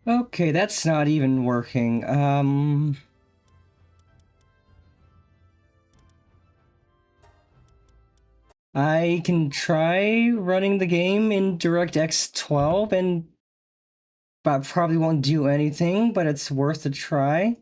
Okay, that's not even working. I can try running the game in DirectX 12 and probably won't do anything, but it's worth a try.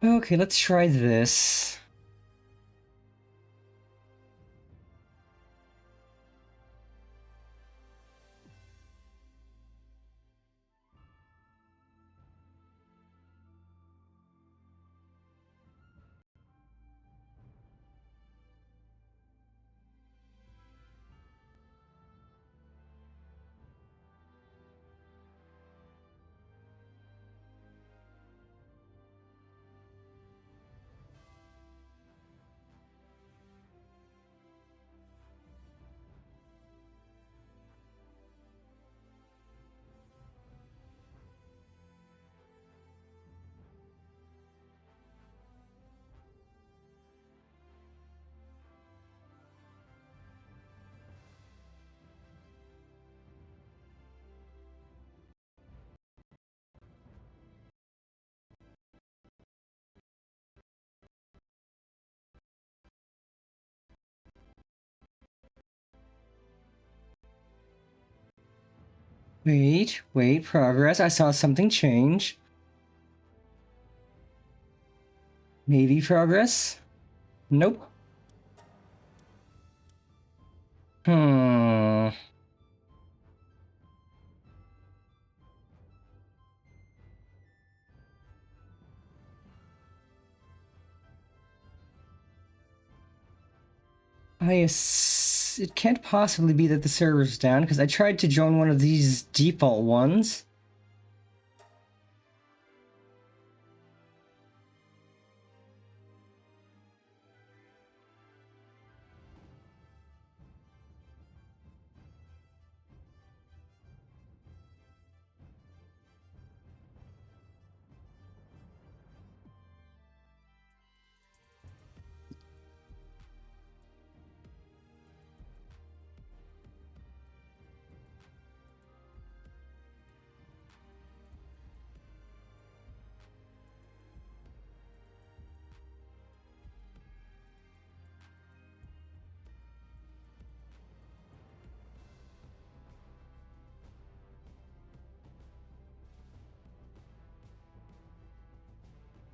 Okay, let's try this. Wait, progress. I saw something change. Maybe progress? Nope. Hmm. It can't possibly be that the server's down, because I tried to join one of these default ones.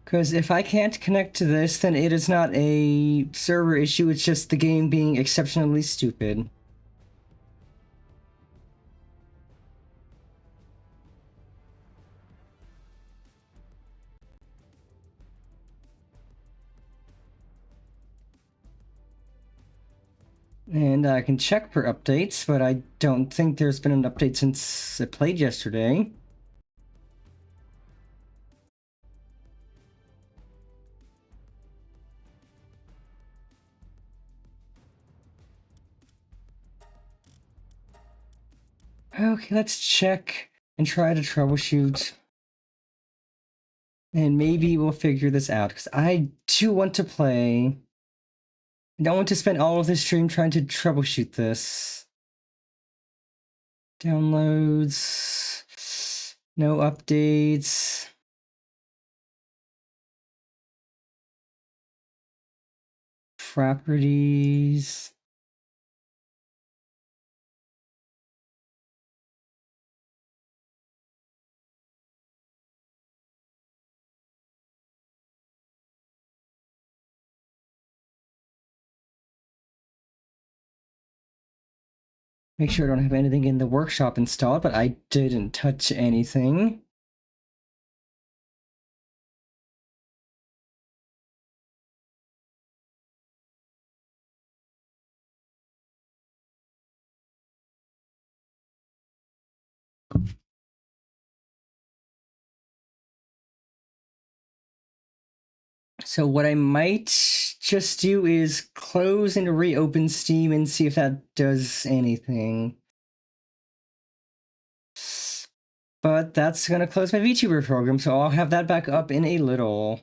Because if I can't connect to this, then it is not a server issue, it's just the game being exceptionally stupid. And I can check for updates, but I don't think there's been an update since I played yesterday. Okay, let's check and try to troubleshoot. And maybe we'll figure this out, because I do want to play. I don't want to spend all of this stream trying to troubleshoot this. Downloads. No updates. Properties. Make sure I don't have anything in the workshop installed, but I didn't touch anything. So what I might just do is close and reopen Steam and see if that does anything. But that's gonna close my VTuber program, so I'll have that back up in a little.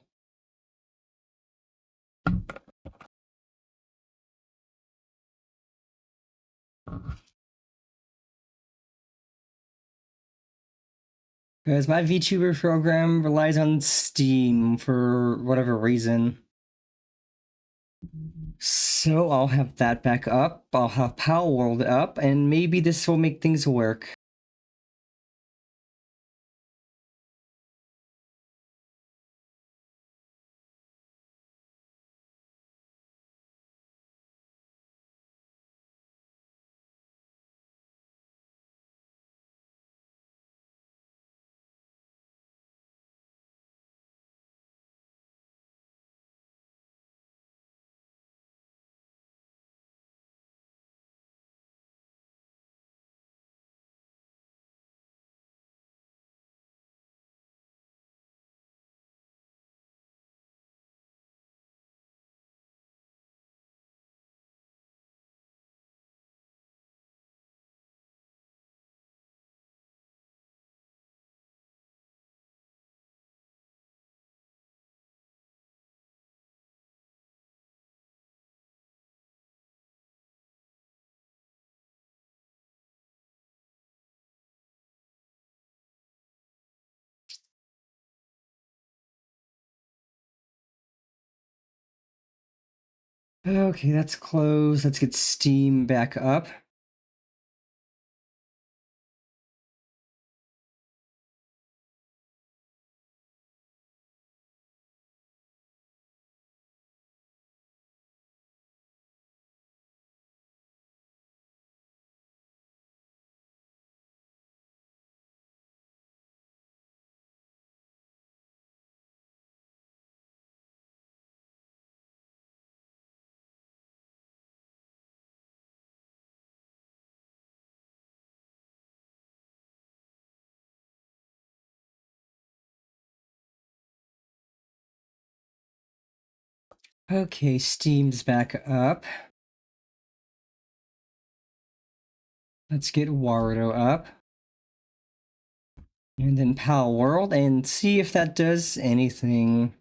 Because my VTuber program relies on Steam for whatever reason. So I'll have that back up, I'll have Palworld up, and maybe this will make things work. Okay, that's closed. Let's get Steam back up. Okay, Steam's back up. Let's get Warudo up. And then Palworld and see if that does anything.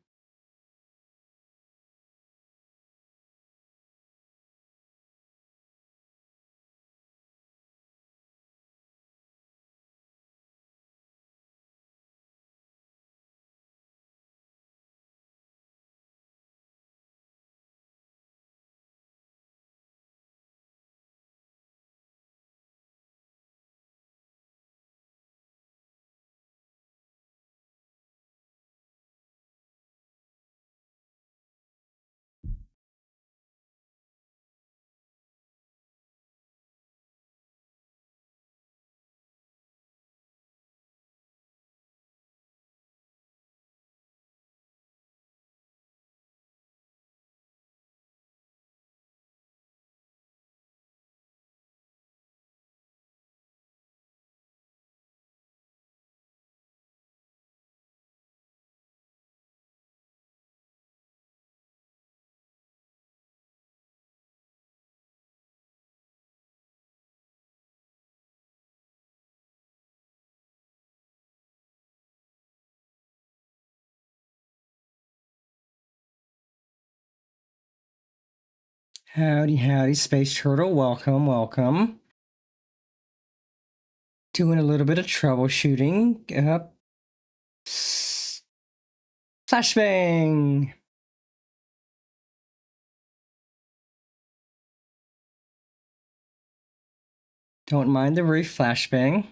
Howdy, howdy, Space Turtle. Welcome, welcome. Doing a little bit of troubleshooting. Flashbang! Don't mind the brief flashbang.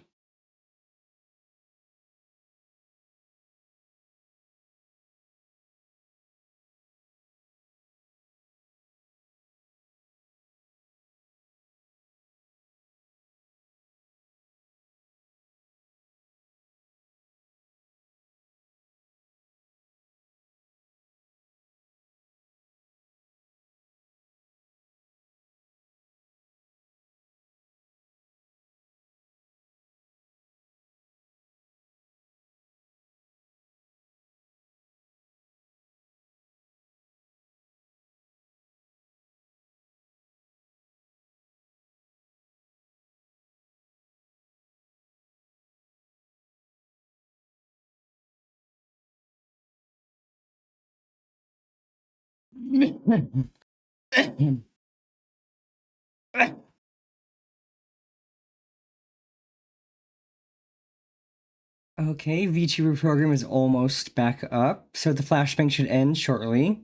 Okay, VTuber program is almost back up, so the flashbang should end shortly.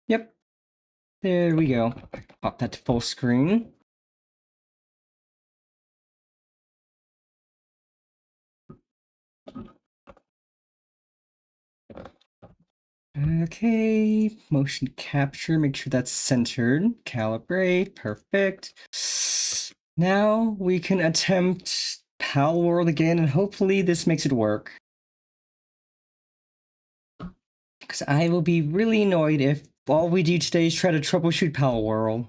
Yep, there we go. Pop that to full screen. Okay, motion capture, make sure that's centered. Calibrate, perfect. Now we can attempt Palworld again, and hopefully this makes it work. Because I will be really annoyed if all we do today is try to troubleshoot Palworld.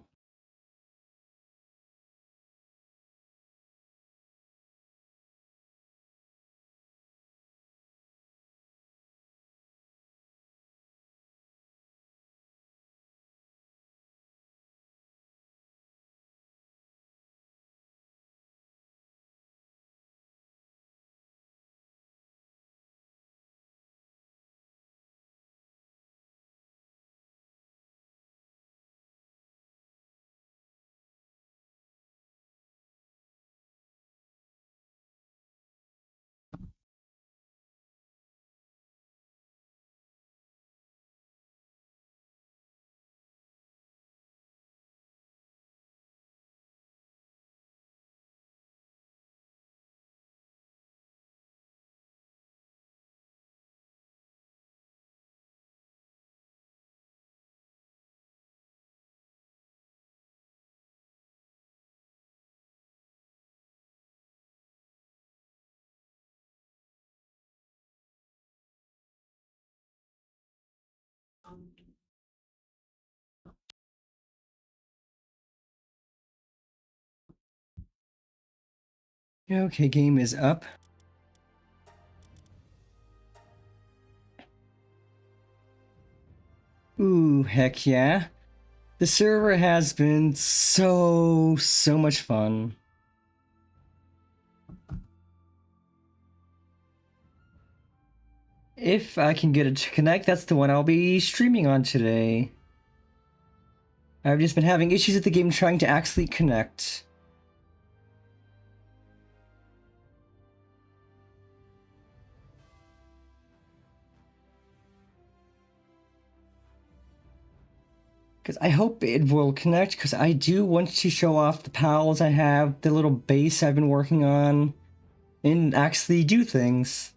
Okay, game is up. Ooh, heck yeah. The server has been so much fun. If I can get it to connect, that's the one I'll be streaming on today. I've just been having issues with the game trying to actually connect. Because I hope it will connect, because I do want to show off the pals I have, the little base I've been working on, and actually do things.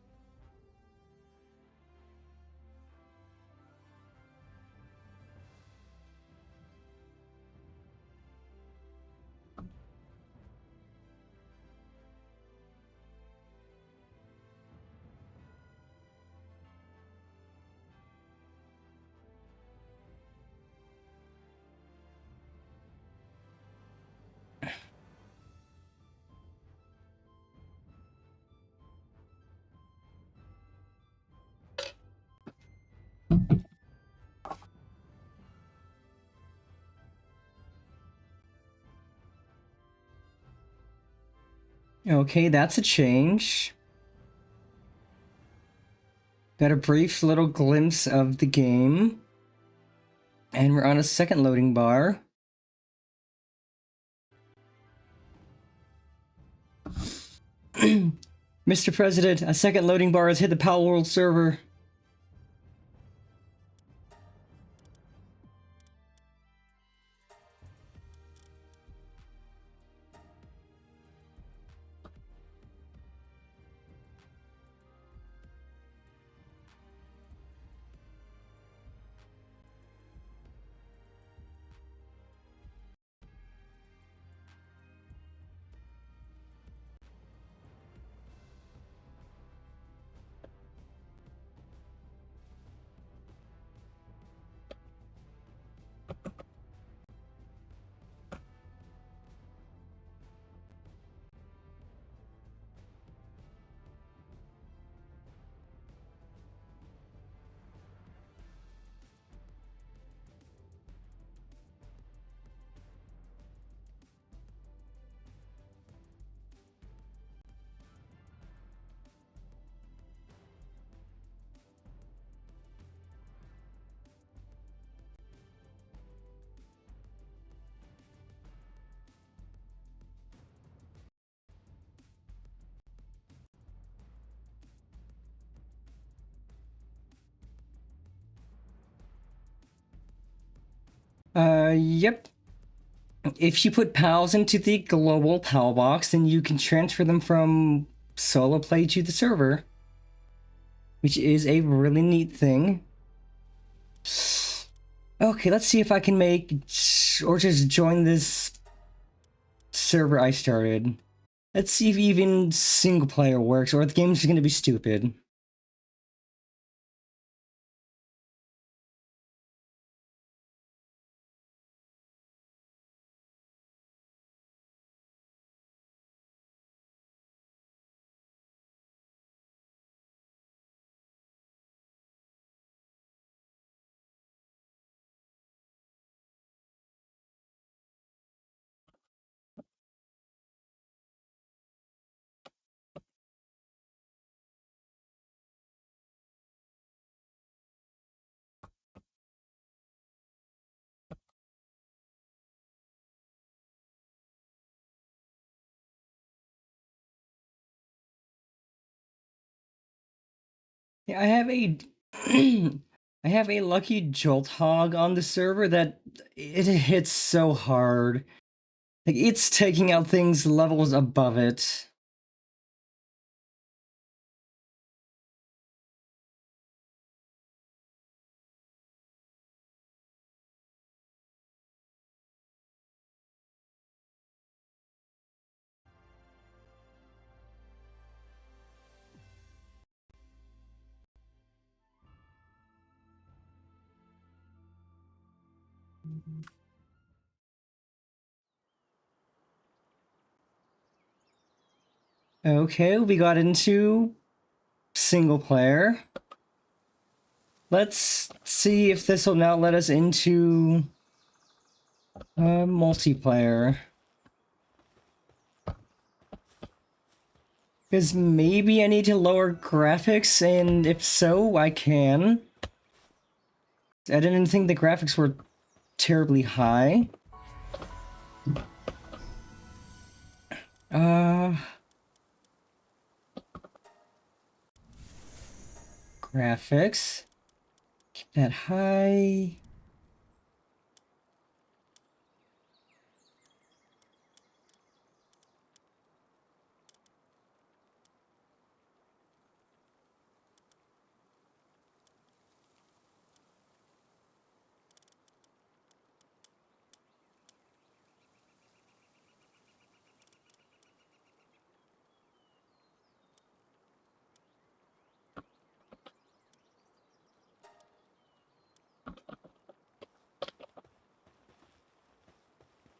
Okay, that's a change. Got a brief little glimpse of the game. And we're on a second loading bar. Mr. President, a second loading bar has hit the Palworld server. Yep. If you put PALs into the global PAL box, then you can transfer them from solo play to the server, which is a really neat thing. Okay, let's see if I can make or just join this server I started. Let's see if even single player works, or the game's just gonna be stupid. Yeah, I have a I have a lucky jolt hog on the server that it hits so hard. Like it's taking out things levels above it. Okay, we got into single player. Let's see if this will now let us into multiplayer. Because maybe I need to lower graphics, and if so, I can. I didn't think the graphics were terribly high. Graphics. Keep that high.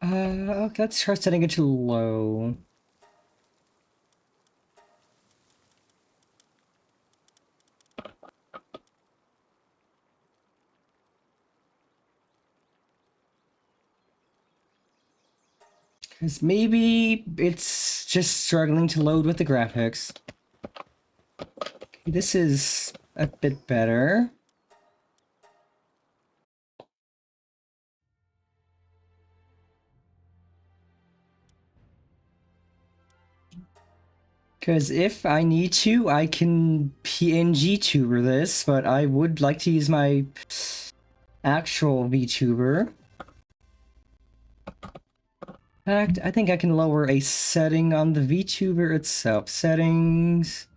Okay, let's try setting it to low. Because maybe it's just struggling to load with the graphics. Okay, this is a bit better. Because if I need to, I can PNG tuber this, but I would like to use my actual VTuber. In fact, I think I can lower a setting on the VTuber itself. Settings.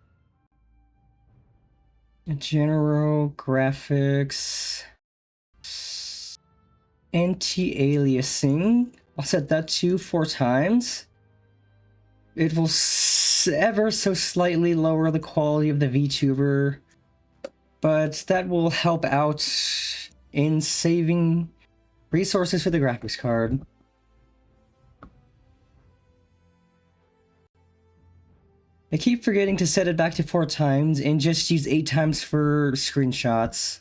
General graphics. Anti-aliasing. I'll set that to 4 times. It will ever so slightly lower the quality of the VTuber, but that will help out in saving resources for the graphics card. I keep forgetting to set it back to 4 times and just use 8 times for screenshots.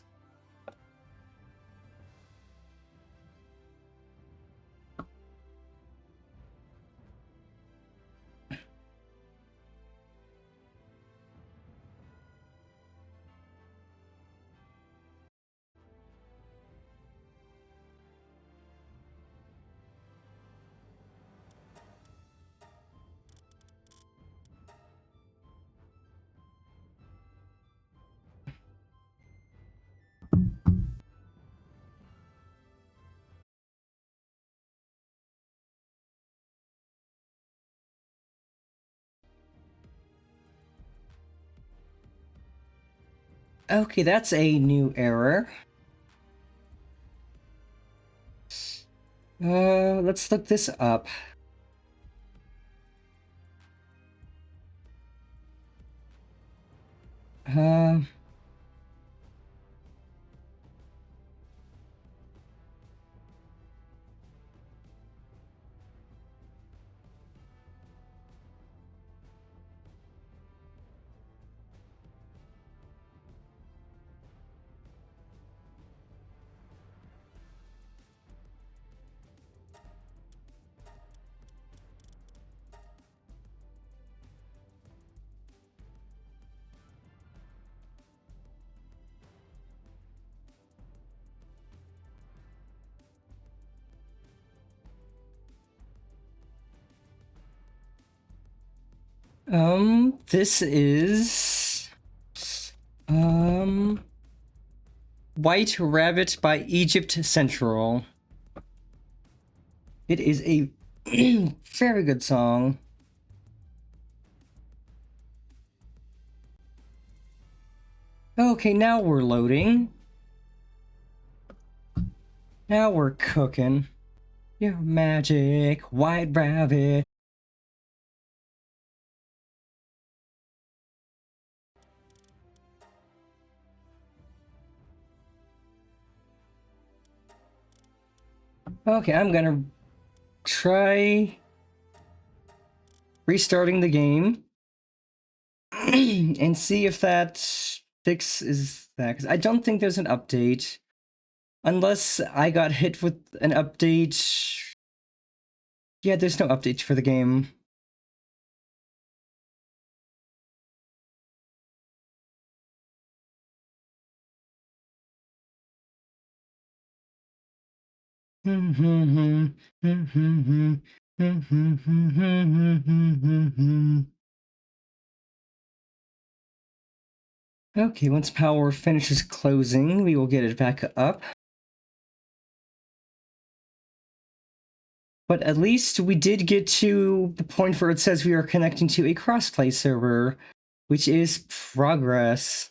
Okay, that's a new error. Let's look this up. Uh, this is... White Rabbit by Egypt Central. It is a very good song. Okay, now we're loading. Now we're cooking. Your magic, White Rabbit. Okay, I'm gonna try restarting the game and see if that fixes that, because I don't think there's an update. Unless I got hit with an update. Yeah, there's no update for the game. Okay, once power finishes closing, we will get it back up. But at least we did get to the point where it says we are connecting to a crossplay server, which is progress.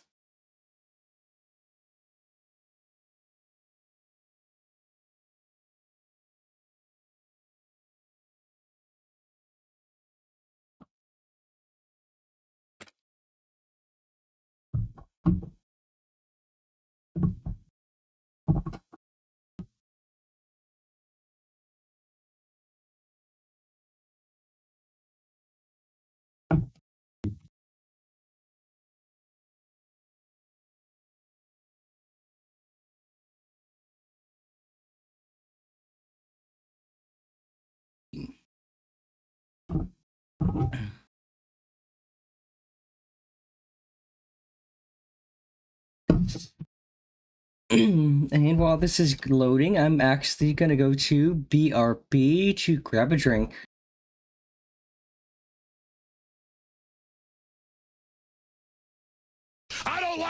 And while this is loading, I'm actually gonna go to BRB to grab a drink.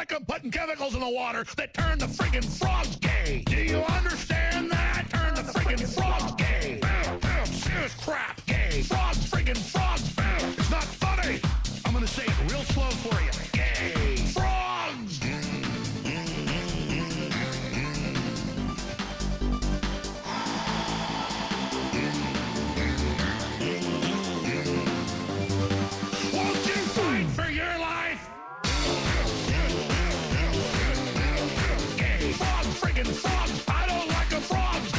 like them putting chemicals in the water that turn the friggin' frogs gay. Do you understand that? Turn the friggin' frogs gay. Serious crap, gay. Frogs, friggin' frogs. It's not funny. I'm gonna say it real slow for you. Gay. Frogs. Won't you fight for your life? Gay. Frogs, friggin' frogs. I don't like the frogs.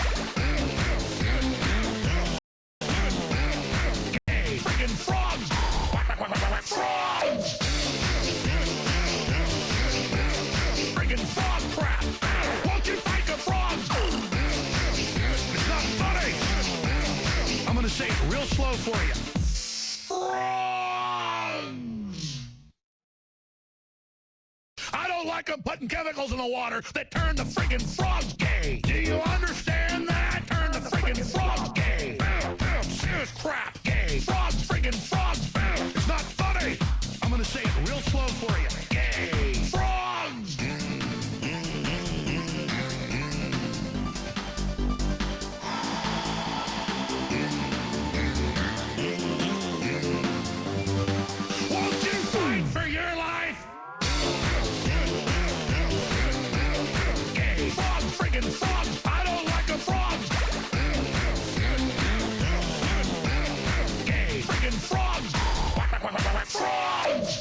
Gay. Friggin' frogs. Frogs. Friggin' frog crap. Won't you fight the frogs? It's not funny. I'm gonna say it real slow for you. Frogs. I don't like them putting chemicals in the water that turn the friggin' frogs gay. Do you understand that? Turn the friggin' frogs gay. Serious crap, gay. Frogs, friggin' frogs. It's not funny. I'm gonna say it real slow for you. Gay. Frogs. Won't you fight for your life? Gay. Frogs, friggin' frogs. I don't like the frogs. Gay. Friggin' frogs. Frogs.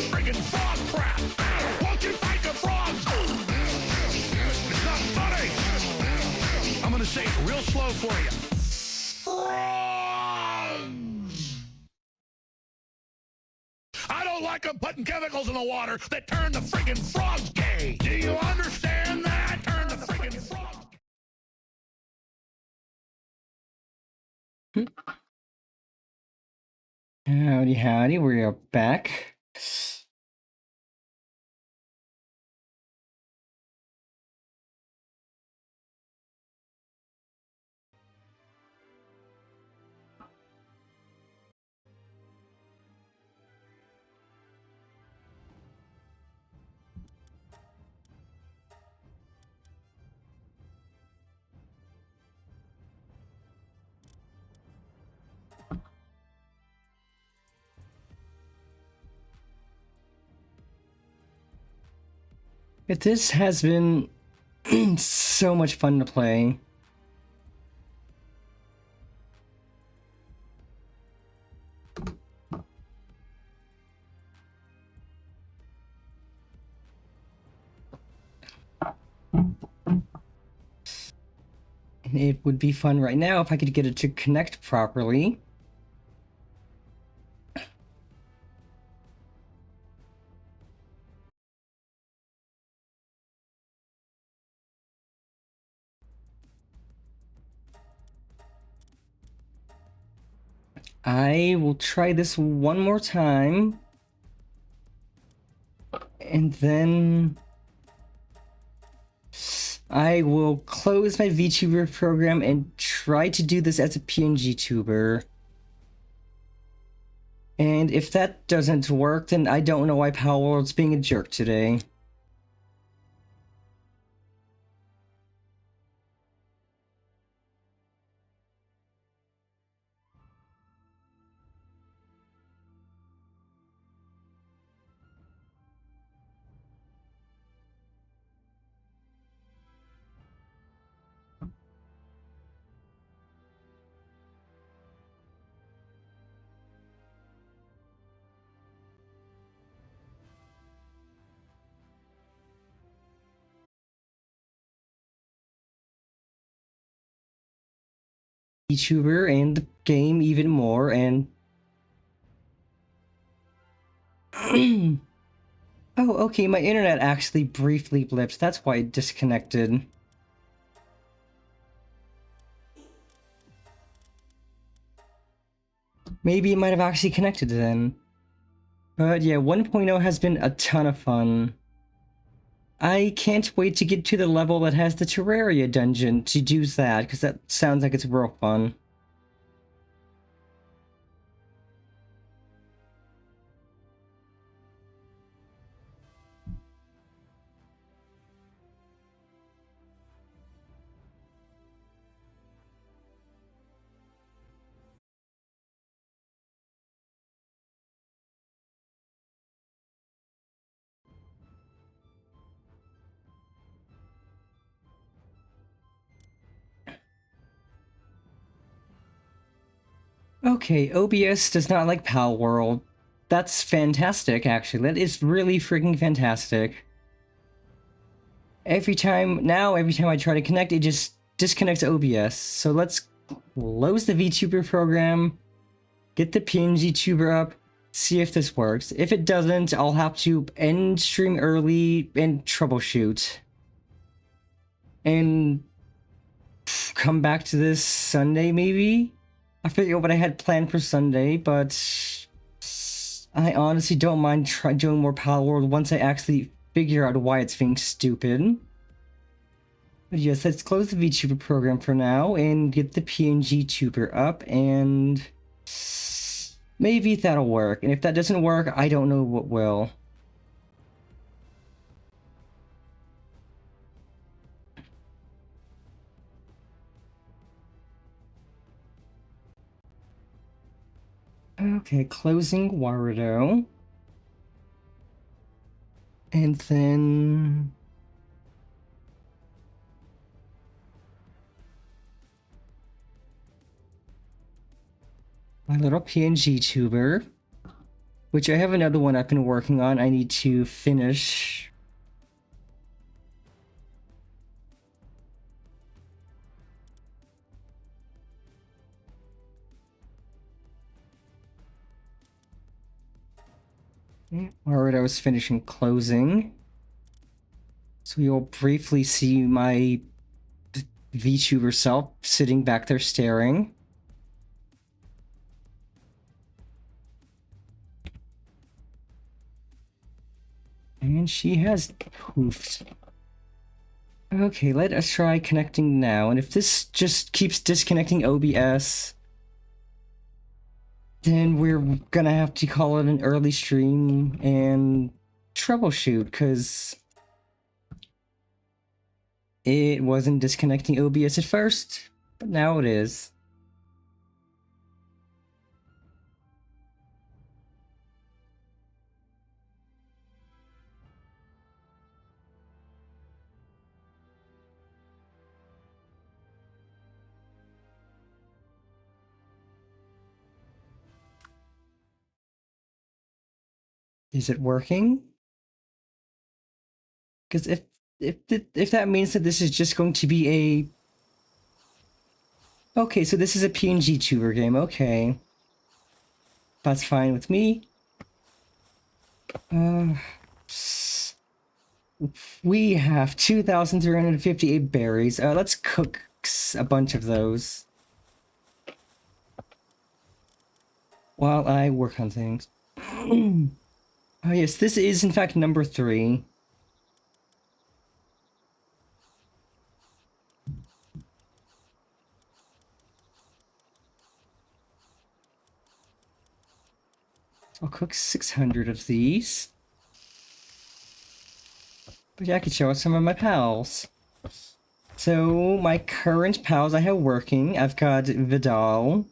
Friggin' frog crap. Won't you fight the frogs? It's not funny. I'm gonna say it real slow for you. Frogs. I don't like them putting chemicals in the water that turn the friggin' frogs gay. Do you understand that? Turn the friggin' frogs. Howdy, howdy, we are back. But this has been so much fun to play. And it would be fun right now if I could get it to connect properly. I will try this one more time. And then I will close my VTuber program and try to do this as a PNG tuber. And if that doesn't work, then I don't know why Palworld's being a jerk today. VTuber and the game even more, and oh, okay, my internet actually briefly blipped. That's why it disconnected. Maybe it might have actually connected then. But yeah, 1.0 has been a ton of fun. I can't wait to get to the level that has the Terraria dungeon to do that, because that sounds like it's real fun. Okay, OBS does not like Palworld. That's fantastic, actually. That is really freaking fantastic. Every time I try to connect, it just disconnects OBS. So let's close the VTuber program, get the PNG tuber up, see if this works. If it doesn't, I'll have to end stream early and troubleshoot. And come back to this Sunday, maybe? I forget what I had planned for Sunday, but I honestly don't mind doing more Palworld once I actually figure out why it's being stupid. But yes, let's close the VTuber program for now and get the PNG tuber up, and maybe that'll work. And if that doesn't work, I don't know what will. Okay, closing Warudo. And then... my little PNG tuber, which I have another one I've been working on. I need to finish. Alright, I was finishing closing. So you'll briefly see my VTuber self sitting back there staring. And she has poofed. Okay, let us try connecting now. And if this just keeps disconnecting OBS, then we're gonna have to call it an early stream and troubleshoot, because it wasn't disconnecting OBS at first, but now it is. Is it working? Because if that means that this is just going to be a... okay, so this is a PNG tuber game, okay. That's fine with me. We have 2,358 berries. Let's cook a bunch of those while I work on things. Oh yes, this is in fact number 3. I'll cook 600 of these. But yeah, I could show us some of my pals. So, my current pals I have working, I've got Vidal,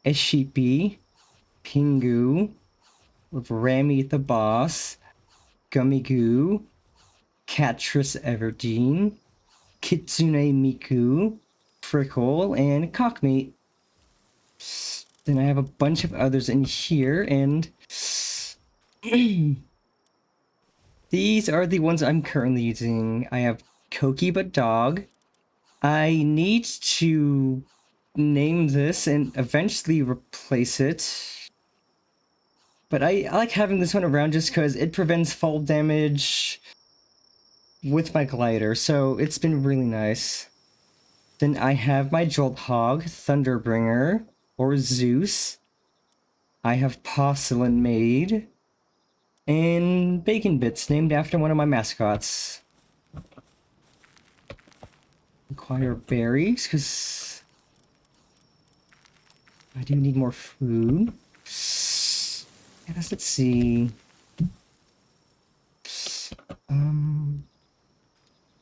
Eshipi, Pingu, Rami the Boss, Gummigoo, Catrice Everdeen, Kitsune Miku, Prickle, and Cockmeat. Then I have a bunch of others in here, and these are the ones I'm currently using. I have Koki but Dog. I need to name this and eventually replace it. But I like having this one around just because it prevents fall damage with my glider, so it's been really nice. Then I have my Jolt Hog, Thunderbringer, or Zeus. I have Porcelain Maid, and Bacon Bits, named after one of my mascots. Acquire berries, because I do need more food. Let's see.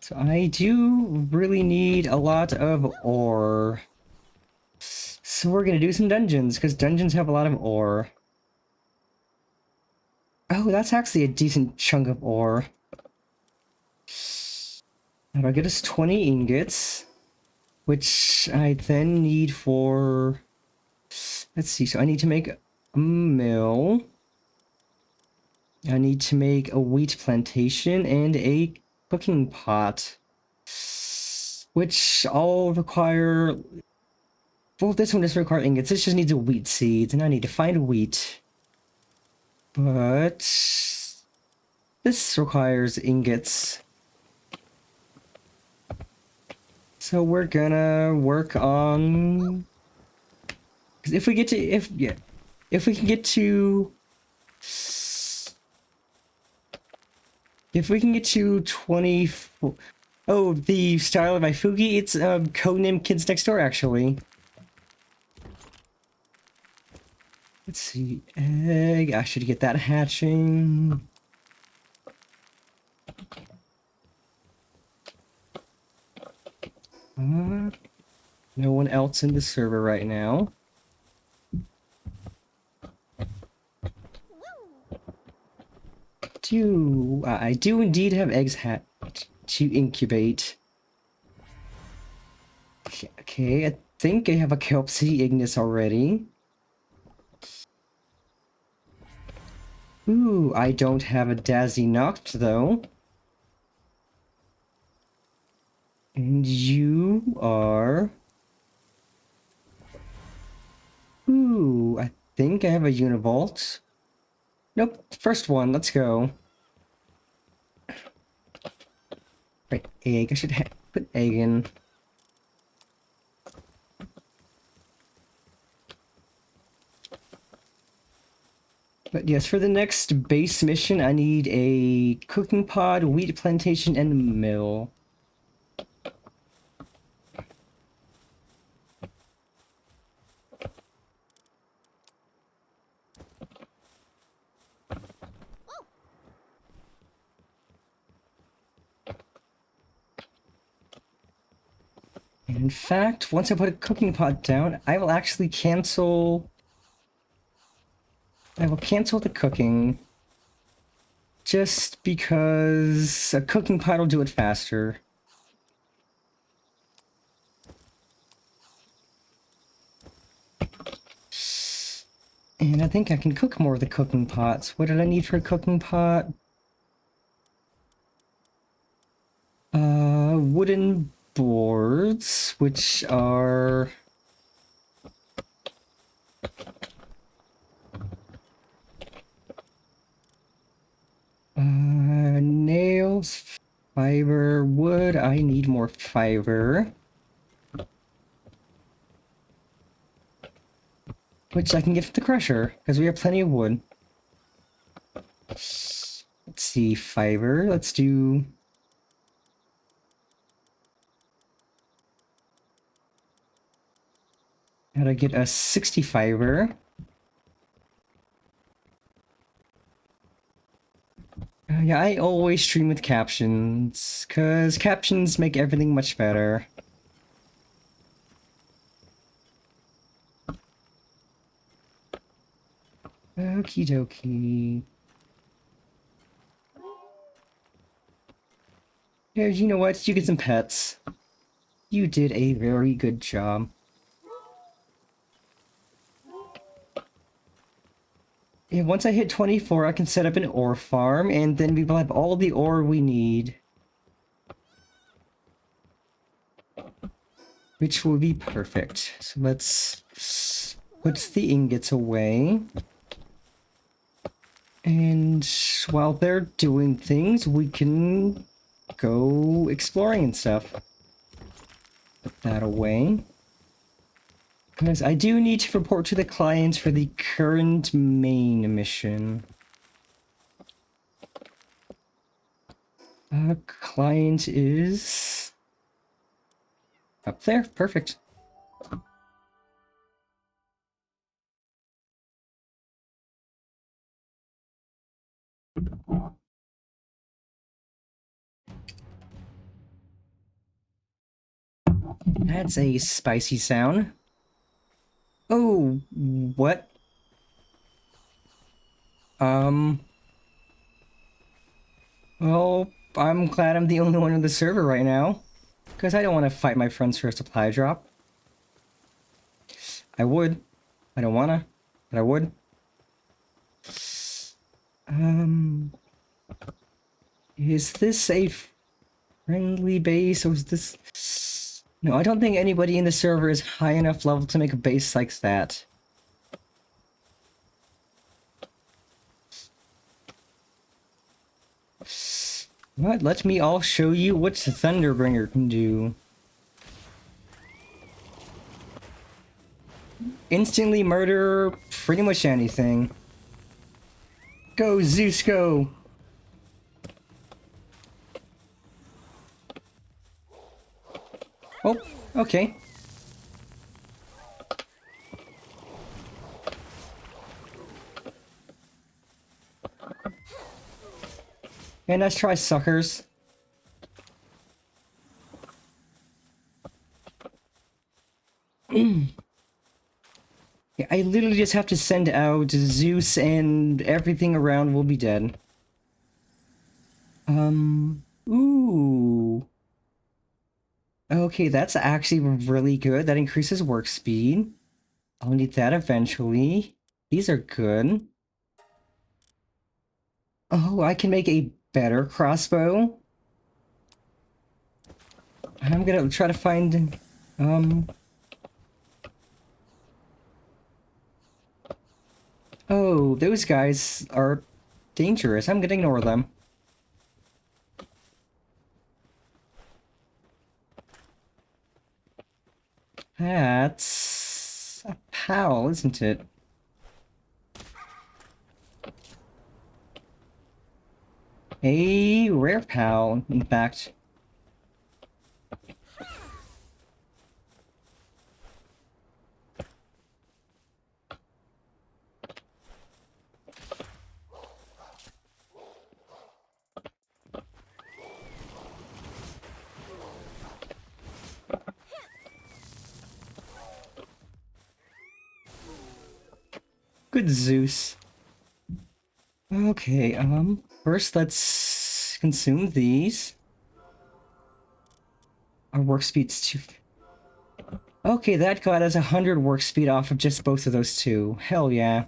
So I do really need a lot of ore. So we're gonna do some dungeons, because dungeons have a lot of ore. Oh, that's actually a decent chunk of ore. That'll get us 20 ingots, which I then need for... Let's see, so I need to make a mill. I need to make a wheat plantation and a cooking pot. Which all require... Well, this one doesn't require ingots. This just needs a wheat seed, and I need to find wheat. But... this requires ingots. So we're gonna work on... 'cause if we get to... if we can get to... if we can get to 24... Oh, the style of my Fugi, it's codename Kids Next Door, actually. Let's see, egg, I should get that hatching. No one else in the server right now. I do indeed have eggs to incubate. Okay, I think I have a Kelp City Ignis already. Ooh, I don't have a Dazzy Noct though. And you are... ooh, I think I have a Univolt. Nope, first one, let's go. Right, egg, I should put egg in. But yes, for the next base mission, I need a cooking pod, wheat plantation, and mill. And in fact, once I put a cooking pot down, I will actually cancel... I will cancel the cooking. Just because a cooking pot will do it faster. And I think I can cook more of the cooking pots. What did I need for a cooking pot? Wooden boards, which are... nails, fiber, wood. I need more fiber. Which I can get from the crusher, because we have plenty of wood. Let's see, fiber. Let's do... how to get a 60 fiber. Yeah, I always stream with captions, because captions make everything much better. Okie dokie. Yeah, you know what? You get some pets. You did a very good job. Yeah, once I hit 24, I can set up an ore farm, and then we will have all the ore we need. Which will be perfect. So let's put the ingots away. And while they're doing things, we can go exploring and stuff. Put that away. Because I do need to report to the client for the current main mission. Client is... up there, perfect. That's a spicy sound. Oh, what? Well, I'm glad I'm the only one on the server right now. Because I don't want to fight my friends for a supply drop. I would. I don't wanna, but I would. Is this a friendly base, or is this... No, I don't think anybody in the server is high enough level to make a base like that. What? Let me all show you what Thunderbringer can do. Instantly murder pretty much anything. Go, Zeus, go! Oh, okay. And let's try suckers. Yeah, I literally just have to send out Zeus and everything around will be dead. Ooh. Okay, that's actually really good. That increases work speed. I'll need that eventually. These are good. Oh, I can make a better crossbow. I'm gonna try to find, Oh, those guys are dangerous. I'm gonna ignore them. That's a pal, isn't it? A rare pal, in fact. Good Zeus. Okay, first let's consume these. Our work speed's too... Okay, that got us 100 work speed off of just both of those two. Hell yeah.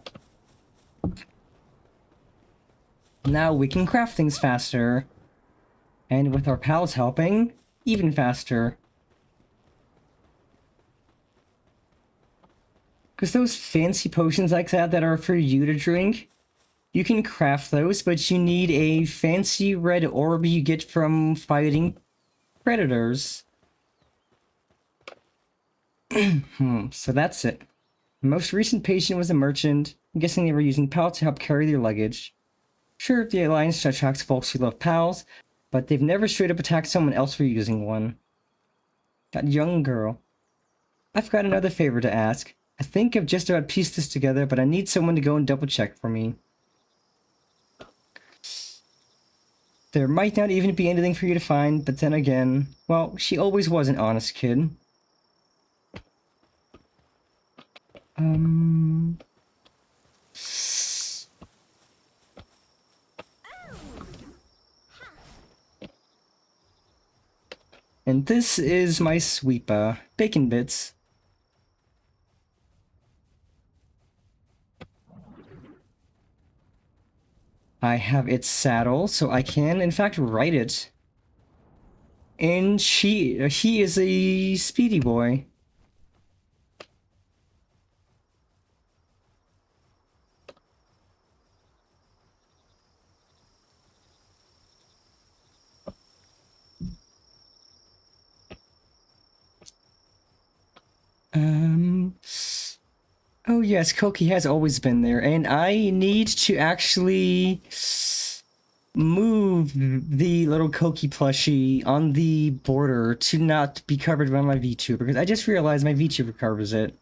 Now we can craft things faster. And with our pals helping, even faster. Because those fancy potions like that are for you to drink, you can craft those, but you need a fancy red orb you get from fighting predators. So that's it. The most recent patient was a merchant. I'm guessing they were using PAL to help carry their luggage. Sure, the Alliance attracts folks who love PALs, but they've never straight up attacked someone else for using one. That young girl. I've got another favor to ask. I think I've just about pieced this together, but I need someone to go and double check for me. There might not even be anything for you to find, but then again, well, she always was an honest kid. And this is my sweeper, Bacon Bits. I have its saddle, so I can, in fact, ride it. And he is a speedy boy. Oh yes, Koki has always been there, and I need to actually move the little Koki plushie on the border to not be covered by my VTuber, because I just realized my VTuber covers it.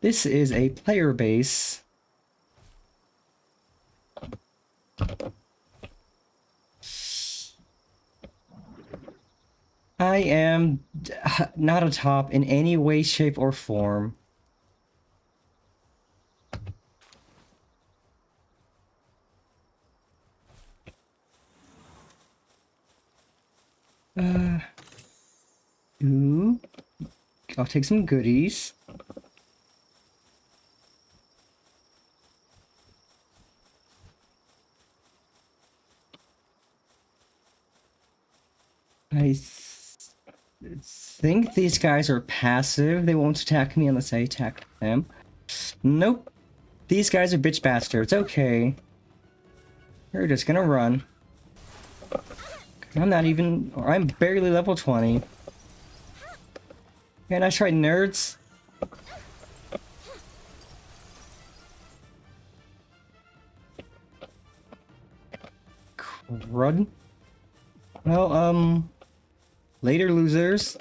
This is a player base. I am not a top in any way, shape, or form. Ooh. I'll take some goodies. Think these guys are passive. They won't attack me unless I attack them. Nope. These guys are bitch bastards. Okay. We're just gonna run. I'm not even... Or I'm barely level 20. Man, I tried nerds. Crud. Well, later, losers.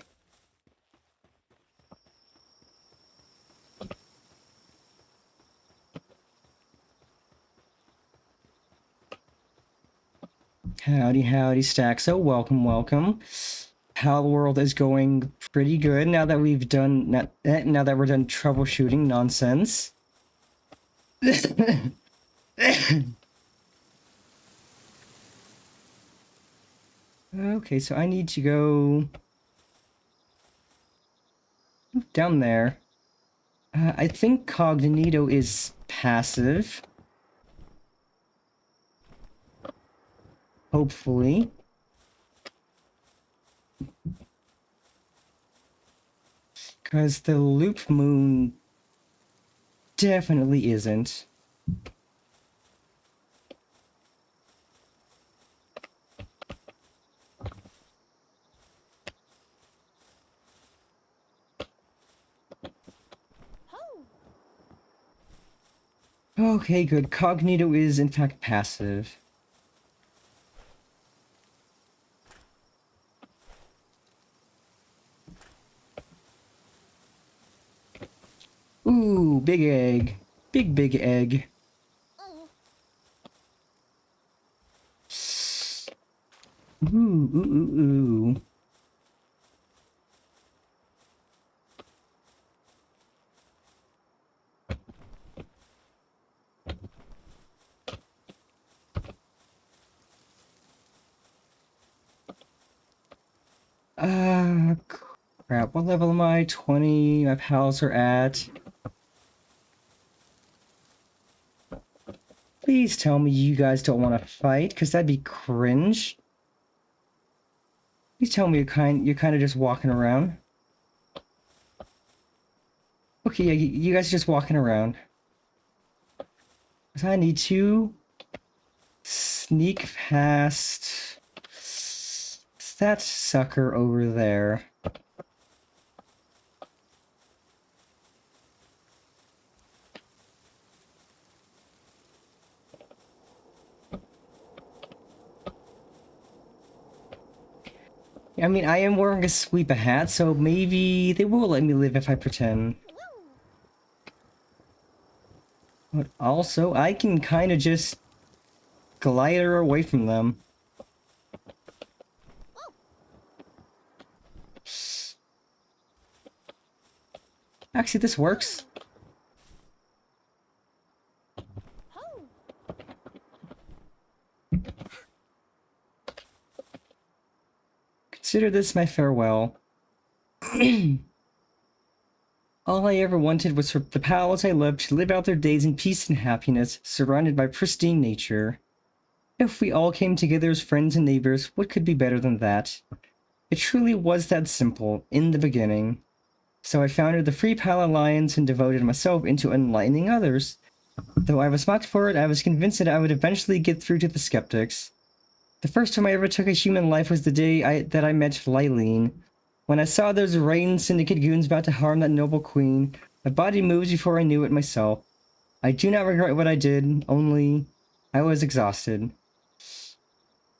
Howdy, howdy, Stacks. Oh, welcome, welcome. Palworld is going pretty good now that we've done... now that we're done troubleshooting nonsense. Okay, so I need to go... down there. I think Cognito is passive. Hopefully. Because the Loop Moon definitely isn't. Okay, good. Cognito is in fact passive. Ooh, big egg. Big egg. Ooh. Crap. What level am I? 20. My pals are at. Please tell me you guys don't want to fight, because that'd be cringe. Please tell me you're kind of just walking around. Okay, yeah, you guys are just walking around. I need to sneak past that sucker over there. I mean, I am wearing a sweep hat, so maybe they will let me live if I pretend. But also, I can kind of just glider away from them. Actually, this works. Consider this my farewell. All I ever wanted was for the pals I loved to live out their days in peace and happiness, surrounded by pristine nature. If we all came together as friends and neighbors, what could be better than that? It truly was that simple, in the beginning. So I founded the Free Pal Alliance and devoted myself into enlightening others. Though I was mocked for it, I was convinced that I would eventually get through to the skeptics. The first time I ever took a human life was the day that I met Lylene. When I saw those Rain Syndicate goons about to harm that noble queen, my body moved before I knew it myself. I do not regret what I did, only I was exhausted.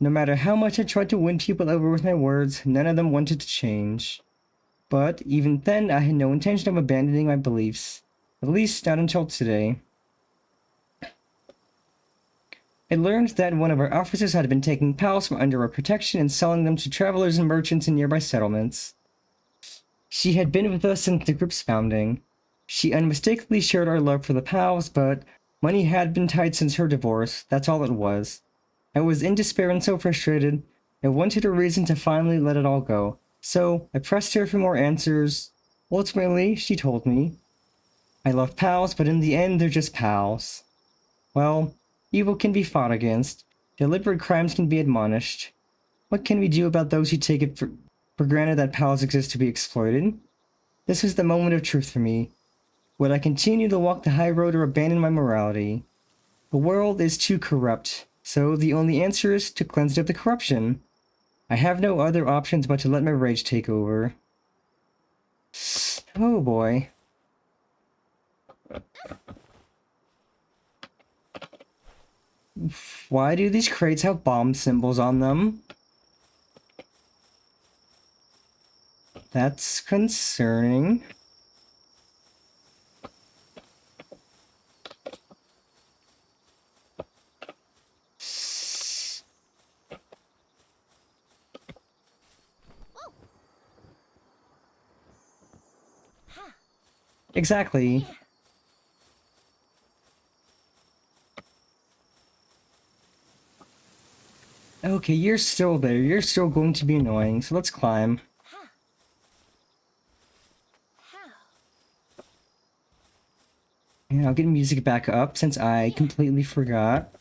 No matter how much I tried to win people over with my words, none of them wanted to change. But even then, I had no intention of abandoning my beliefs. At least not until today. I learned that one of our officers had been taking pals from under our protection and selling them to travelers and merchants in nearby settlements. She had been with us since the group's founding. She unmistakably shared our love for the pals, but money had been tight since her divorce. That's all it was. I was in despair and so frustrated. I wanted a reason to finally let it all go. So I pressed her for more answers. Ultimately, she told me, I love pals, but in the end, they're just pals. Well, evil can be fought against. Deliberate crimes can be admonished. What can we do about those who take it for granted that pals exist to be exploited? This was the moment of truth for me. Would I continue to walk the high road or abandon my morality? The world is too corrupt, so the only answer is to cleanse it of the corruption. I have no other options but to let my rage take over. Oh boy. Why do these crates have bomb symbols on them? That's concerning. Exactly. Okay, you're still there. You're still going to be annoying, so let's climb. And I'll get music back up since I completely forgot.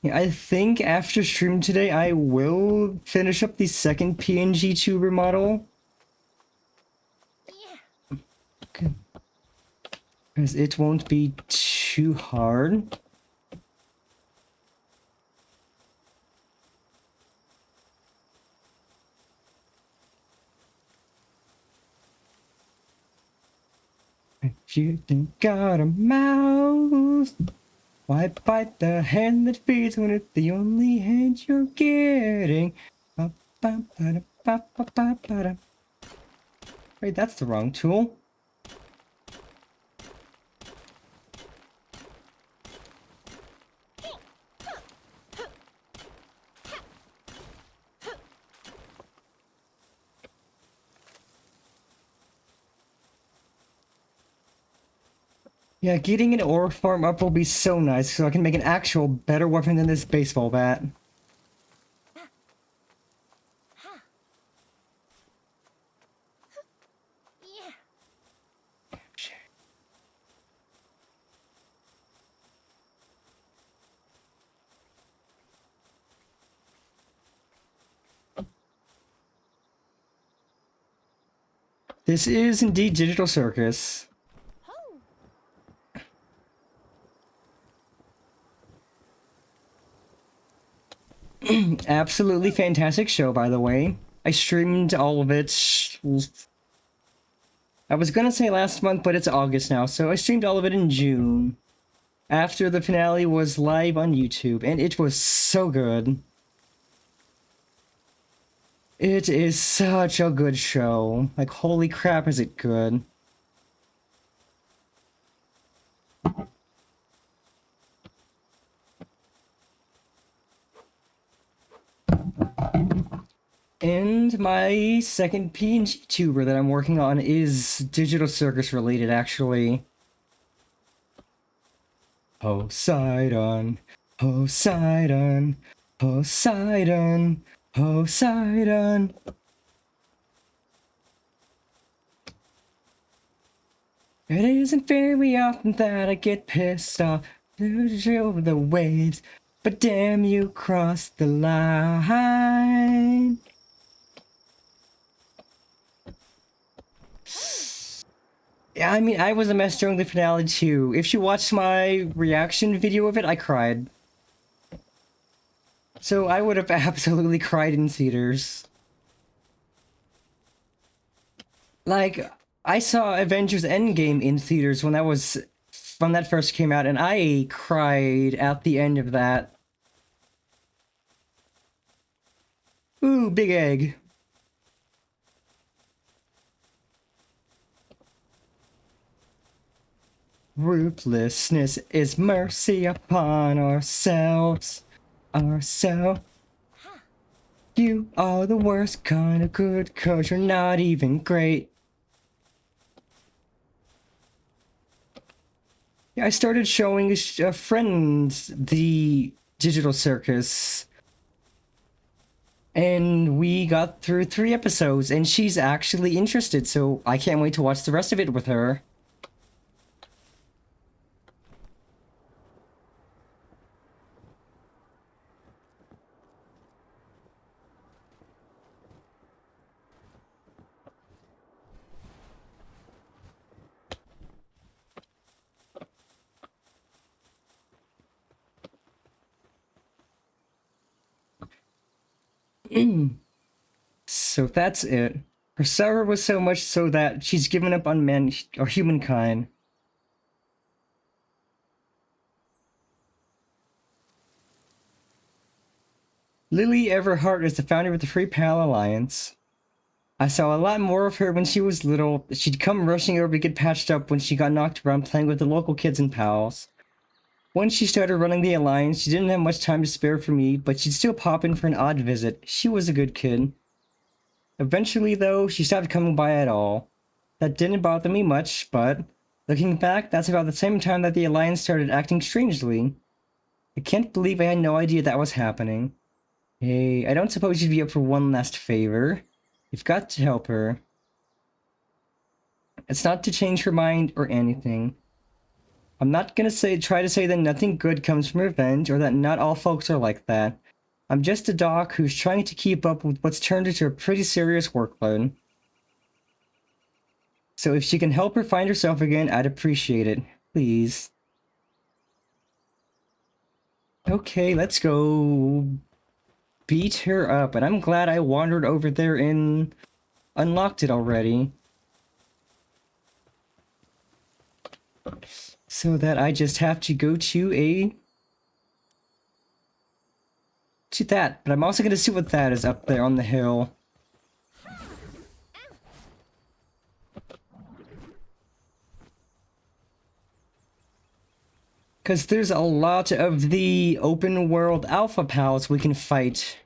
Yeah, I think after stream today, I will finish up the second PNG tuber model. Okay. Because it won't be too hard. If you think got a mouse, why bite the hand that feeds when it's the only hand you're getting? Wait, that's the wrong tool. Yeah, getting an ore farm up will be so nice, so I can make an actual better weapon than this baseball bat. This is indeed Digital Circus. Absolutely fantastic show, by the way. I streamed all of it. I was gonna say last month, but it's August now, so I streamed all of it in June. After the finale was live on YouTube, and it was so good. It is such a good show. Like, holy crap, is it good. And my second PNG tuber that I'm working on is Digital Circus related, actually. Poseidon, Poseidon, Poseidon, Poseidon. It isn't very often that I get pissed off over the waves, but damn, you crossed the line. Yeah, I mean, I was a mess during the finale too. If you watched my reaction video of it, I cried. So I would have absolutely cried in theaters. Like, I saw Avengers Endgame in theaters when that first came out, and I cried at the end of that. Ooh, big egg. Ruthlessness is mercy upon ourselves. You are the worst kind of good, 'cause you're not even great. Yeah, I started showing friends the digital circus. And we got through 3 episodes, and she's actually interested, so I can't wait to watch the rest of it with her. So that's it. Her sorrow was so much so that she's given up on man or humankind. Lily Everhart is the founder of the Free Pal Alliance. I saw a lot more of her when she was little. She'd come rushing over to get patched up when she got knocked around playing with the local kids and pals. Once she started running the Alliance, she didn't have much time to spare for me, but she'd still pop in for an odd visit. She was a good kid. Eventually, though, she stopped coming by at all. That didn't bother me much, but looking back, that's about the same time that the Alliance started acting strangely. I can't believe I had no idea that was happening. Hey, I don't suppose you'd be up for one last favor. You've got to help her. It's not to change her mind or anything. I'm not gonna try to say that nothing good comes from revenge or that not all folks are like that. I'm just a doc who's trying to keep up with what's turned into a pretty serious workload. So if she can help her find herself again, I'd appreciate it. Please. Okay, let's go beat her up. And I'm glad I wandered over there and unlocked it already. So that I just have to go to that. But I'm also going to see what that is up there on the hill. Because there's a lot of the open world alpha pals we can fight.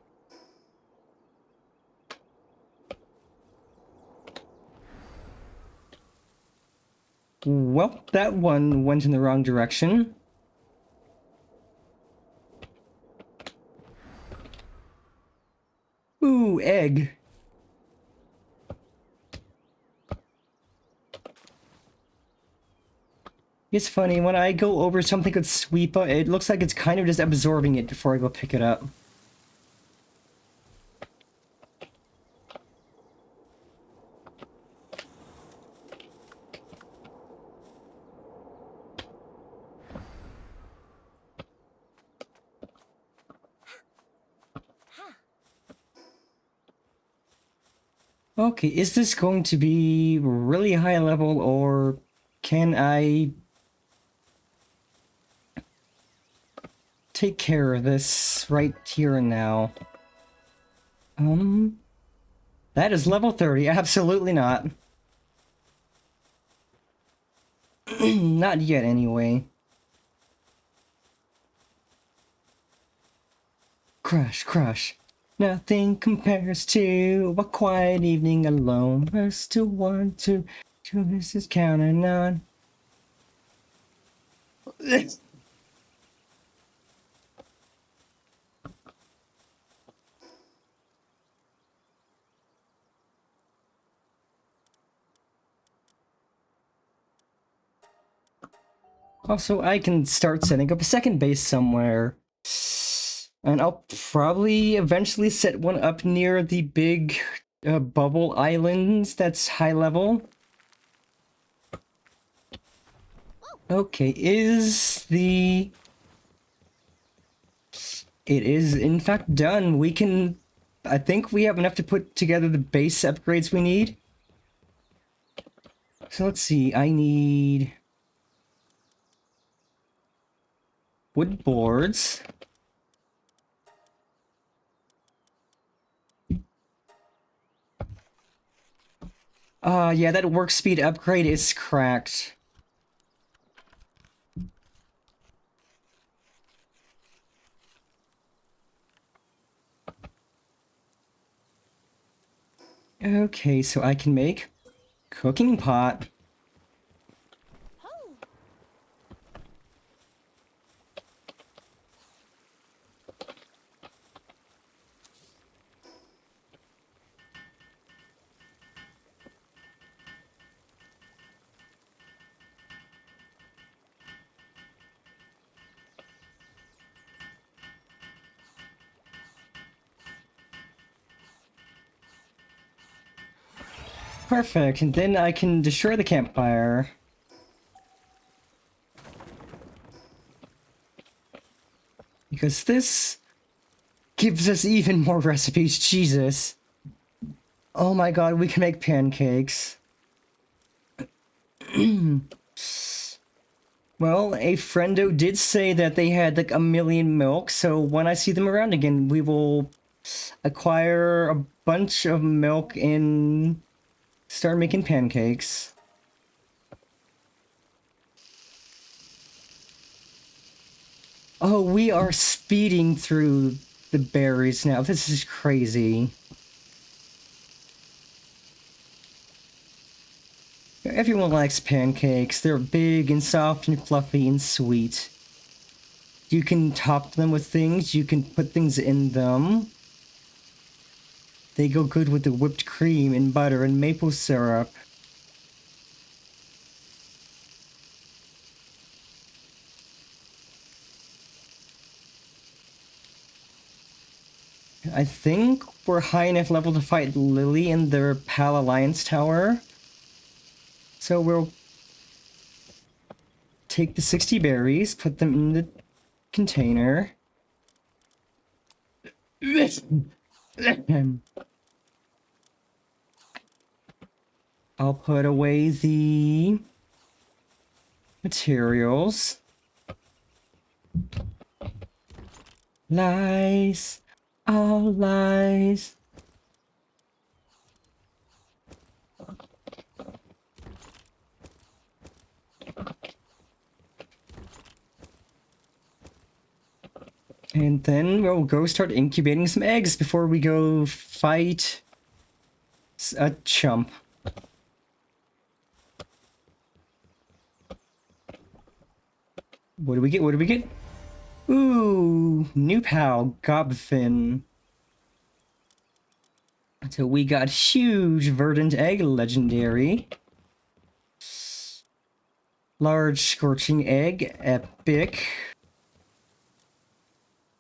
Well, that one went in the wrong direction. Ooh, egg. It's funny, when I go over something with Sweepa, it looks like it's kind of just absorbing it before I go pick it up. Okay, is this going to be really high level, or can I take care of this right here and now? That is level 30, absolutely not. Not yet, anyway. Crush, crush. Nothing compares to a quiet evening alone. Verse to 1, 2, this is counting on. Also, I can start setting up a second base somewhere. And I'll probably eventually set one up near the big bubble islands that's high level. Okay, it is in fact done. We can, I think we have enough to put together the base upgrades we need. So let's see, I need wood boards. Yeah, that work speed upgrade is cracked. Okay, so I can make cooking pot. Perfect, and then I can destroy the campfire. Because this gives us even more recipes, Jesus. Oh my god, we can make pancakes. Well, a friendo did say that they had like 1,000,000 milk, so when I see them around again, we will acquire a bunch of milk and start making pancakes. Oh, we are speeding through the berries now. This is crazy. Everyone likes pancakes. They're big and soft and fluffy and sweet. You can top them with things. You can put things in them. They go good with the whipped cream and butter and maple syrup. I think we're high enough level to fight Lily in their Pal Alliance Tower. So we'll take the 60 berries, put them in the container. I'll put away the materials. Lies. All lies. And then we'll go start incubating some eggs before we go fight a chump. What do we get? What do we get? Ooh, new pal, Gobfin. So we got huge verdant egg, legendary. Large scorching egg, epic.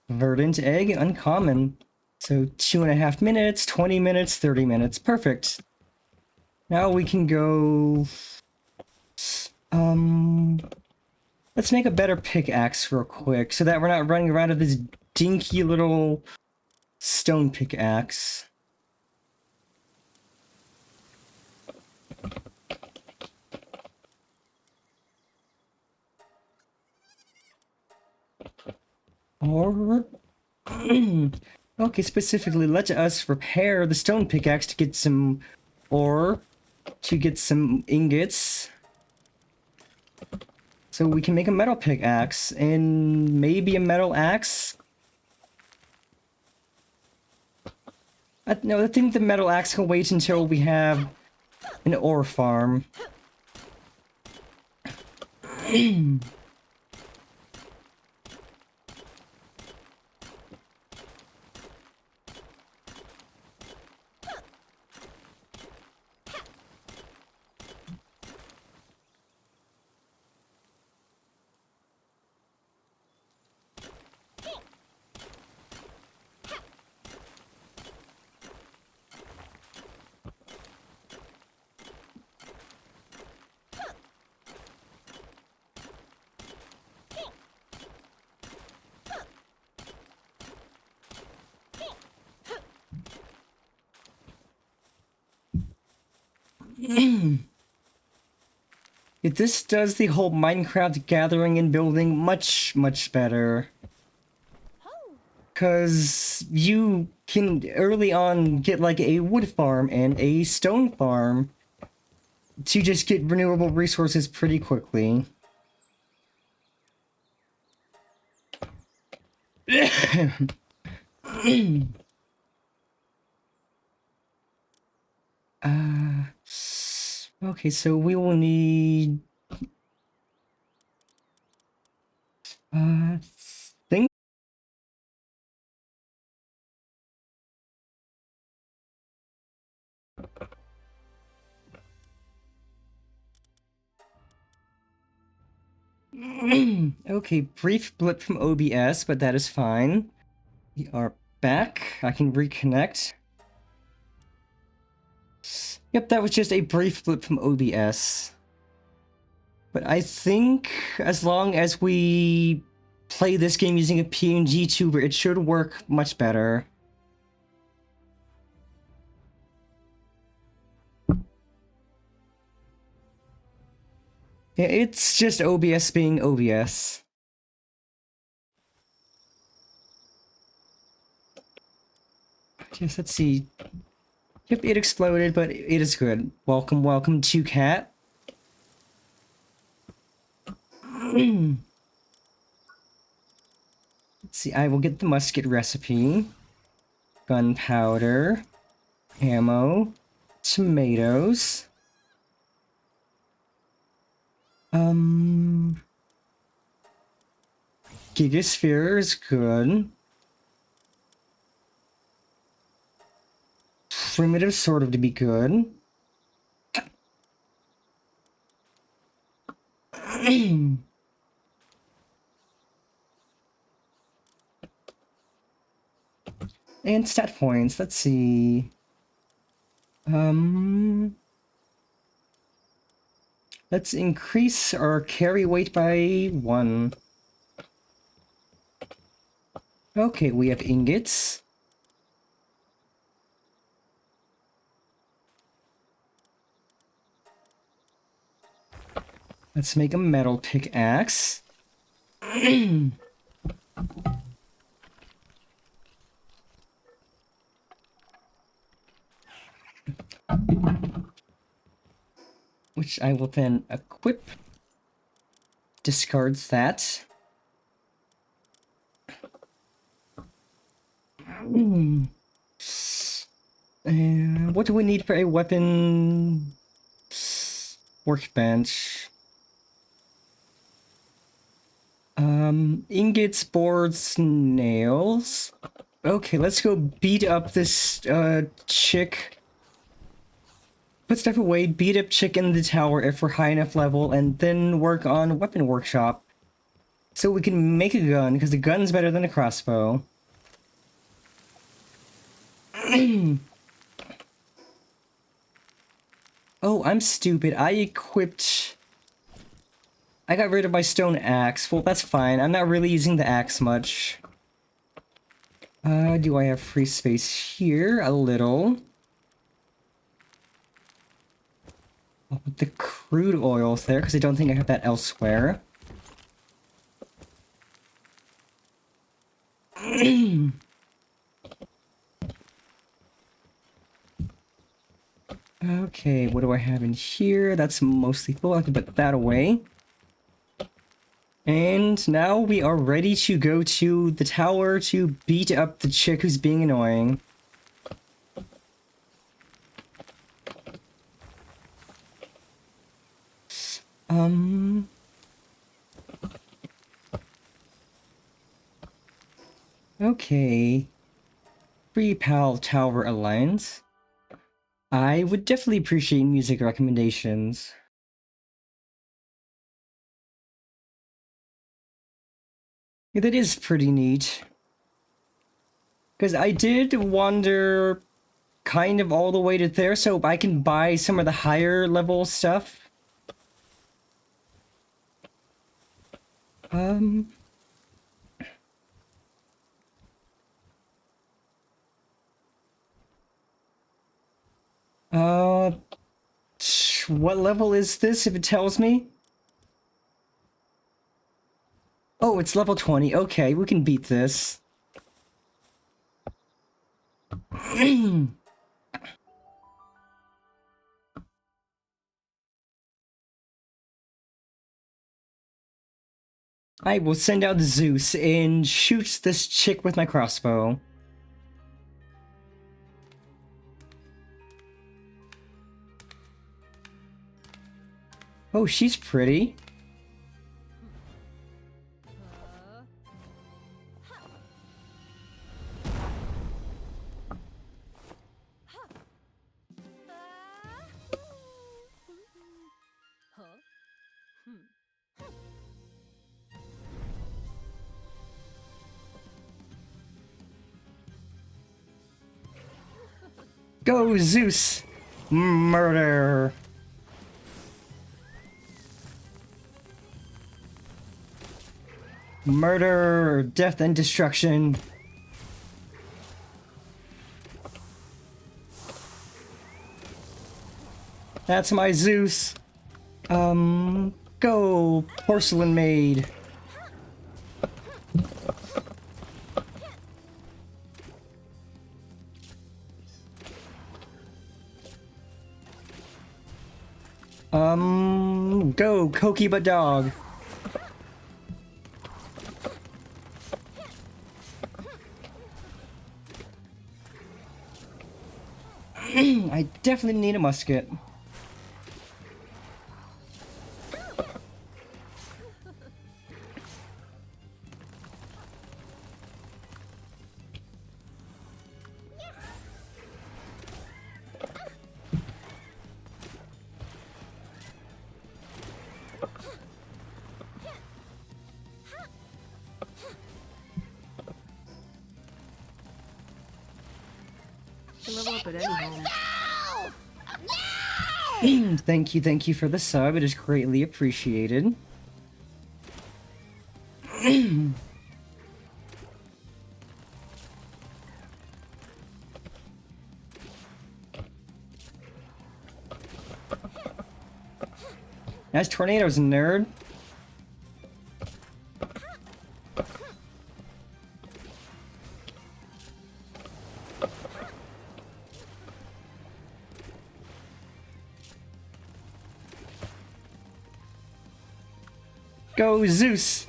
Verdant egg, uncommon. So 2.5 minutes, 20 minutes, 30 minutes. Perfect. Now we can go... Let's make a better pickaxe real quick, so that we're not running around with this dinky little stone pickaxe. Or... okay, specifically, let us repair the stone pickaxe to get some ore, to get some ingots. So we can make a metal pickaxe, and maybe a metal axe? No, I think the metal axe can wait until we have an ore farm. This does the whole Minecraft gathering and building much, much better. Because you can early on get like a wood farm and a stone farm to just get renewable resources pretty quickly. Okay, so we will need thing. Okay, brief blip from OBS, but that is fine. We are back. I can reconnect. Yep, that was just a brief flip from OBS. But I think as long as we play this game using a PNG tuber, it should work much better. Yeah, it's just OBS being OBS. Yes, let's see. Yep, it exploded, but it is good. Welcome, welcome to Cat. Let's see, I will get the musket recipe. Gunpowder. Ammo. Tomatoes. Gigasphere is good. Primitive sort of to be good. And stat points, let's see. Let's increase our carry weight by 1. Okay, we have ingots. Let's make a metal pickaxe. Which I will then equip. Discards that. And what do we need for a weapon workbench? Ingots, boards, nails. Okay, let's go beat up this chick. Put stuff away, beat up chick in the tower if we're high enough level, and then work on weapon workshop. So we can make a gun, because the gun's better than a crossbow. Oh, I'm stupid. I got rid of my stone axe. Well, that's fine. I'm not really using the axe much. Do I have free space here? A little. I'll put the crude oils there, because I don't think I have that elsewhere. Okay, what do I have in here? That's mostly full. I have to put that away. And now we are ready to go to the tower to beat up the chick who's being annoying. Okay. Free Pal Tower Alliance. I would definitely appreciate music recommendations. Yeah, that is pretty neat. Because I did wander kind of all the way to there, so I can buy some of the higher level stuff. What level is this, if it tells me? Oh, it's level 20. Okay, we can beat this. I will send out Zeus and shoot this chick with my crossbow. Oh, she's pretty. Go, Zeus! Murder. Murder, death, and destruction. That's my Zeus. Go, porcelain maid. Go, Koki but dog. I definitely need a musket. Level up at any home. Thank you for the sub. It is greatly appreciated. Nice tornadoes, nerd. Go, Zeus!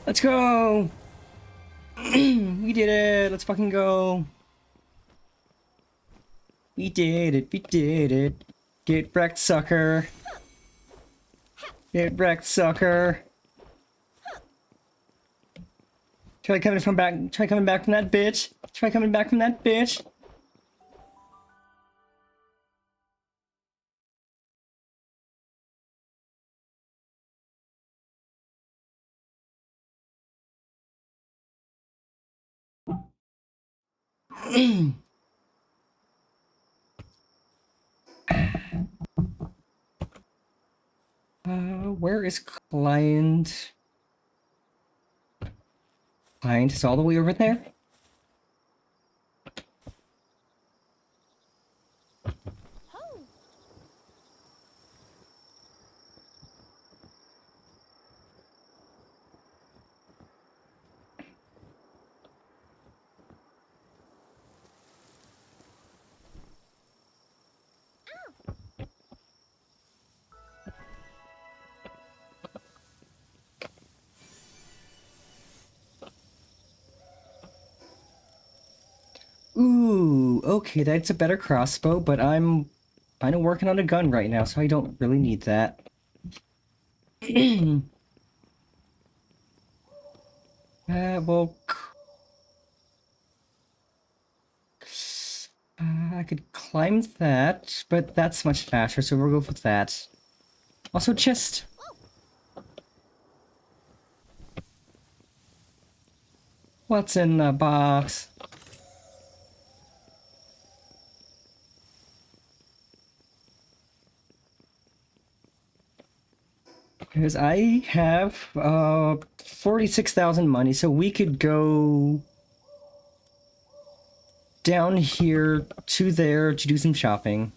Let's go! We did it! Let's fucking go! We did it, we did it! Get wrecked, sucker! Get wrecked, sucker! Try coming from back. Try coming back from that bitch! Try coming back from that bitch! Where is client? Client is all the way over there. Ooh, okay, that's a better crossbow, but I'm kind of working on a gun right now, so I don't really need that. Well, I could climb that, but that's much faster, so we'll go with that. Also, chest. What's in the box? Because I have 46,000 money, so we could go down here to there to do some shopping.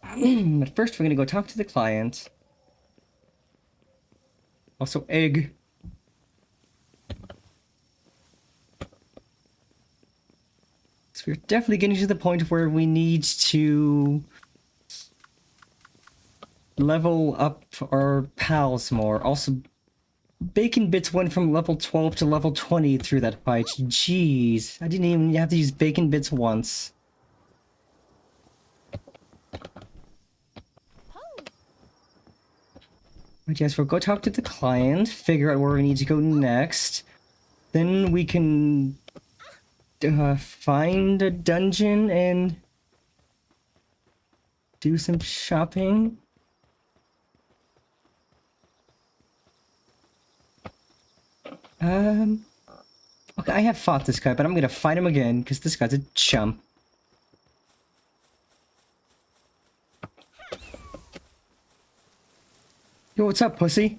But first we're gonna go talk to the client. Also, egg. So we're definitely getting to the point where we need to level up our pals more. Also, Bacon Bits went from level 12 to level 20 through that fight. Jeez, I didn't even have to use Bacon Bits once. But yes, we'll go talk to the client, figure out where we need to go next. Then we can find a dungeon and do some shopping. Okay, I have fought this guy, but I'm gonna fight him again, because this guy's a chump. Yo, what's up, pussy?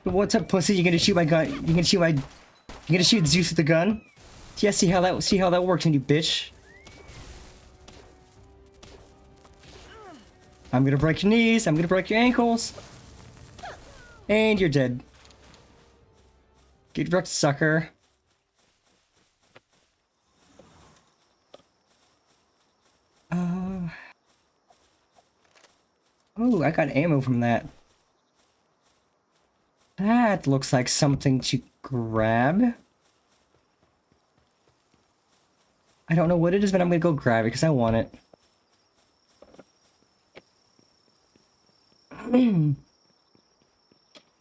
What's up, pussy? You gonna shoot my gun? You gonna shoot Zeus with the gun? Yeah, see how that works, you bitch. I'm gonna break your knees, I'm gonna break your ankles. And you're dead. Get wrecked, sucker. Oh, I got ammo from that. That looks like something to grab. I don't know what it is, but I'm gonna go grab it because I want it.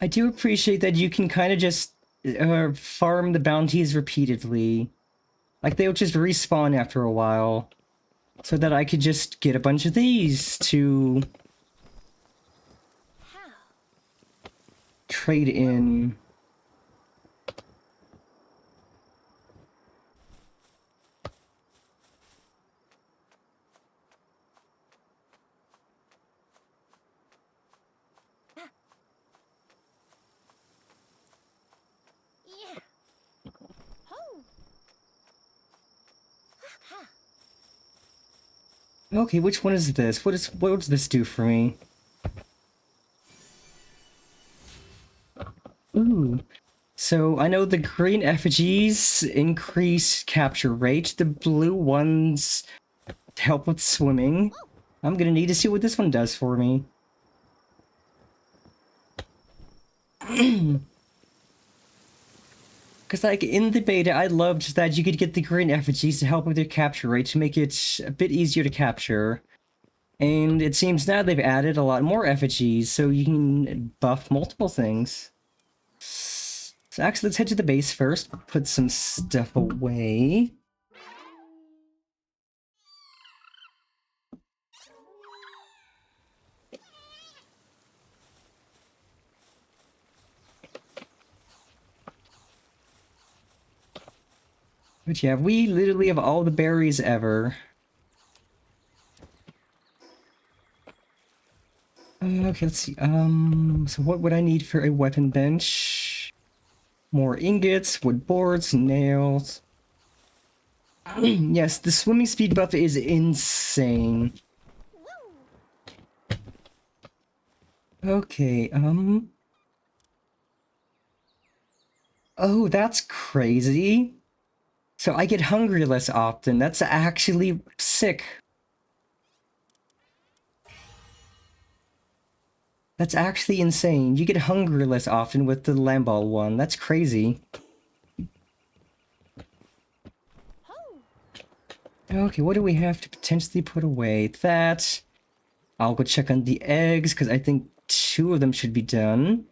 I do appreciate that you can kind of just farm the bounties repeatedly. Like, they'll just respawn after a while. So that I could just get a bunch of these to trade in. Okay, which one is this? What does this do for me? Ooh. So I know the green effigies increase capture rate, the blue ones help with swimming. I'm gonna need to see what this one does for me. Because, like, in the beta, I loved that you could get the green effigies to help with their capture rate to make it a bit easier to capture. And it seems now they've added a lot more effigies, so you can buff multiple things. So actually, let's head to the base first, put some stuff away. But yeah, we literally have all the berries ever. Okay, let's see. So what would I need for a weapon bench? More ingots, wood boards, nails. Yes, the swimming speed buff is insane. Okay, oh, that's crazy. So I get hungry less often. That's actually sick. That's actually insane. You get hungry less often with the Lamball one. That's crazy. Okay, what do we have to potentially put away? That. I'll go check on the eggs, because I think 2 of them should be done.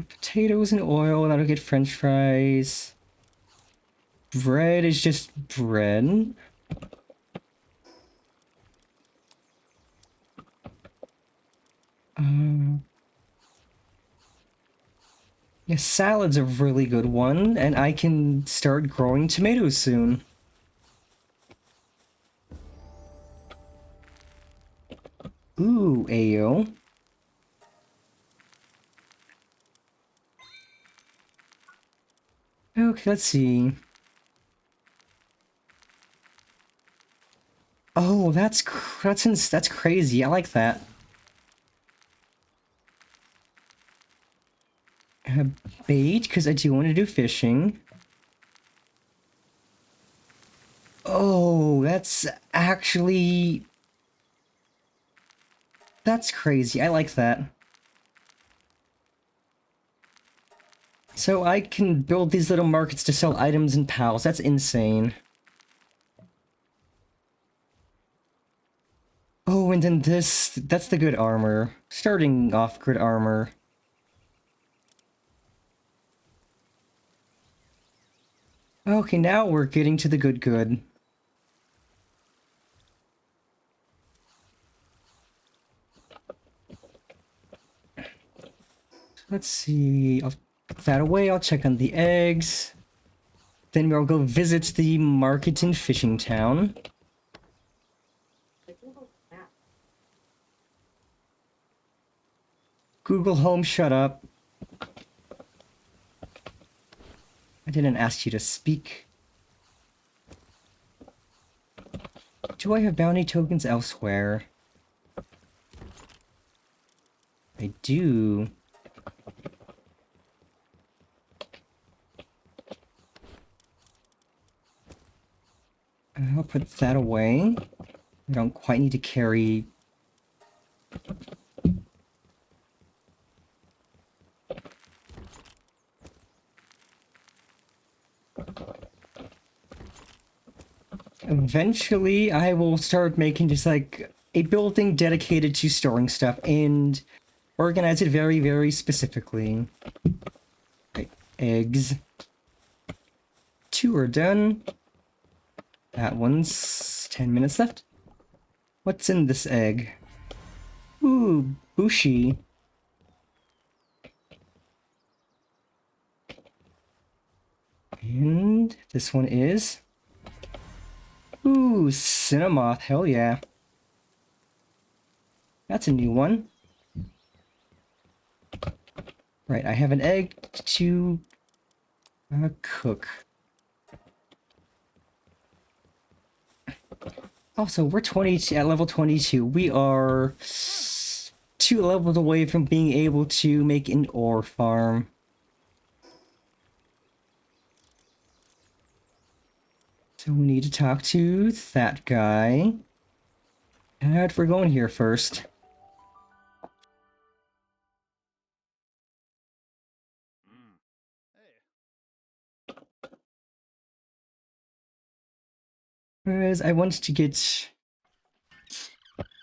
Potatoes and oil, that'll get french fries. Bread is just bread. Yeah, salad's a really good one, and I can start growing tomatoes soon. Ooh, Ayo. Okay, let's see. Oh, that's crazy. I like that. Bait, because I do want to do fishing. Oh, that's crazy. I like that. So I can build these little markets to sell items and pals. That's insane. Oh, and then that's the good armor. Starting off good armor. Okay, now we're getting to the good. Let's see. I'll put that away. I'll check on the eggs. Then we'll go visit the market in Fishing Town. Google Home, shut up. I didn't ask you to speak. Do I have bounty tokens elsewhere? I do. I'll put that away. I don't quite need to carry... Eventually, I will start making just like a building dedicated to storing stuff and organize it very, very specifically. Right, eggs. 2 are done. That one's 10 minutes left. What's in this egg? Ooh, Bushi. And this one is... Ooh, Cinemoth, hell yeah. That's a new one. Right, I have an egg to cook. Also, we're at level 22. We are 2 levels away from being able to make an ore farm. So we need to talk to that guy. And we're going here first. Whereas I want to get...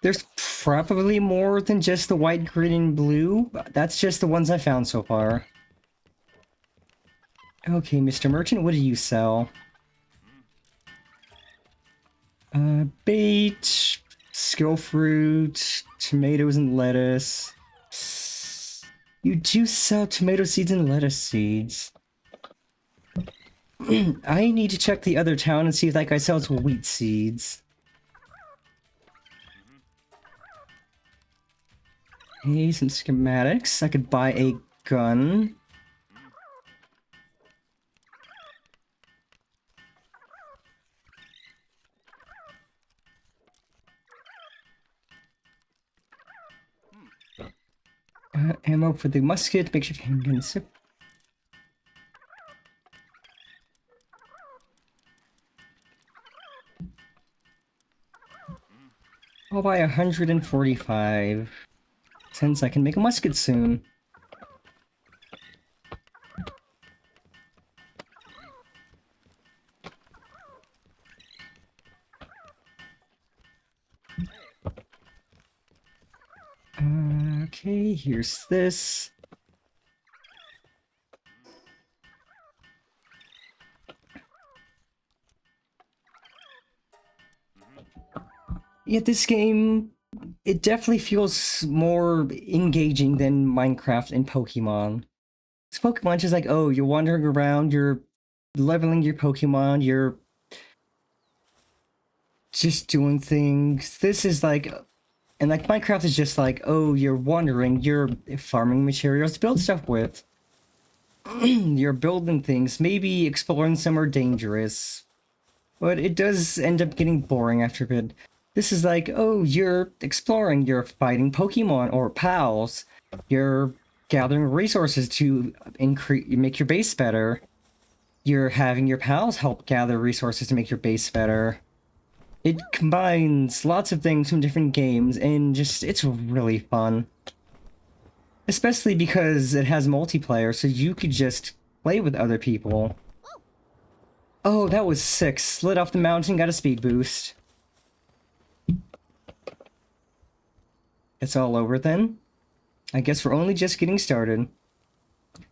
There's probably more than just the white, green, and blue. That's just the ones I found so far. Okay, Mr. Merchant, what do you sell? Bait, skill fruit, tomatoes and lettuce. You do sell tomato seeds and lettuce seeds. I need to check the other town and see if that guy sells wheat seeds. Hey, some schematics. I could buy a gun. Ammo for the musket. Make sure you can get sip. I'll buy 145. Since I can make a musket soon. Okay, here's this. Yeah, this game, it definitely feels more engaging than Minecraft and Pokemon. This Pokemon just like, oh, you're wandering around, you're leveling your Pokemon, you're just doing things. This is like, and like Minecraft is just like, oh, you're wandering, you're farming materials to build stuff with. You're building things, maybe exploring some are dangerous. But it does end up getting boring after a bit. This is like, oh, you're exploring, you're fighting Pokemon or pals, you're gathering resources to make your base better. You're having your pals help gather resources to make your base better. It combines lots of things from different games, and just, it's really fun. Especially because it has multiplayer, so you could just play with other people. Oh, that was sick. Slid off the mountain, got a speed boost. It's all over then? I guess we're only just getting started.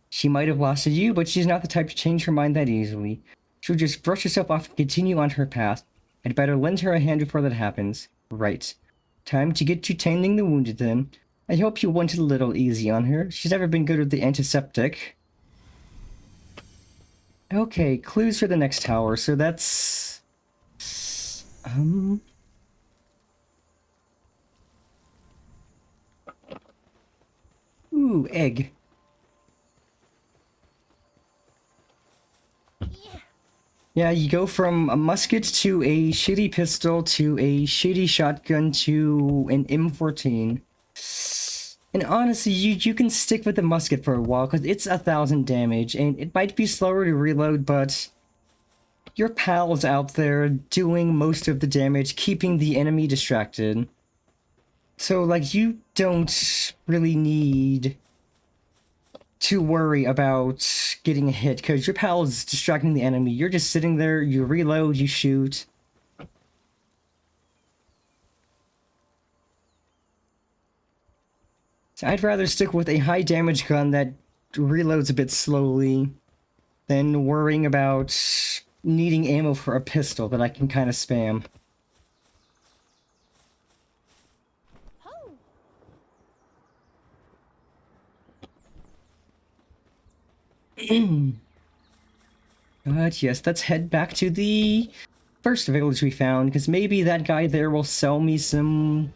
She might have lost to you, but she's not the type to change her mind that easily. She'll just brush herself off and continue on her path. I'd better lend her a hand before that happens. Right. Time to get to tending the wounded then. I hope you went a little easy on her. She's never been good with the antiseptic. Okay, clues for the next tower, so that's... Ooh, egg. Yeah, you go from a musket to a shitty pistol to a shitty shotgun to an M14. And honestly, you can stick with the musket for a while, because it's 1,000 damage, and it might be slower to reload, but your pal's out there doing most of the damage, keeping the enemy distracted. So, like, you don't really need to worry about getting a hit, because your pal is distracting the enemy. You're just sitting there, you reload, you shoot. So I'd rather stick with a high damage gun that reloads a bit slowly than worrying about needing ammo for a pistol that I can kind of spam. But yes, let's head back to the first village we found, because maybe that guy there will sell me some...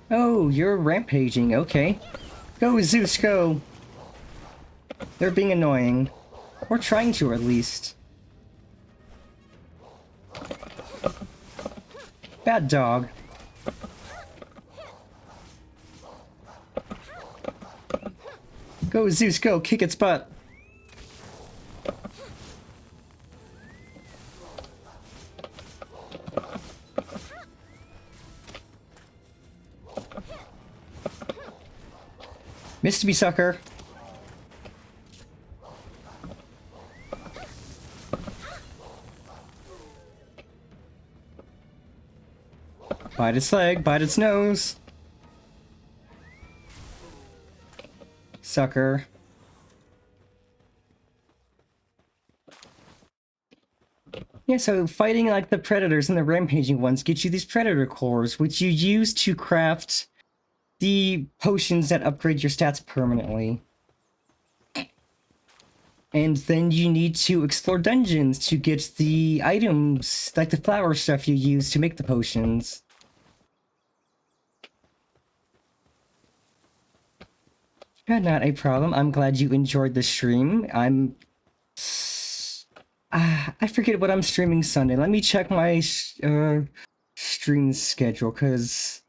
Oh, you're rampaging, okay. Go, Zeus, go! They're being annoying. Or trying to, at least. Bad dog. Go, Zeus, go! Kick its butt! Missed me, sucker! Bite its leg, bite its nose! Sucker. Yeah, so fighting like the predators and the rampaging ones gets you these predator cores, which you use to craft the potions that upgrade your stats permanently. And then you need to explore dungeons to get the items, like the flower stuff you use to make the potions. Yeah, not a problem. I'm glad you enjoyed the stream. I forget what I'm streaming Sunday. Let me check my stream schedule, because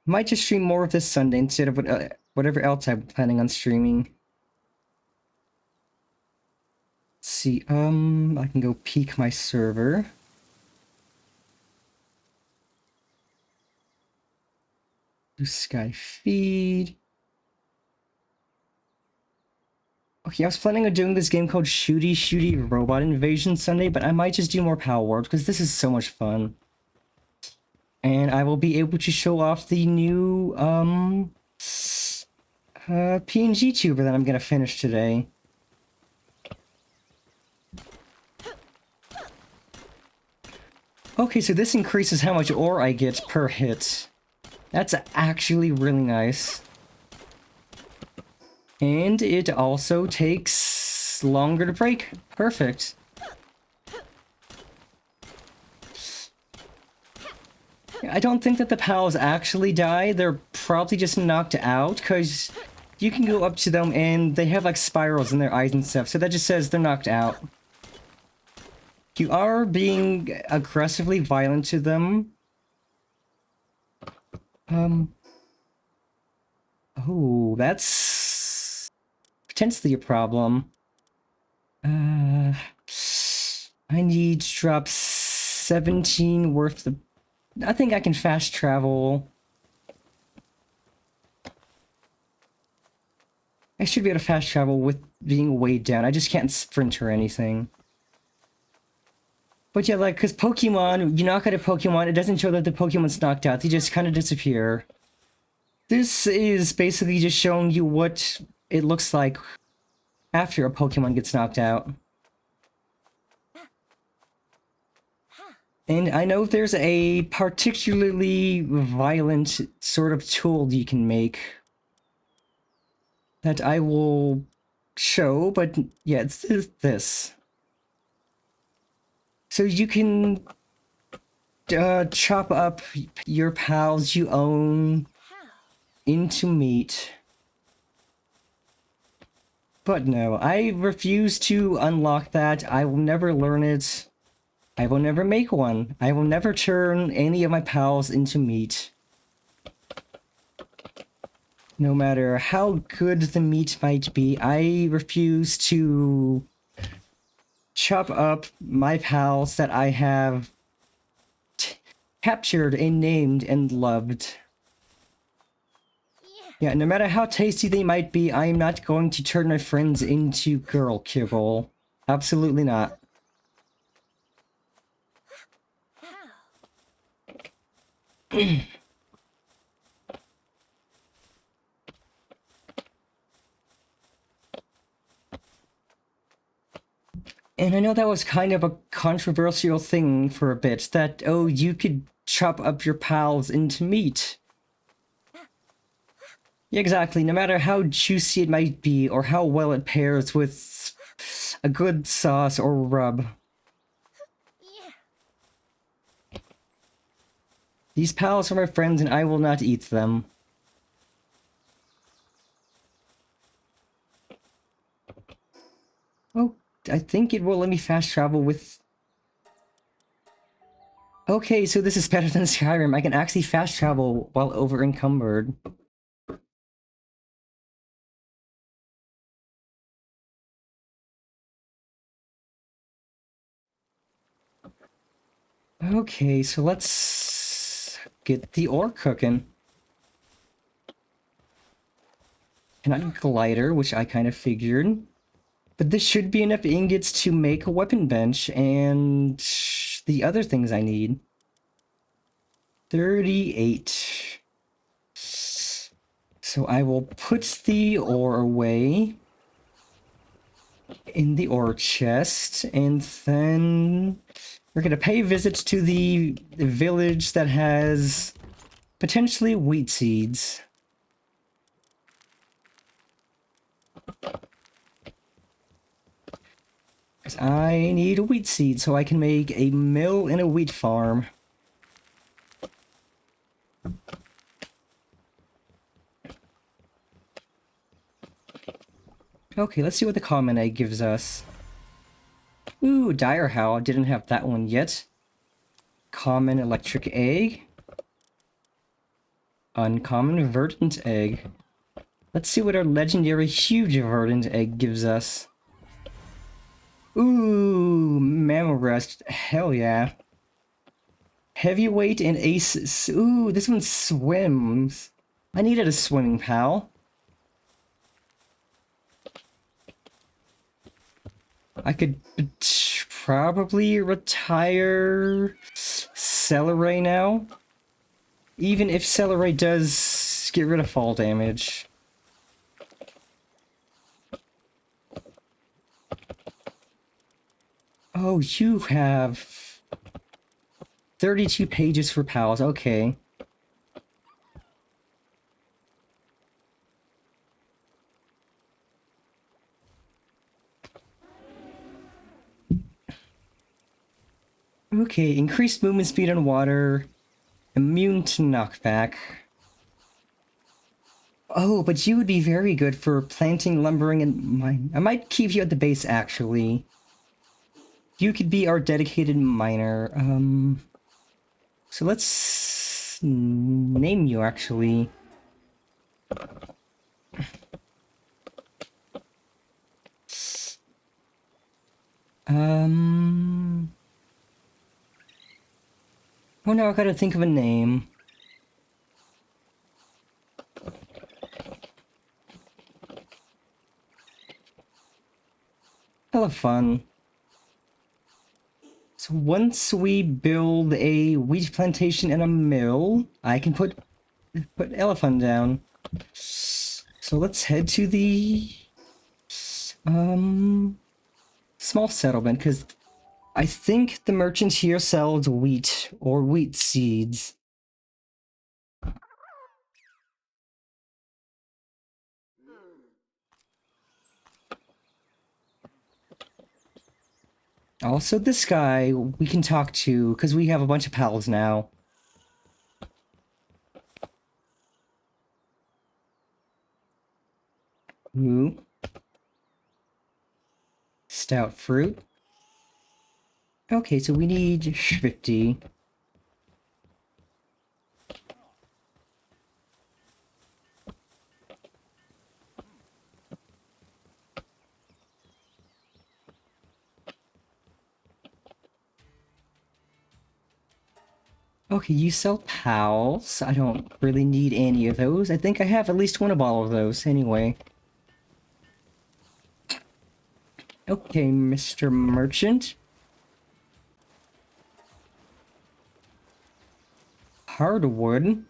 I might just stream more of this Sunday instead of whatever else I'm planning on streaming. Let's see, I can go peek my server. Blue Sky feed. Okay, I was planning on doing this game called Shooty Shooty Robot Invasion Sunday, but I might just do more Palworld, because this is so much fun. And I will be able to show off the new, PNG tuber that I'm gonna finish today. Okay, so this increases how much ore I get per hit. That's actually really nice. And it also takes longer to break. Perfect. I don't think that the pals actually die. They're probably just knocked out, because you can go up to them and they have like spirals in their eyes and stuff, so that just says they're knocked out. You are being aggressively violent to them. Oh, that's potentially a problem. I need to drop 17 worth of... I think I can fast travel. I should be able to fast travel with being weighed down. I just can't sprint or anything. But yeah, like, because Pokemon, you knock out a Pokemon, it doesn't show that the Pokemon's knocked out. They just kind of disappear. This is basically just showing you what it looks like after a Pokemon gets knocked out. And I know there's a particularly violent sort of tool you can make that I will show, but yeah, it's this. So you can chop up your pals you own into meat. But no, I refuse to unlock that. I will never learn it. I will never make one. I will never turn any of my pals into meat. No matter how good the meat might be, I refuse to chop up my pals that I have captured and named and loved. Yeah, no matter how tasty they might be, I am not going to turn my friends into girl kibble. Absolutely not. And I know that was kind of a controversial thing for a bit, that, oh, you could chop up your pals into meat. Yeah, exactly, no matter how juicy it might be, or how well it pairs with a good sauce or rub. These pals are my friends and I will not eat them. Oh, I think it will let me fast travel with... Okay, so this is better than Skyrim. I can actually fast travel while over encumbered. Okay, so let's get the ore cooking. And a glider, which I kind of figured. But this should be enough ingots to make a weapon bench and the other things I need. 38. So I will put the ore away in the ore chest, and then we're gonna pay visits to the village that has potentially wheat seeds. 'Cause I need a wheat seed so I can make a mill and a wheat farm. Okay, let's see what the common egg gives us. Ooh, dire howl. Didn't have that one yet. Common electric egg. Uncommon verdant egg. Let's see what our legendary huge verdant egg gives us. Ooh, mammal rest. Hell yeah. Heavyweight and ace. Ooh, this one swims. I needed a swimming pal. I could probably retire Celeray now. Even if Celeray does get rid of fall damage. Oh, you have 32 pages for pals. Okay. Okay, increased movement speed on water. Immune to knockback. Oh, but you would be very good for planting, lumbering, and mine. I might keep you at the base, actually. You could be our dedicated miner. So let's name you, actually. Oh no, I gotta think of a name. Hella fun. So once we build a wheat plantation and a mill, I can put elephant down. So let's head to the small settlement, because I think the merchant here sells wheat or wheat seeds. Also, this guy we can talk to, because we have a bunch of pals now. Ooh. Stout fruit. Okay, so we need 50. Okay, you sell pals. I don't really need any of those. I think I have at least one of all of those, anyway. Okay, Mr. Merchant. Hardwood.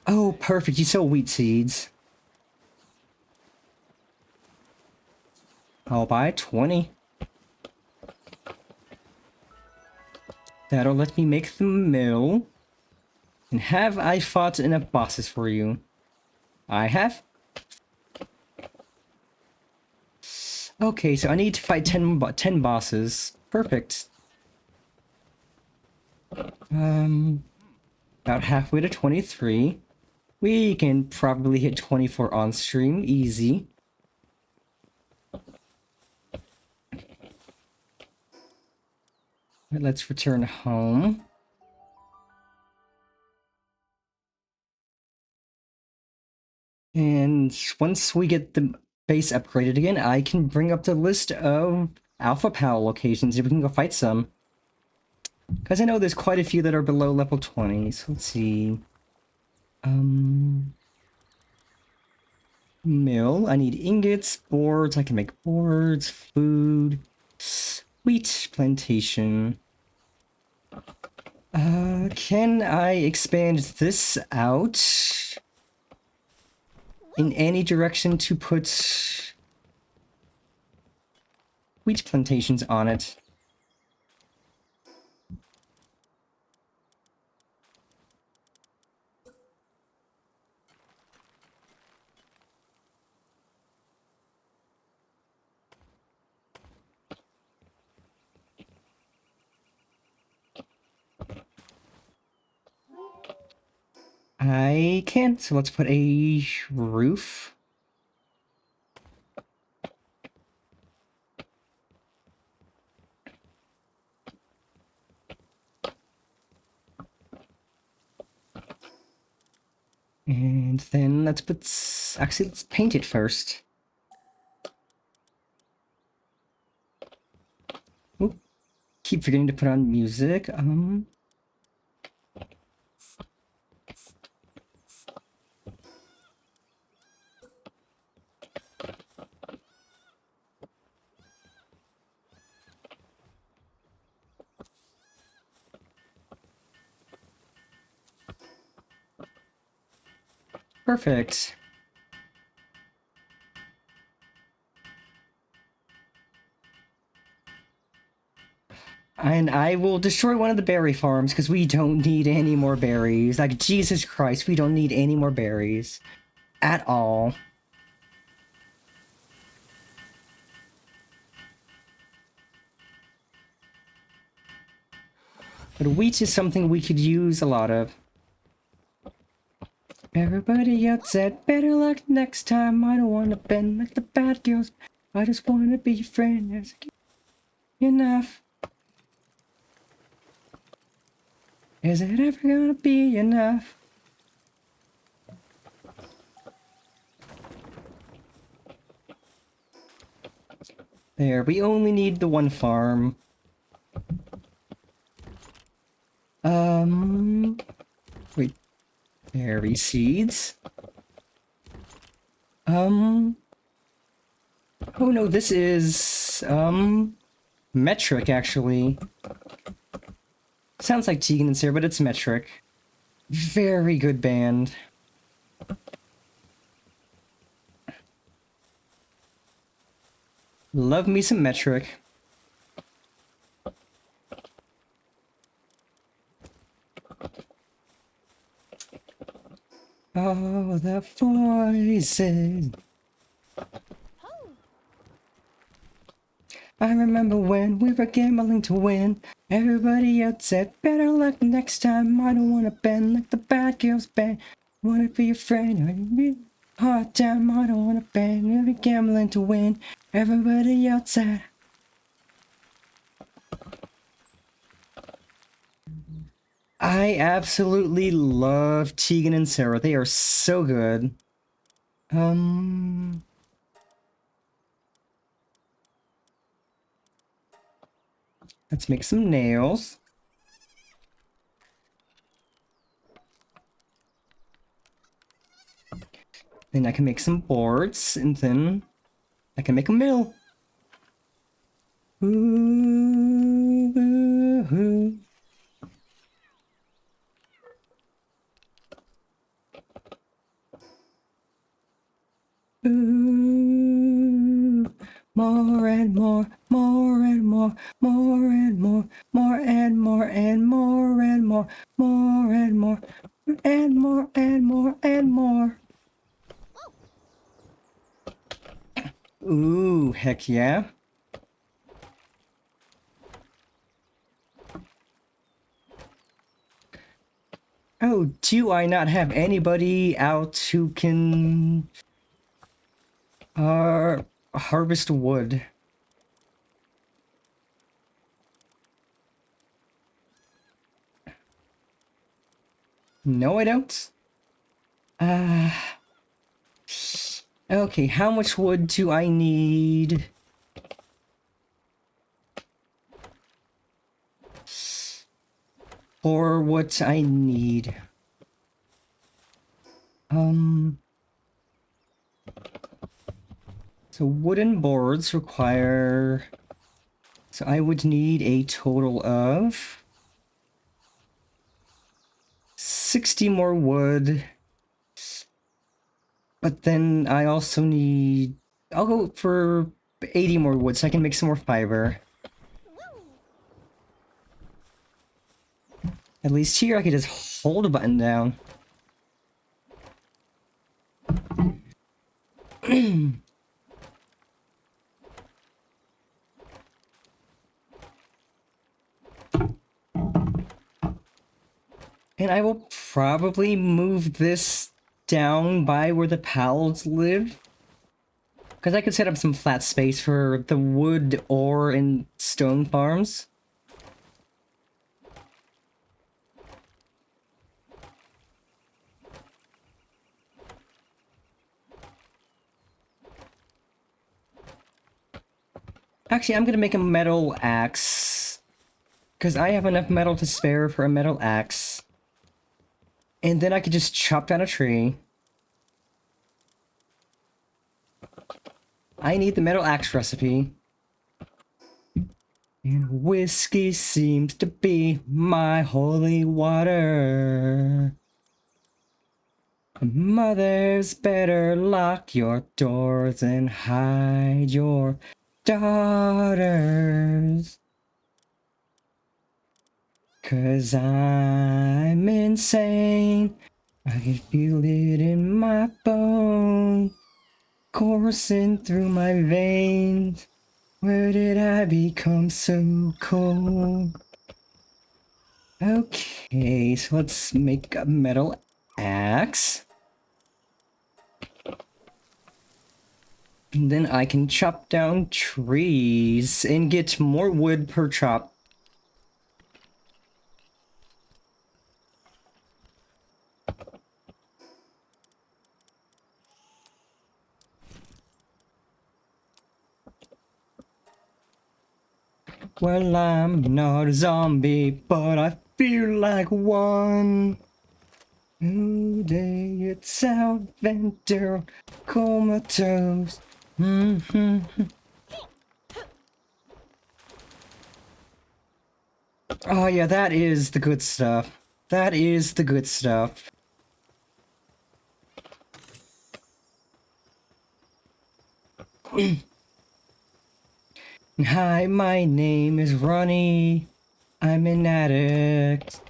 Oh, perfect. You sell wheat seeds. I'll buy 20. That'll let me make the mill. And have I fought enough bosses for you? I have. Okay, so I need to fight 10 bosses. Perfect. About halfway to 23. We can probably hit 24 on stream. Easy. Let's return home. And once we get the base upgraded again, I can bring up the list of Alpha Pal locations if we can go fight some. Because I know there's quite a few that are below level 20. So let's see. Mill. I need ingots, boards. I can make boards, food, wheat plantation. Can I expand this out in any direction to put wheat plantations on it? I can, so let's put a roof. And then let's put... Actually, let's paint it first. Oop. Keep forgetting to put on music. Perfect. And I will destroy one of the berry farms because we don't need any more berries. Like, Jesus Christ, we don't need any more berries. At all. But wheat is something we could use a lot of. Everybody else said, better luck next time. I don't want to bend like the bad girls. I just want to be your friend. That's enough. Is it ever gonna be enough? There, we only need the one farm. Wait. Berry seeds. Oh no, this is, metric, actually. Sounds like Tegan and Sarah, but it's metric. Very good band. Love me some metric. Oh, the voices. I remember when we were gambling to win. Everybody else said, better luck next time. I don't wanna bend like the bad girls bend. Wanna be your friend. Hard time, I don't wanna bend. We're gambling to win. Everybody else said. I absolutely love Tegan and Sarah. They are so good. Let's make some nails. Then I can make some boards, and then I can make a mill. Ooh, ooh, ooh. Ooh, more and more, more and more, more and more, more and more and more and more, more and more, and more and more and more. Ooh, heck yeah. Oh, do I not have anybody out who can harvest wood? No, I don't. Okay, how much wood do I need? For what I need. So wooden boards require... So I would need a total of 60 more wood. But then I also need... I'll go for 80 more wood so I can make some more fiber. At least here I could just hold a button down. And I will probably move this down by where the pals live. Because I could set up some flat space for the wood, ore, and stone farms. Actually, I'm gonna make a metal axe. Because I have enough metal to spare for a metal axe. And then I could just chop down a tree. I need the metal axe recipe. And whiskey seems to be my holy water. Mothers, better lock your doors and hide your daughters. 'Cause I'm insane. I can feel it in my bones, coursing through my veins. Where did I become so cold? Okay, so let's make a metal axe. And then I can chop down trees and get more wood per chop. Well, I'm not a zombie, but I feel like one. Today it's out Ventura, comatose. Oh yeah, that is the good stuff. That is the good stuff. Hi, my name is Ronnie. I'm an addict.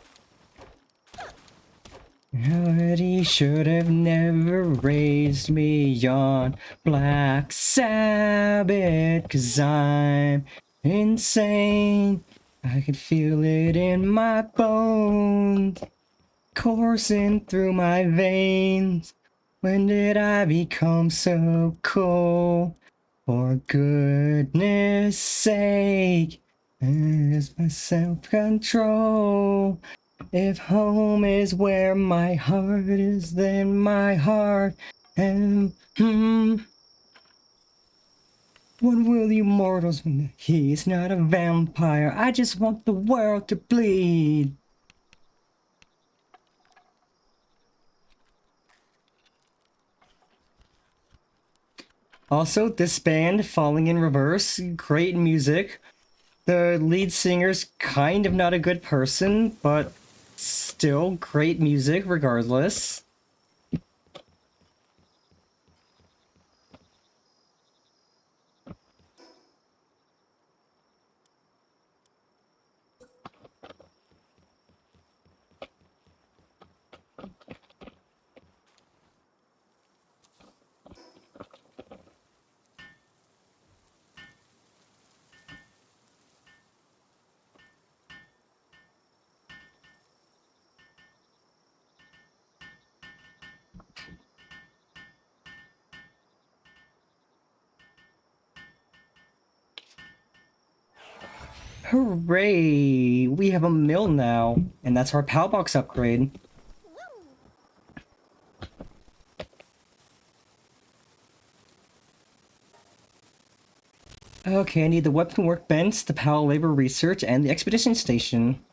Already should have never raised me on Black Sabbath, 'cause I'm insane. I can feel it in my bones, coursing through my veins. When did I become so cold? For goodness sake, where's my self-control? If home is where my heart is, then my heart and what will you mortals when he's not a vampire? I just want the world to bleed. Also, this band, Falling in Reverse, great music. The lead singer's kind of not a good person, but still great music regardless. Hooray! We have a mill now, and that's our PAL box upgrade. Okay, I need the weapon workbench, the PAL labor research, and the expedition station.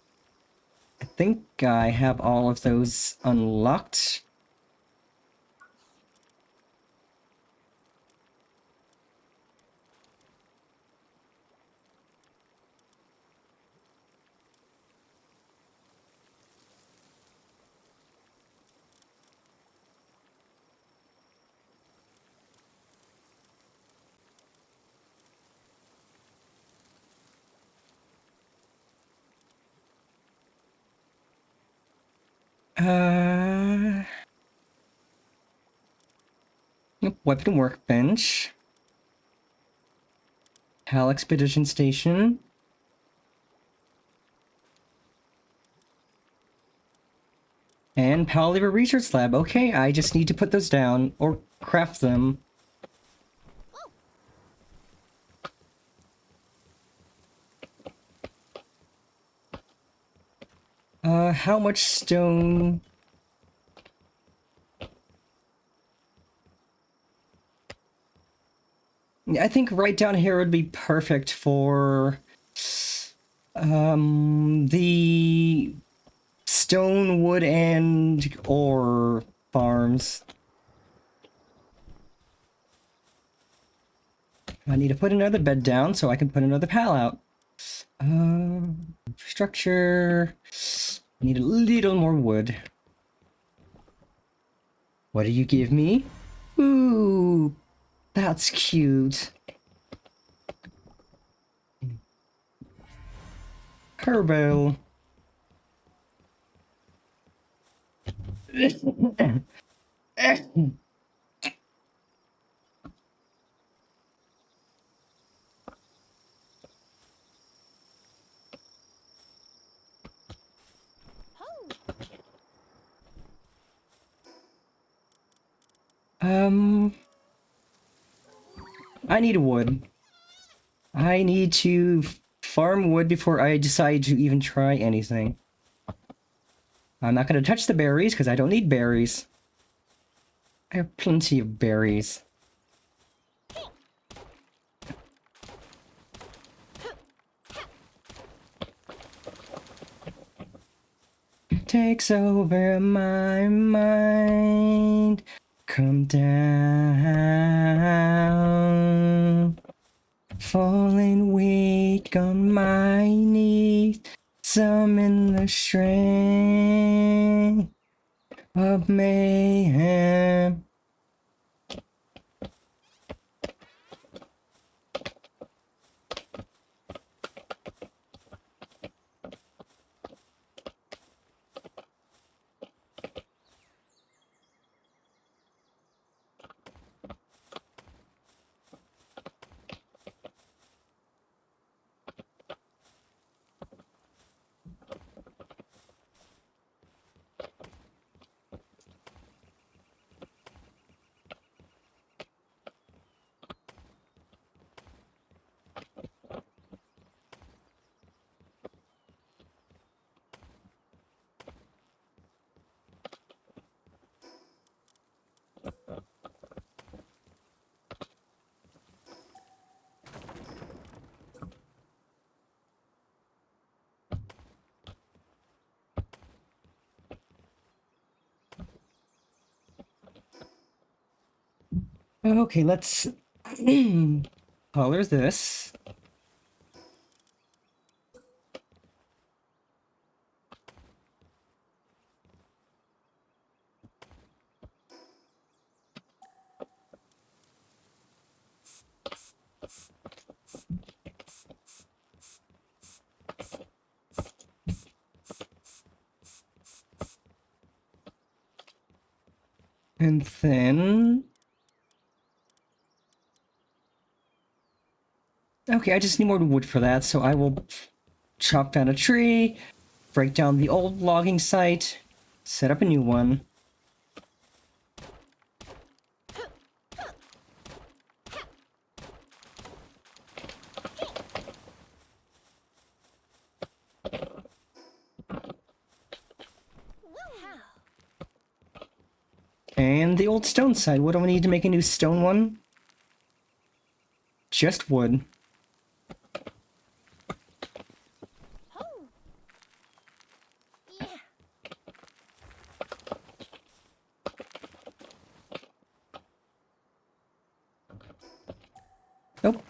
I think I have all of those unlocked. Weapon workbench. PAL expedition station. And Palworld Research Lab. Okay, I just need to put those down or craft them. How much stone? I think right down here would be perfect for the stone, wood, and ore farms. I need to put another bed down so I can put another pal out. Structure. Need a little more wood. What do you give me? Ooh, that's cute. Herbal. I need wood. I need to farm wood before I decide to even try anything. I'm not going to touch the berries because I don't need berries. I have plenty of berries. Takes over my mind. Come down. Falling weak on my knees. Summon the strength of mayhem. Okay, let's color this. And then... Okay, I just need more wood for that, so I will chop down a tree, break down the old logging site, set up a new one. And the old stone side. What do I need to make a new stone one? Just wood. Nope.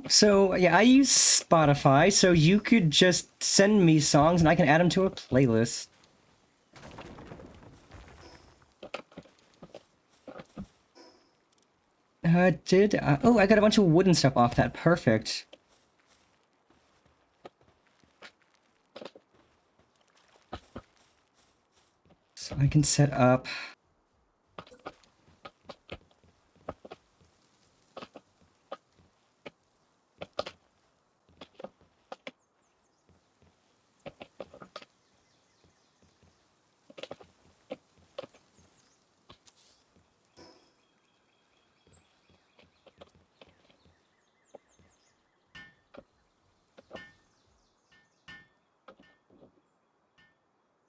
So yeah, I use Spotify, so you could just send me songs and I can add them to a playlist. Oh, I got a bunch of wooden stuff off that. Perfect. So I can set up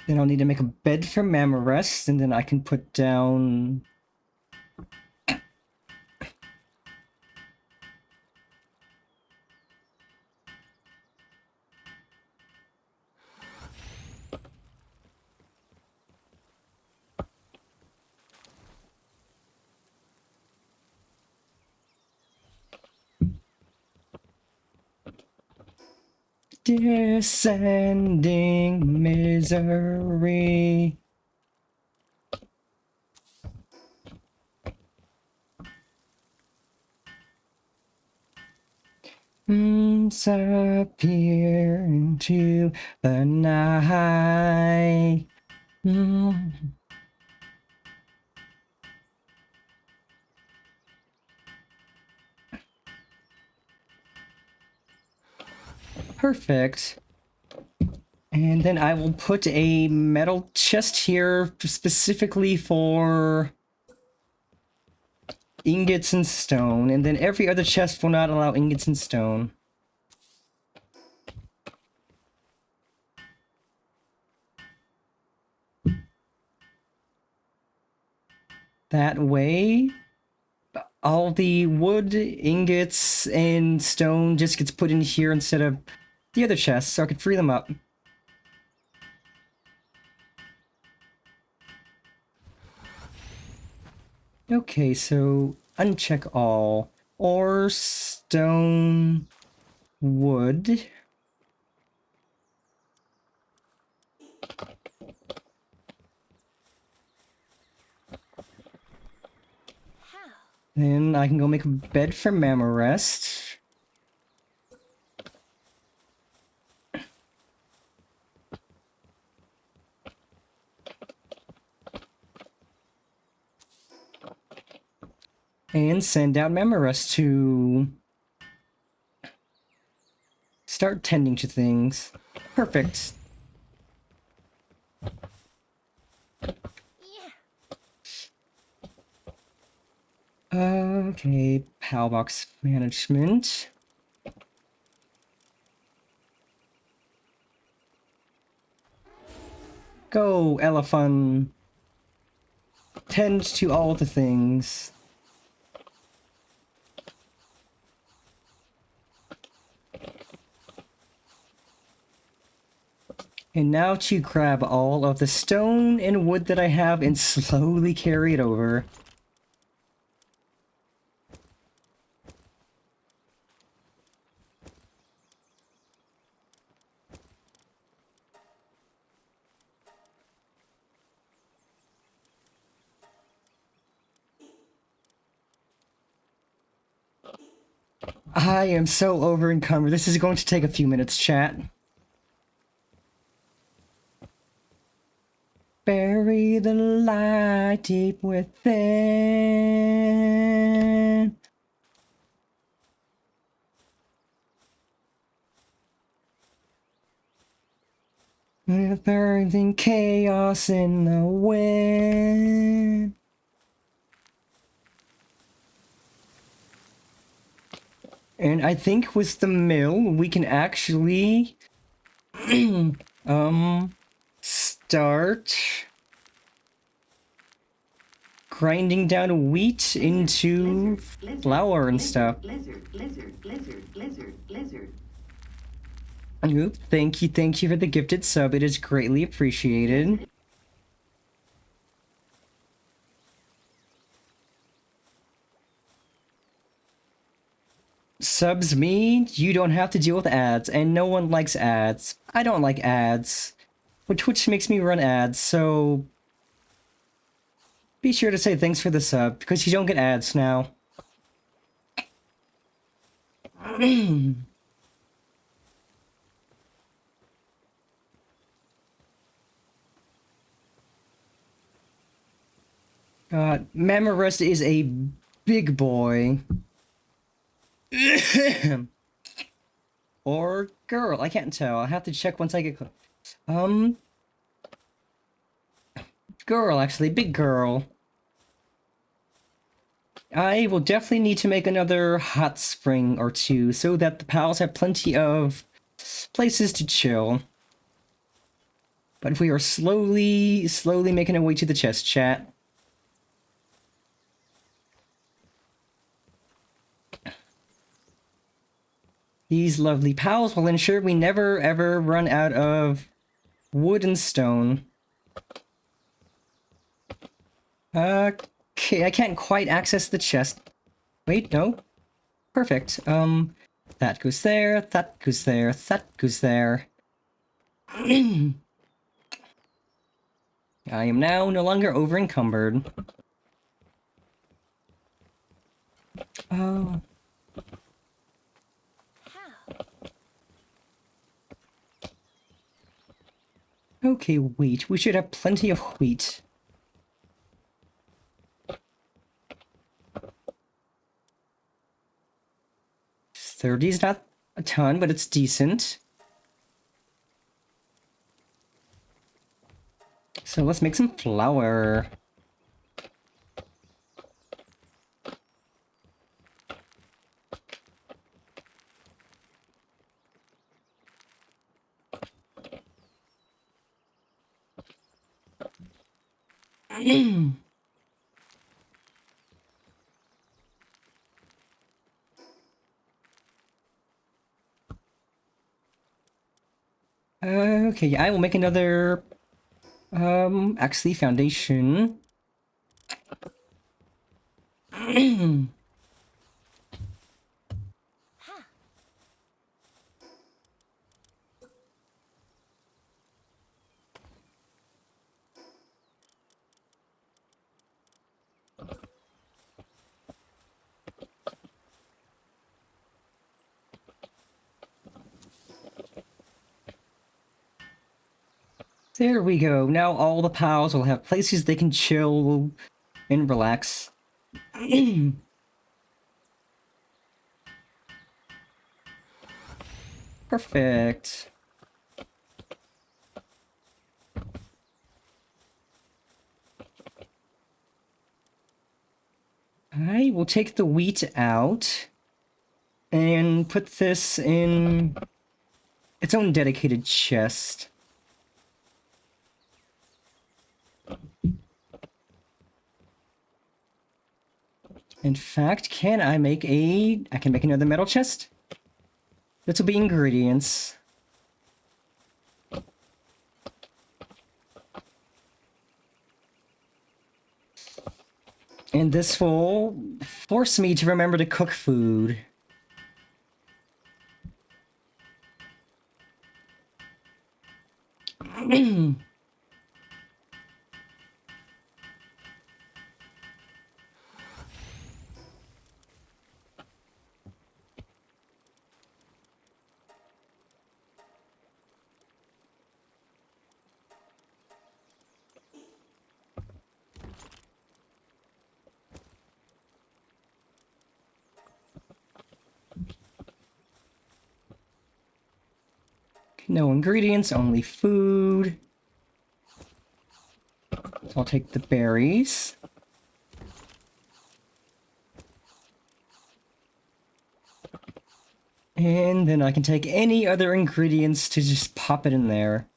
Then I'll need to make a bed for Mama Rest, and then I can put down... Descending misery. Disappear into the night. Perfect. And then I will put a metal chest here specifically for ingots and stone, and then every other chest will not allow ingots and stone. That way, all the wood, ingots, and stone just gets put in here instead of the other chests, so I can free them up. Okay, so uncheck all. Ore, stone, wood. Then I can go make a bed for Mama Rest. And send out Mama Rest to start tending to things. Perfect. Okay, PAL box management. Go, elephant. Tend to all the things. And now to grab all of the stone and wood that I have and slowly carry it over. I am so over encumbered. This is going to take a few minutes, chat. Bury the light deep within. With burning chaos in the wind. And I think with the mill, we can actually start grinding down wheat into flour and stuff. Oop, thank you for the gifted sub. It is greatly appreciated. Subs mean you don't have to deal with ads, and no one likes ads. I don't like ads. But Twitch makes me run ads, so be sure to say thanks for the sub, because you don't get ads now. Mama Rest is a big boy. Or girl, I can't tell. I'll have to check once I get girl, actually, big girl. I will definitely need to make another hot spring or two so that the pals have plenty of places to chill. But we are slowly making our way to the chest, chat. These lovely pals will ensure we never ever run out of wood and stone. Okay, I can't quite access the chest. Wait, no. Perfect. That goes there, that goes there, that goes there. I am now no longer over encumbered. Oh. Okay, wheat. We should have plenty of wheat. $30's not a ton, but it's decent. So let's make some flour. Okay, I will make another, actually, foundation. There we go. Now all the pals will have places they can chill and relax. Perfect. I will take the wheat out and put this in its own dedicated chest. In fact, I can make another metal chest? This will be ingredients. And this will force me to remember to cook food. No ingredients, only food. So I'll take the berries. And then I can take any other ingredients to just pop it in there.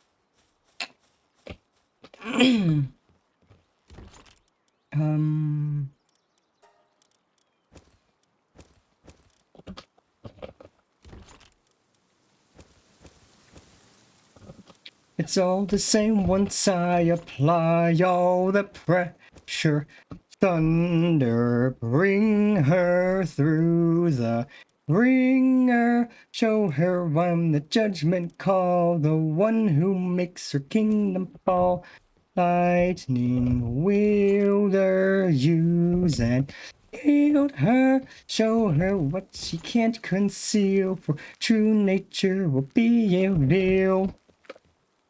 It's all the same once I apply all the pressure. Thunder, bring her through the ringer. Show her I'm the judgment call, the one who makes her kingdom fall. Lightning wielder, use and yield her. Show her what she can't conceal, for true nature will be revealed.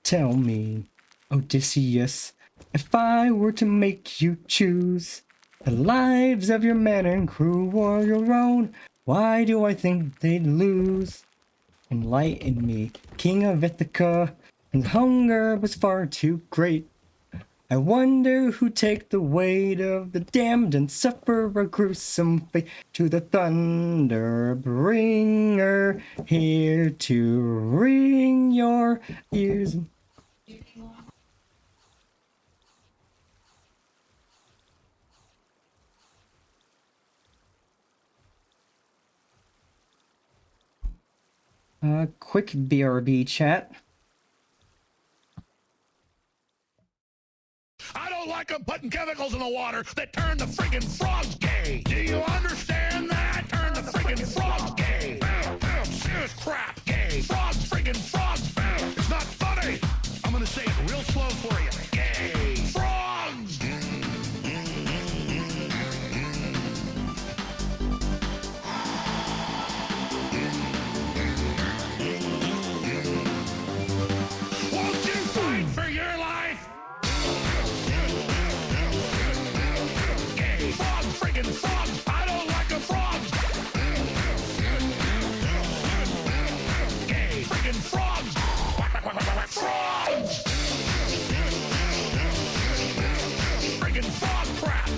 Tell me, Odysseus, if I were to make you choose the lives of your men and crew or your own, why do I think they'd lose? Enlighten me, king of Ithaca, and hunger was far too great. I wonder who'd take the weight of the damned and suffer a gruesome fate. To the thunder bringer, here to ring your ears. Quick BRB chat. I don't like them putting chemicals in the water that turn the friggin' frogs gay. Do you understand that? Turn the friggin' frogs gay. Serious crap gay. Frogs, friggin' frogs. It's not funny. I'm gonna say it real slow for you. Gay. Frogs. Won't you fight for your life? Gay. Frogs, friggin' frogs. I don't like the frogs. Gay. Friggin' frogs. Frogs. Friggin' frog crap.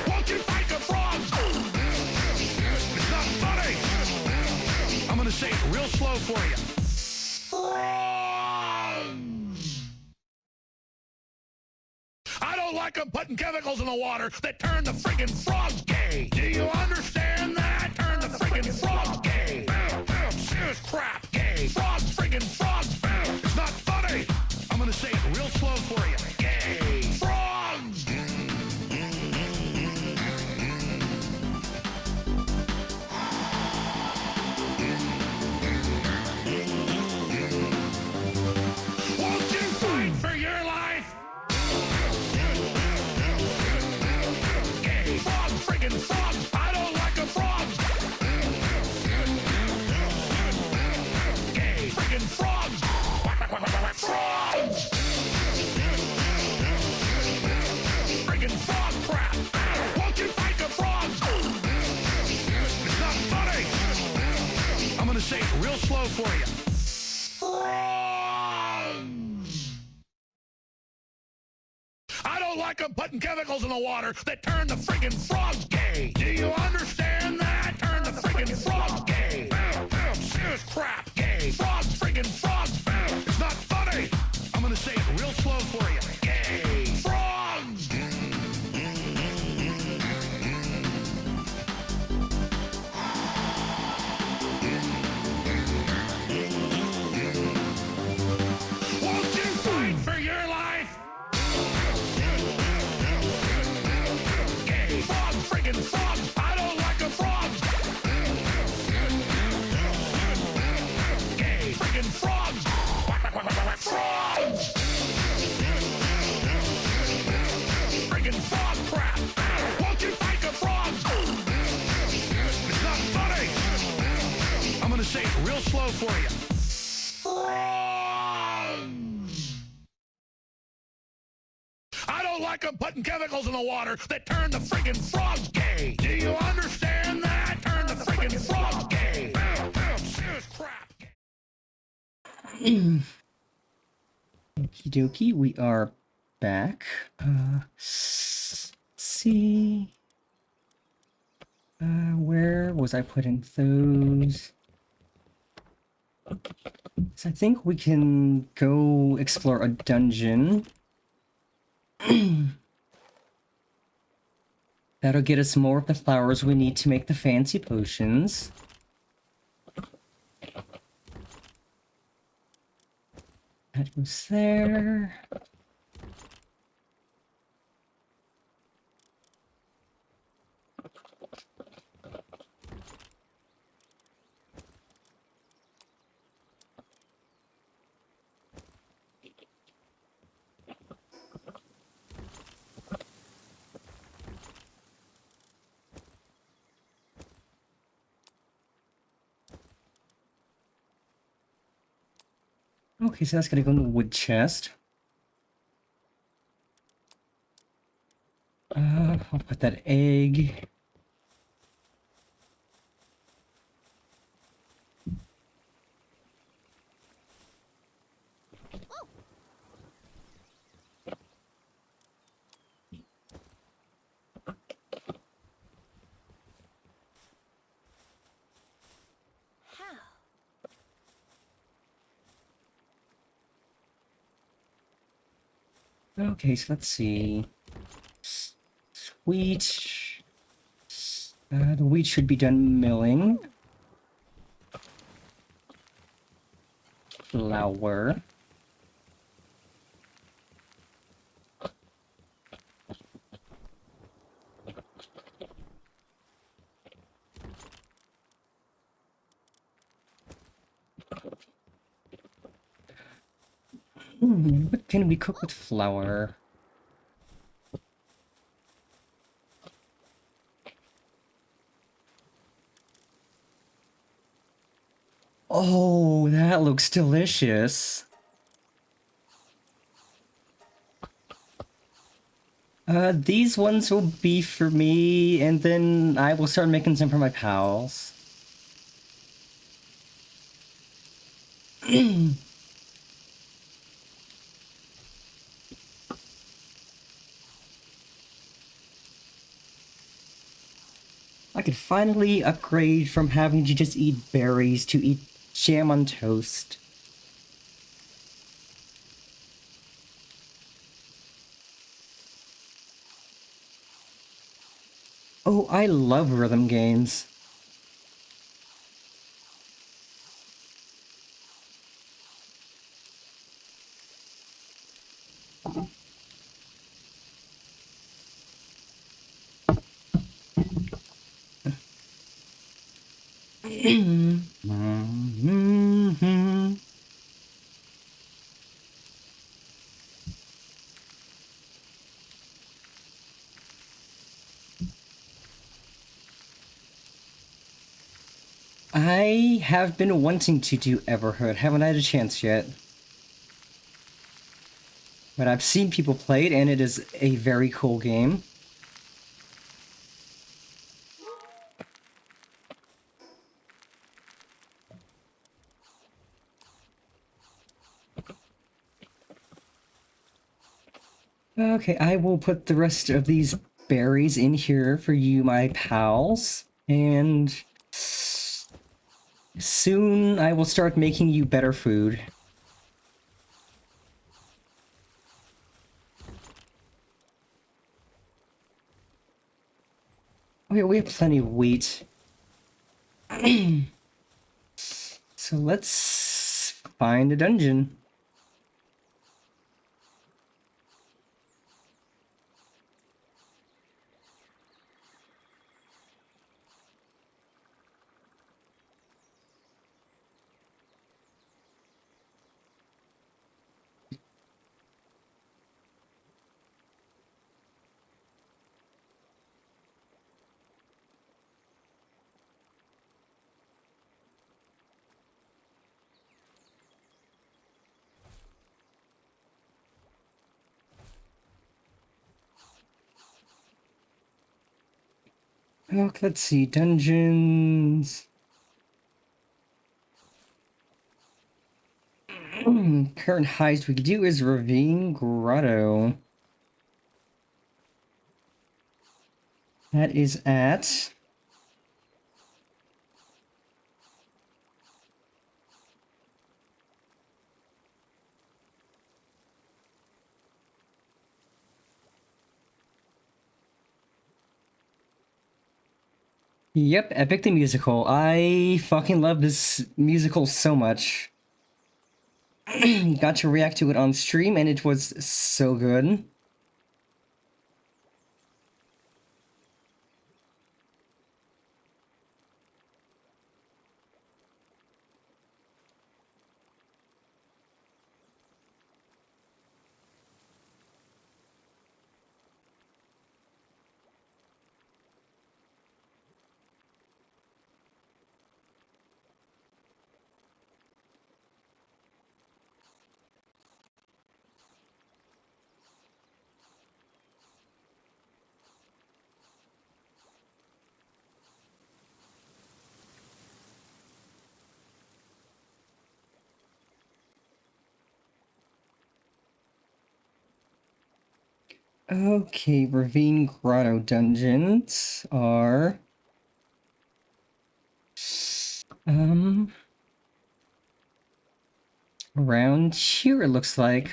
Won't you fight the frogs? It's not funny. I'm gonna say it real slow for you. Frogs. I don't like them putting chemicals in the water that turn the friggin' frogs gay. Do you understand that? Turn the friggin' frogs gay. Serious crap gay. Frogs, friggin' frogs. It's not funny. I'm gonna say it real slow for you. Gay. Frogs. Won't you fight for your life? Gay. Frogs, friggin' frogs. I don't like the frogs. Gay. Friggin' frogs. Frogs. Friggin' frog crap. Won't you fight the frogs? It's not funny. I'm gonna say it real slow for you. Frogs. I don't like them putting chemicals in the water that turn the friggin' frogs gay. Do you understand that? Turn the friggin' frogs gay. Serious crap gay. Frogs, friggin' frogs. It's not funny. I'm gonna say it real slow for you. Gay. Frogs. Won't you fight for your life? Gay. Frogs, friggin' frogs. I don't like the frogs. Gay. Friggin' frogs. Frogs. Friggin' frog crap. Won't you fight the frogs? It's not funny. I'm gonna say it real slow for you. Frogs. I don't like them putting chemicals in the water that turn the friggin' frogs gay. Do you understand that? Turn the friggin' frogs gay. Serious crap. Okie dokie, we are back. Let's see. Where was I putting those? So I think we can go explore a dungeon. That'll get us more of the flowers we need to make the fancy potions. That goes there. Okay, so that's gonna go in the wood chest. I'll put that egg. Okay, so let's see. Wheat. The wheat should be done milling. flower. What can we cook with flour? Oh, that looks delicious. These ones will be for me, and then I will start making some for my pals. I could finally upgrade from having to just eat berries to eat jam on toast. Oh, I love rhythm games. I have been wanting to do Everhood, haven't had a chance yet. But I've seen people play it, and it is a very cool game. Okay, I will put the rest of these berries in here for you, my pals. And soon I will start making you better food. Okay, we have plenty of wheat. So let's find a dungeon. Oh, let's see, dungeons. Current heist we could do is Ravine Grotto. That is at... Yep, Epic the Musical. I fucking love this musical so much. Got to react to it on stream, and it was so good. Okay, Ravine Grotto dungeons are... around here it looks like.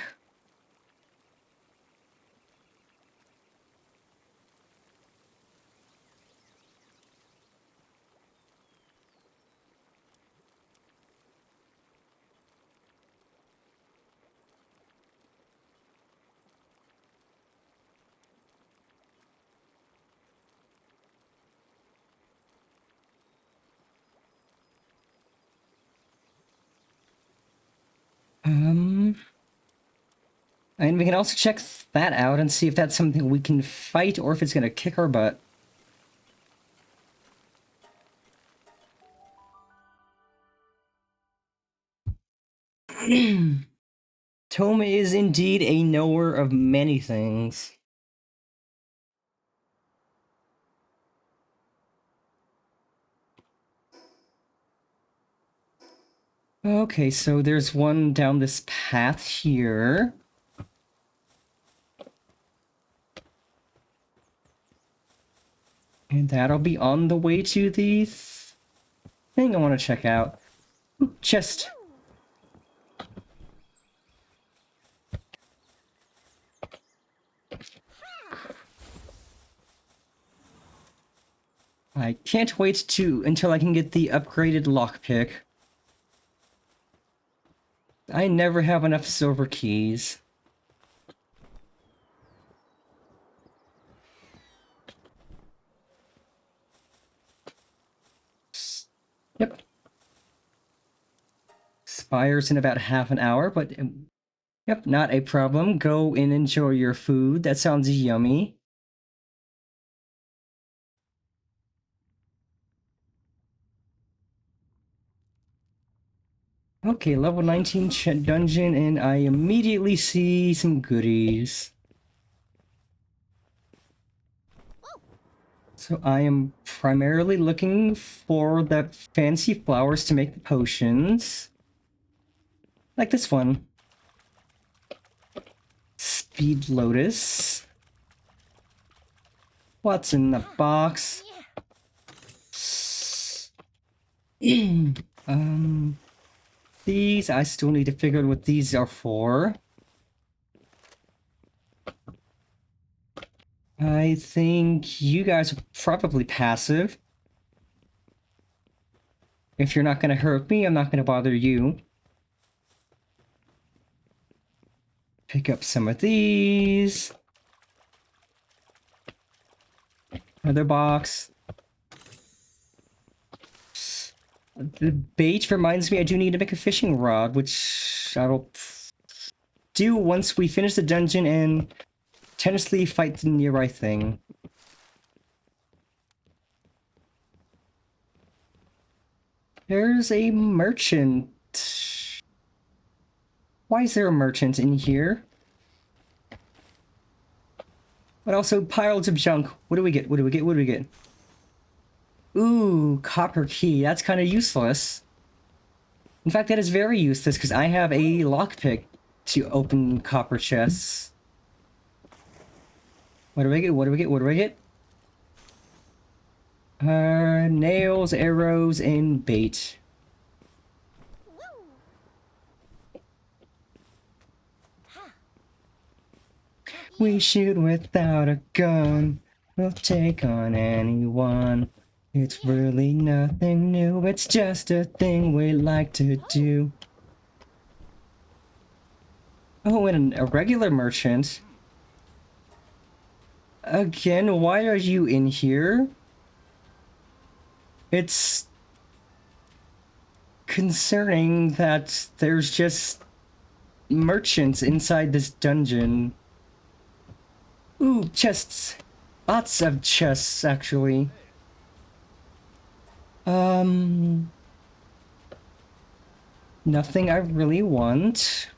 And we can also check that out and see if that's something we can fight or if it's gonna kick our butt. Tome is indeed a knower of many things. Okay, so there's one down this path here. And that'll be on the way to the thing I want to check out. Ooh, chest. I can't wait until I can get the upgraded lockpick. I never have enough silver keys. Yep. Expires in about half an hour, but yep, not a problem. Go and enjoy your food. That sounds yummy. Okay, level 19 dungeon, and I immediately see some goodies. So I am primarily looking for the fancy flowers to make the potions. Like this one. Speed Lotus. What's in the box? These, I still need to figure out what these are for. I think you guys are probably passive. If you're not gonna hurt me, I'm not gonna bother you. Pick up some of these. Another box. The bait reminds me I do need to make a fishing rod, which I will do once we finish the dungeon and tentatively fight the nearby thing. There's a merchant. Why is there a merchant in here? But also piles of junk. What do we get? What do we get? What do we get? Ooh, copper key. That's kind of useless. In fact, that is very useless because I have a lockpick to open copper chests. What do we get? What do we get? What do we get? Nails, arrows, and bait. We shoot without a gun. We'll take on anyone. It's really nothing new. It's just a thing we like to do. Oh, and a regular merchant. Again, why are you in here? It's concerning that there's just merchants inside this dungeon. Ooh, chests. Lots of chests, actually. Nothing I really want.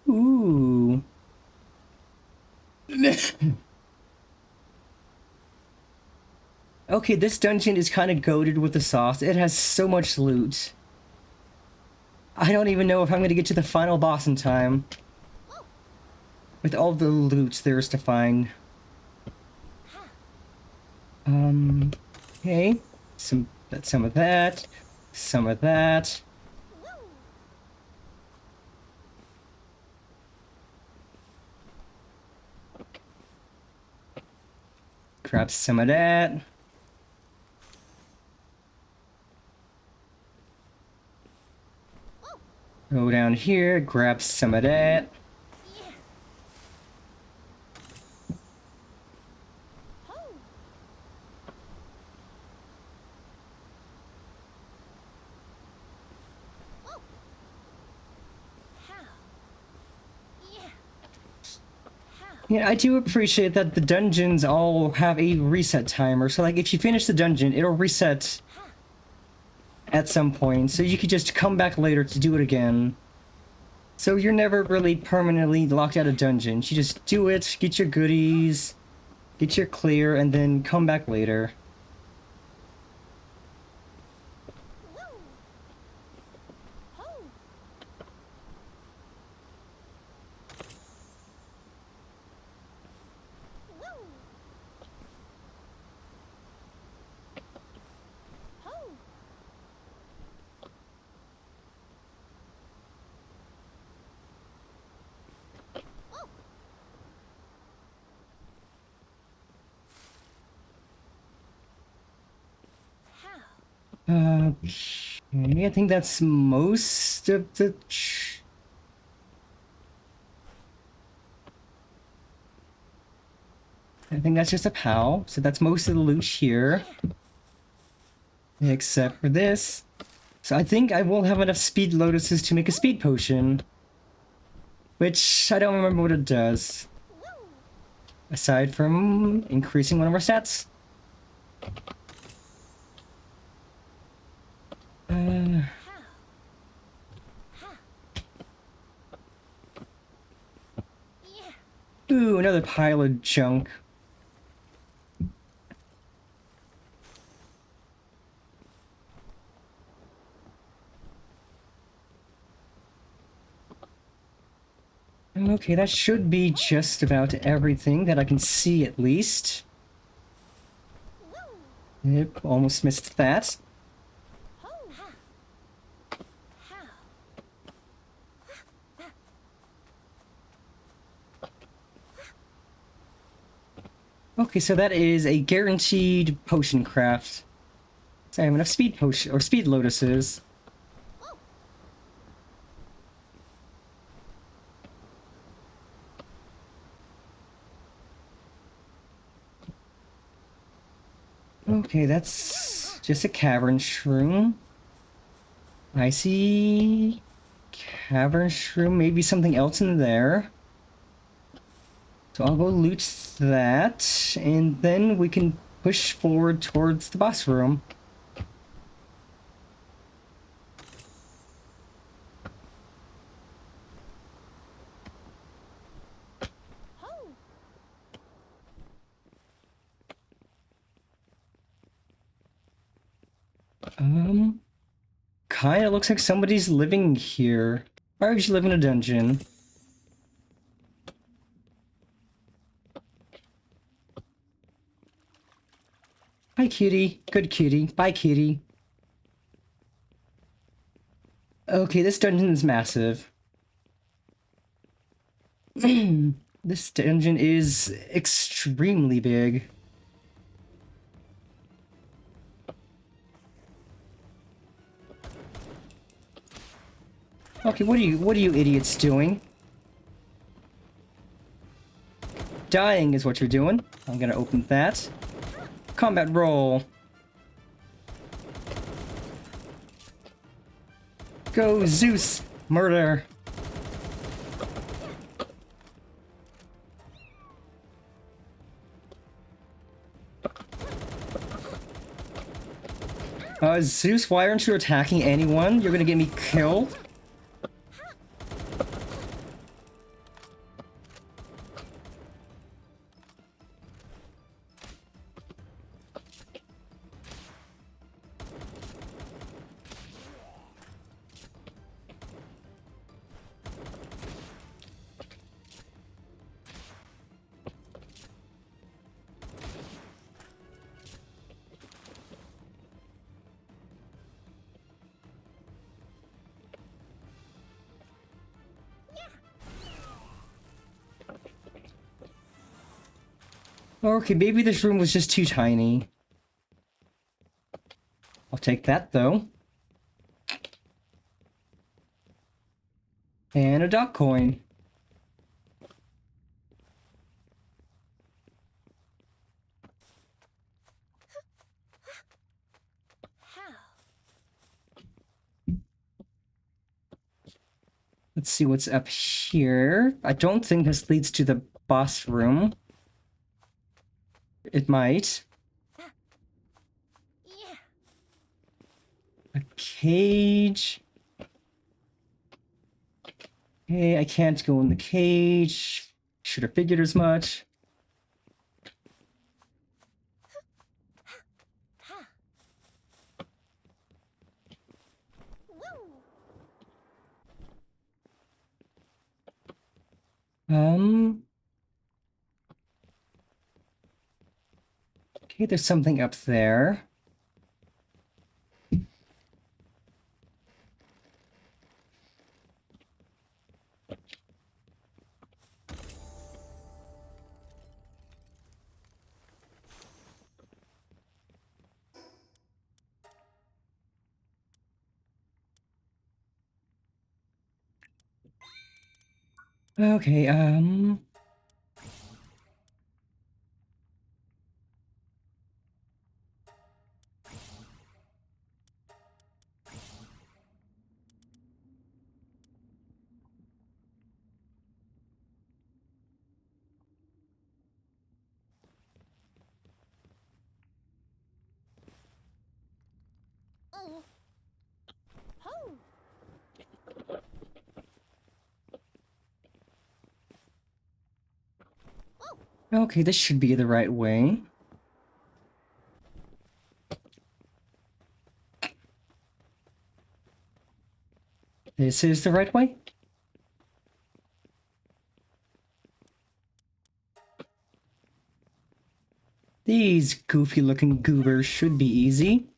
Ooh. Okay, this dungeon is kind of goated with the sauce. It has so much loot. I don't even know if I'm going to get to the final boss in time. With all the loot there is to find. Okay. Some of that. Some of that. Grab some of that. Go down here, grab some of that. Yeah, I do appreciate that the dungeons all have a reset timer. So, like, if you finish the dungeon, it'll reset at some point. So you could just come back later to do it again. So you're never really permanently locked out of dungeons. You just do it, get your goodies, get your clear, and then come back later. Okay, I think that's most of the... I think that's just a POW, so that's most of the loot here. Except for this. So I think I will have enough speed lotuses to make a speed potion. Which, I don't remember what it does. Aside from increasing one of our stats. Ooh, another pile of junk. Okay, that should be just about everything that I can see, at least. Yep, almost missed that. Okay, so that is a guaranteed potion craft. So I have enough speed potion or speed lotuses. Okay, that's just a cavern shroom. I see cavern shroom, maybe something else in there. So I'll go loot that, and then we can push forward towards the boss room. Kinda looks like somebody's living here. Why would you live in a dungeon? Hi, kitty. Good kitty. Bye, kitty. Okay, this dungeon is massive. This dungeon is extremely big. Okay, what are you idiots doing? Dying is what you're doing. I'm gonna open that. Combat roll. Go, Zeus! Murder! Zeus, why aren't you attacking anyone? You're gonna get me killed? Okay, maybe this room was just too tiny. I'll take that, though. And a duck coin. Let's see what's up here. I don't think this leads to the boss room. It might. A cage. Okay, I can't go in the cage. Should have figured as much. Okay, there's something up there. Okay, okay, this should be the right way. This is the right way? These goofy-looking goobers should be easy.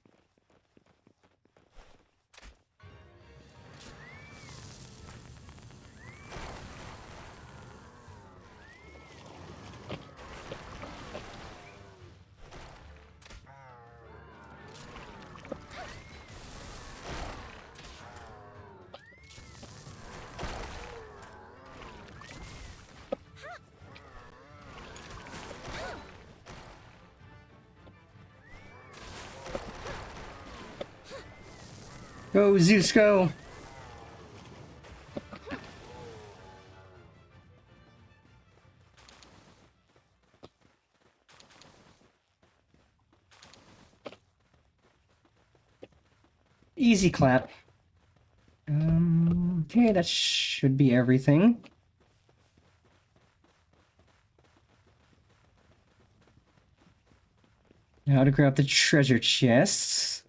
Go, Zeus, go! Easy clap. Okay, that should be everything. Now to grab the treasure chests.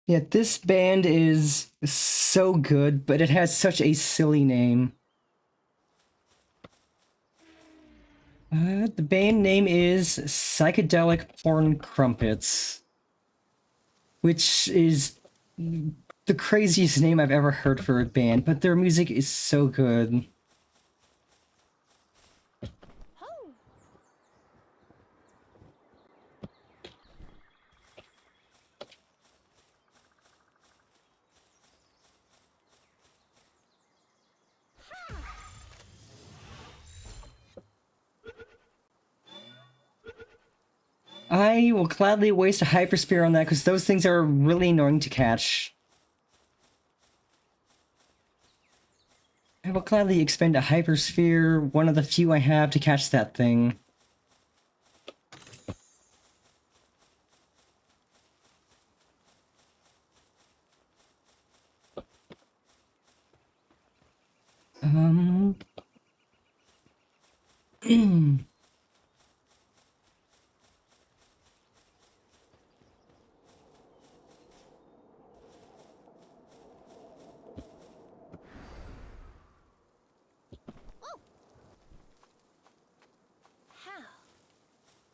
Yeah, this band is so good, but it has such a silly name. The band name is Psychedelic Porn Crumpets, which is the craziest name I've ever heard for a band, but their music is so good. I will gladly waste a hyper spear on that because those things are really annoying to catch. I will gladly expend a hyper sphere, one of the few I have, to catch that thing. Um...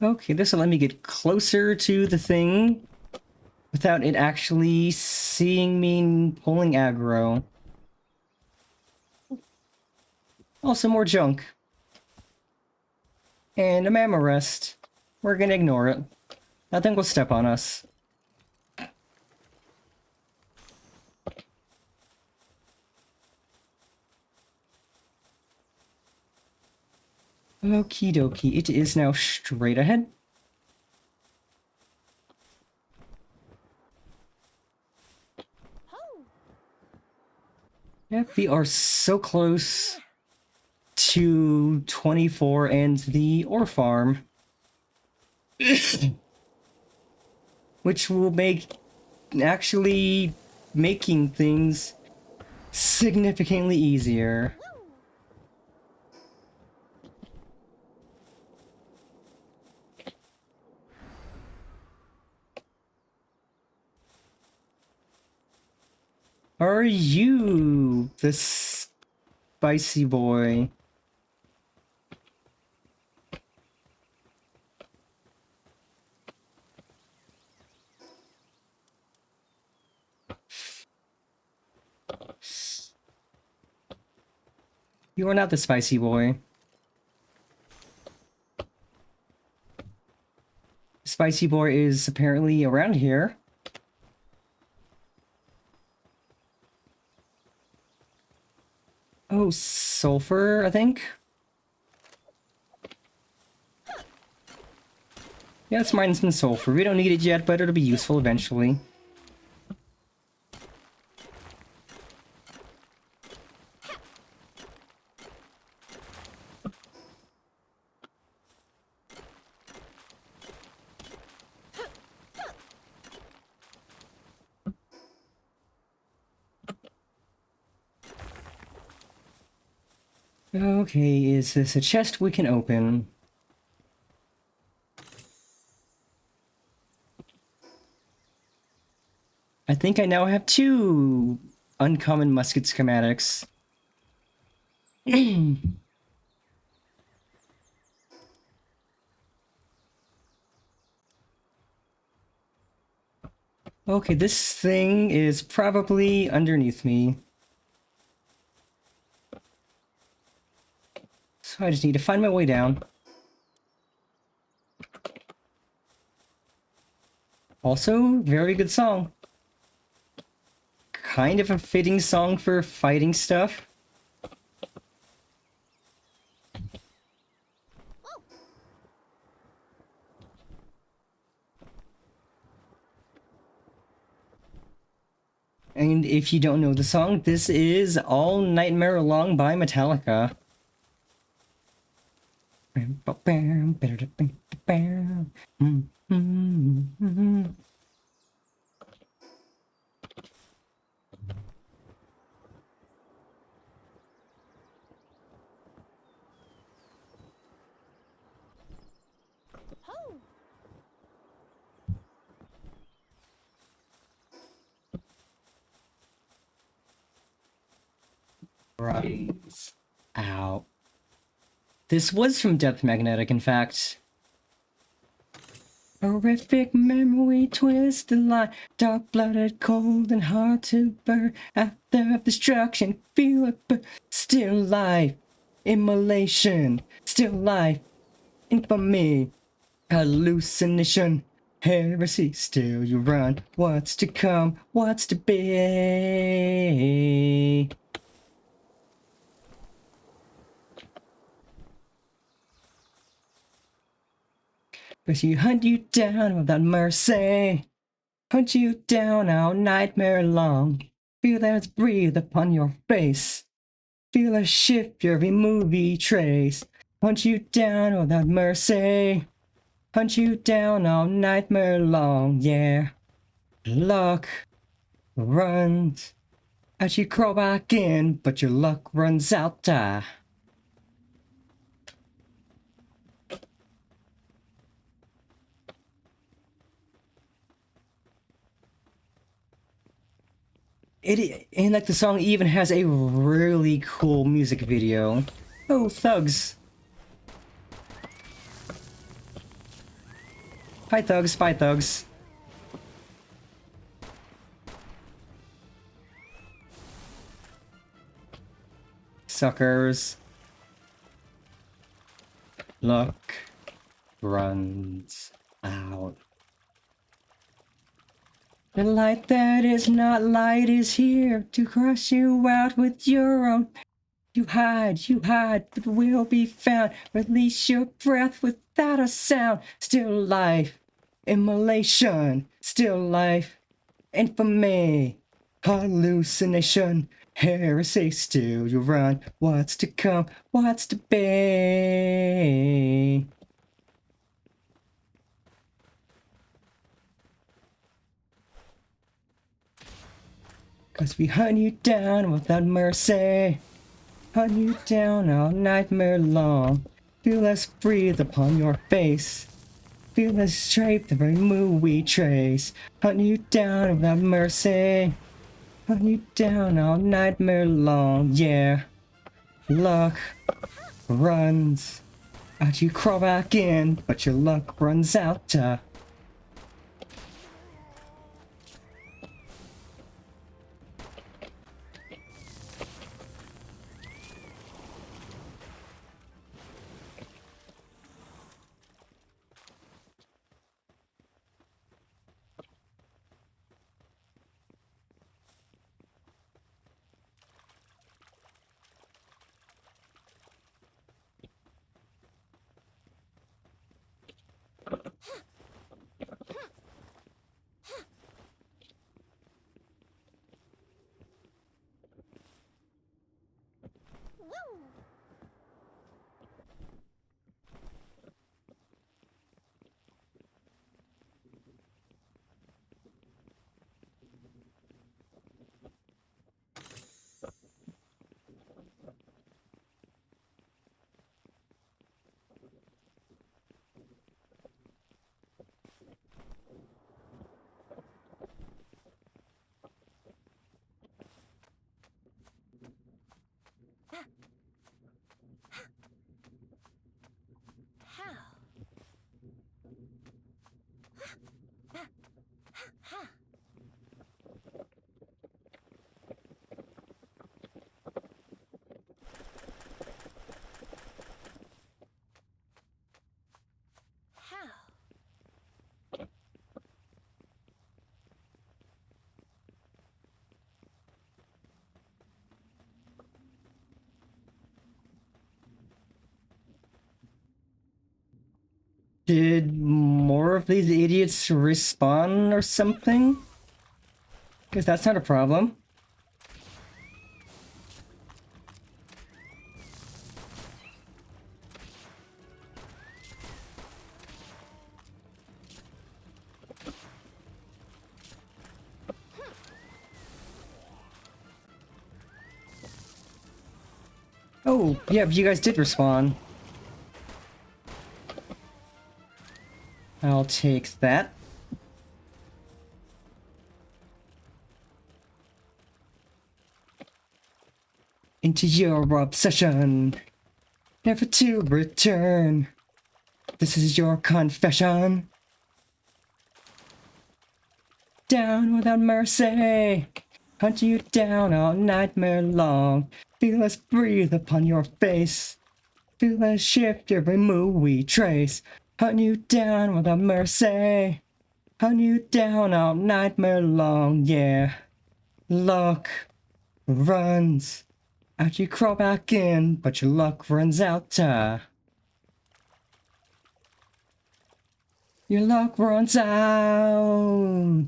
Okay, this will let me get closer to the thing without it actually seeing me pulling aggro. Also more junk. And a mamma rest. We're gonna ignore it. Nothing will step on us. Okie dokie, it is now straight ahead. Yep, we are so close to 24 and the ore farm. Which will make actually making things significantly easier. Are you the spicy boy? You are not the spicy boy. Spicy boy is apparently around here. Oh, sulfur, I think? Yeah, let's mine some sulfur. We don't need it yet, but it'll be useful eventually. Okay, is this a chest we can open? I think I now have 2 uncommon musket schematics. Okay, this thing is probably underneath me. So I just need to find my way down. Also, very good song. Kind of a fitting song for fighting stuff. And if you don't know the song, this is All Nightmare Long by Metallica. Runs out. This was from Death Magnetic, in fact. Horrific memory, twisted line, dark-blooded, cold and hard to burn. After destruction, feel it, but still life. Immolation, still life. Infamy, hallucination, heresy. Still you run. What's to come? What's to be? But you hunt you down without mercy. Hunt you down all nightmare long. Feel that it's breathe upon your face. Feel a shift your every movie trace. Hunt you down without mercy. Hunt you down all nightmare long, yeah. Luck runs as you crawl back in, but your luck runs out. And like the song even has a really cool music video. Oh, thugs. Hi thugs, bye thugs. Suckers. Luck runs out. The light that is not light is here to crush you out with your own. you hide, but will be found. Release your breath without a sound. Still life, immolation, still life, infamy, hallucination, heresy. Still you run. What's to come? What's to be? Cause we hunt you down without mercy. Hunt you down all nightmare long. Feel us breathe upon your face. Feel us shape the very move we trace. Hunt you down without mercy. Hunt you down all nightmare long. Yeah. Luck runs out. You crawl back in, but your luck runs out. Did more of these idiots respawn or something? Because that's not a problem. Oh, yeah, but you guys did respawn. I'll take that. Into your obsession, never to return. This is your confession. Down without mercy, hunt you down all nightmare long. Feel us breathe upon your face. Feel us shift every move we trace. Hunt you down without mercy. Hunt you down all nightmare long, yeah. Luck runs out. You crawl back in, but your luck runs out. Your luck runs out.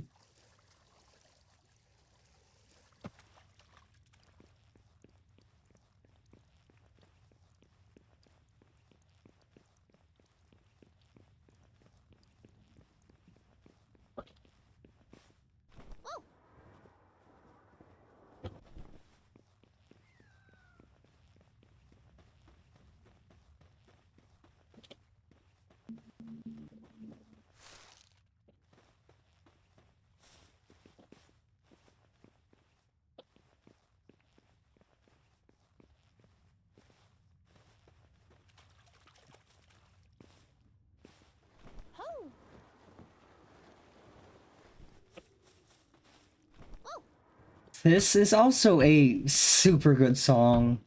This is also a super good song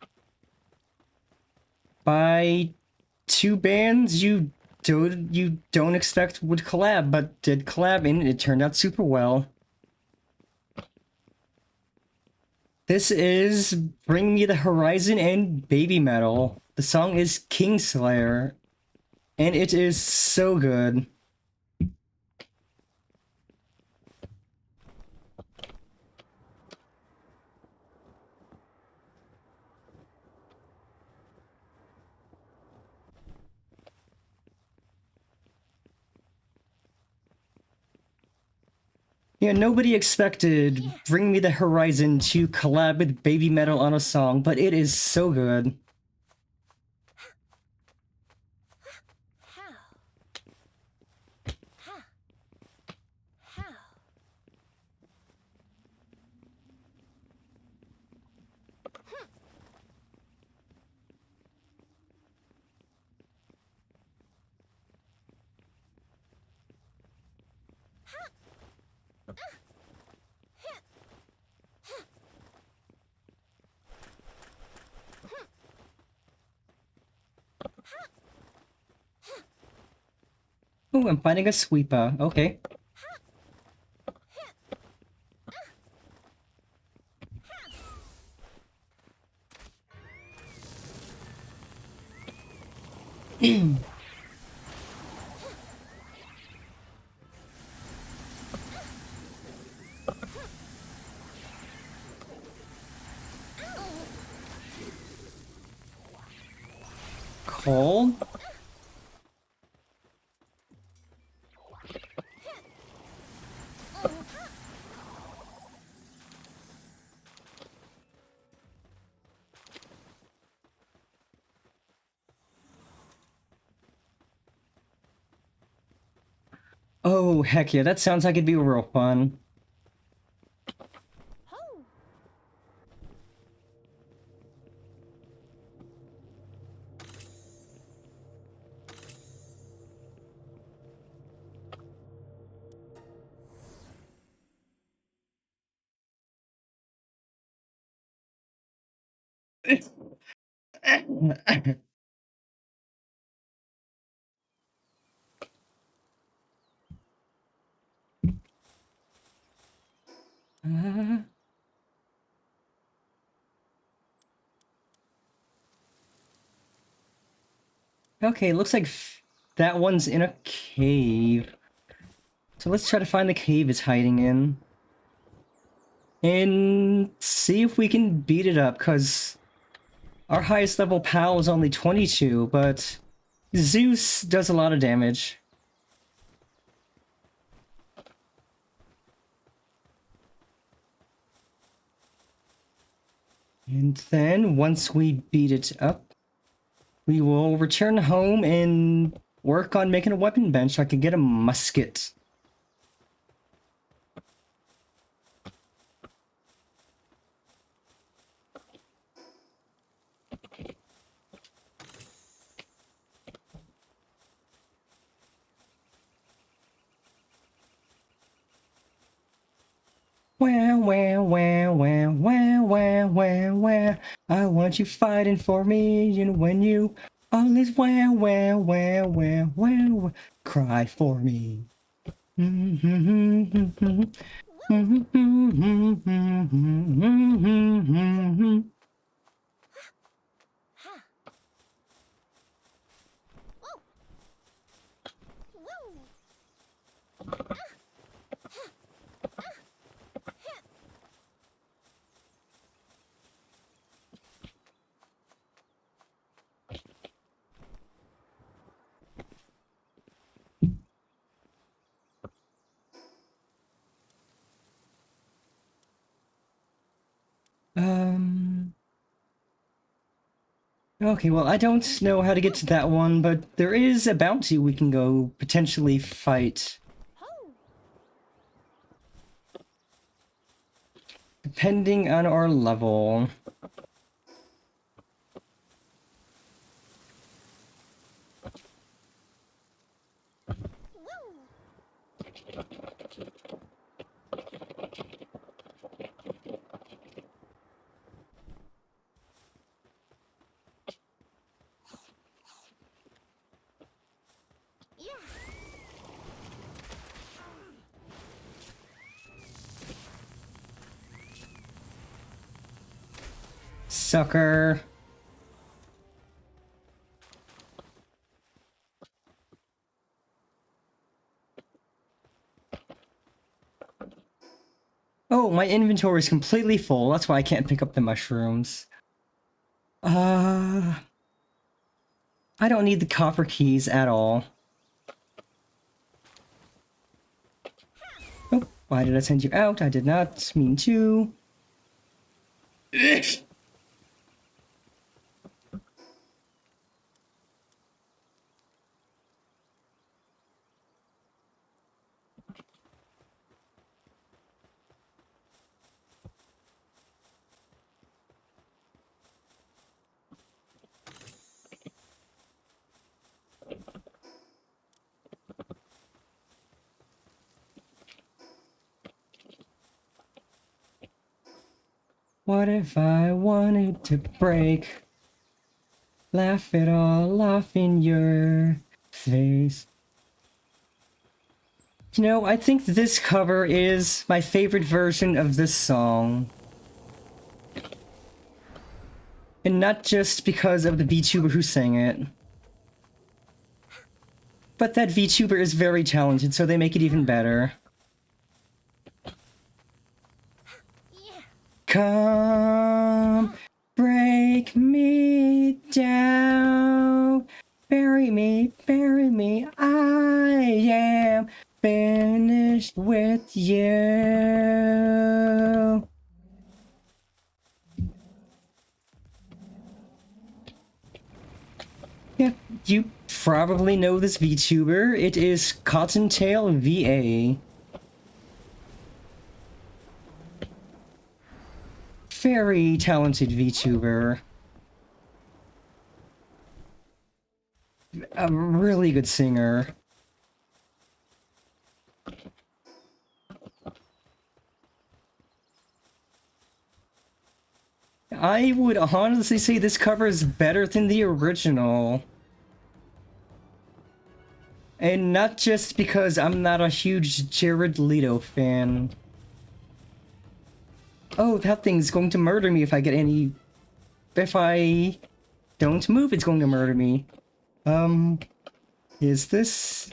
by two bands you don't expect would collab, but did collab and it turned out super well. This is Bring Me the Horizon and Baby Metal. The song is Kingslayer, and it is so good. Yeah, nobody expected Bring Me the Horizon to collab with Baby Metal on a song, but it is so good. Oh, I'm finding a sweeper. Okay. Cold? Oh, heck yeah, that sounds like it'd be real fun. Okay, looks like that one's in a cave. So let's try to find the cave it's hiding in. And see if we can beat it up, because our highest level pal is only 22, but Zeus does a lot of damage. And then, once we beat it up, we will return home and work on making a weapon bench so I can get a musket. Wah, wah, wah, wah, wah, wah, wah, wah. I want you fighting for me, you know, when you always wah, wah, wah, wah, wah, wah. Cry for me. Okay, well, I don't know how to get to that one, but there is a bounty we can go potentially fight. Depending on our level. sucker. Oh, my inventory is completely full. That's why I can't pick up the mushrooms. I don't need the copper keys at all. Oh, why did I send you out? I did not mean to. What if I wanted to break? Laugh it all off in your face. You know, I think this cover is my favorite version of this song. And not just because of the VTuber who sang it. But that VTuber is very talented, so they make it even better. Come, break me down, bury me, I am finished with you. Yeah, you probably know this VTuber. It is Cottontail VA. Very talented VTuber. A really good singer. I would honestly say this cover is better than the original. And not just because I'm not a huge Jared Leto fan. Oh, that thing's going to murder me if I get any... If I don't move, it's going to murder me. Is this...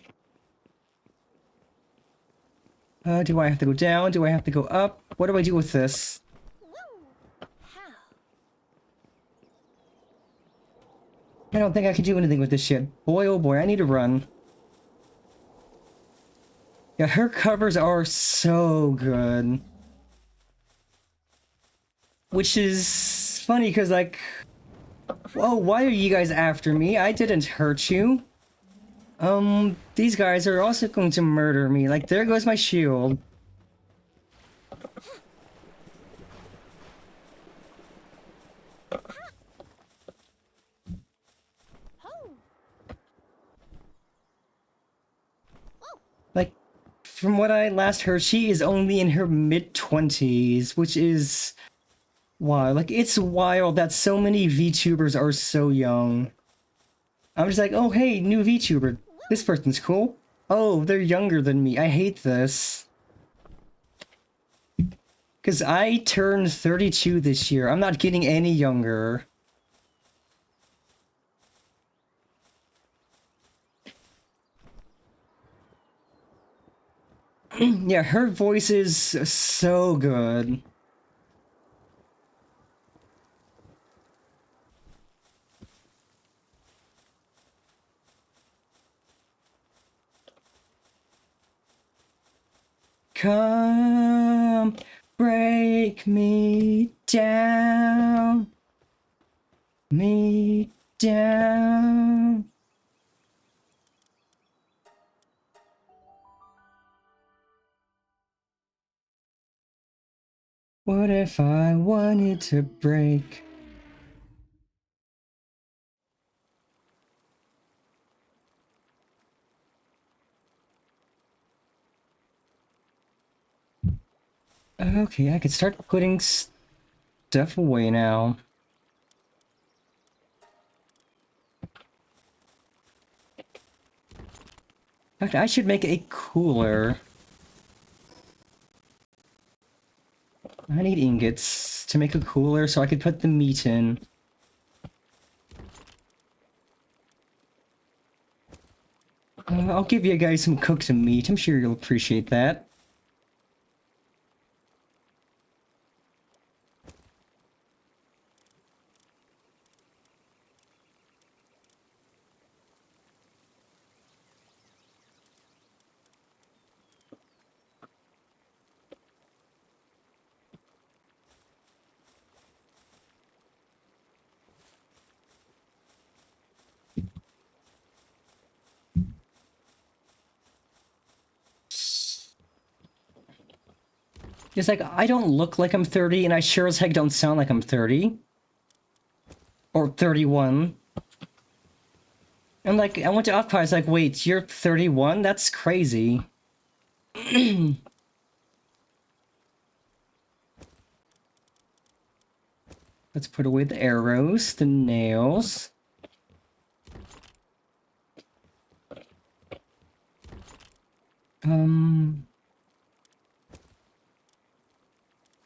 do I have to go down? Do I have to go up? What do I do with this? I don't think I can do anything with this shit. Boy, oh boy, I need to run. Yeah, her covers are so good. Which is funny, because, like... Oh, why are you guys after me? I didn't hurt you. These guys are also going to murder me. Like, there goes my shield. Like, from what I last heard, she is only in her mid-20s, which is... Wow, like, it's wild that so many VTubers are so young. I'm just like, oh hey, new VTuber. This person's cool. Oh, they're younger than me. I hate this. Because I turned 32 this year. I'm not getting any younger. Yeah, her voice is so good. Come, break me down. Me down. What if I wanted to break? Okay, I can start putting stuff away now. Okay, I should make a cooler. I need ingots. to make a cooler so I could put the meat in. I'll give you guys some cooked meat. I'm sure you'll appreciate that. It's like, I don't look like I'm 30, and I sure as heck don't sound like I'm 30. Or 31. And like, I went to Occupy, I was like, wait, you're 31? That's crazy. Let's put away the arrows, the nails.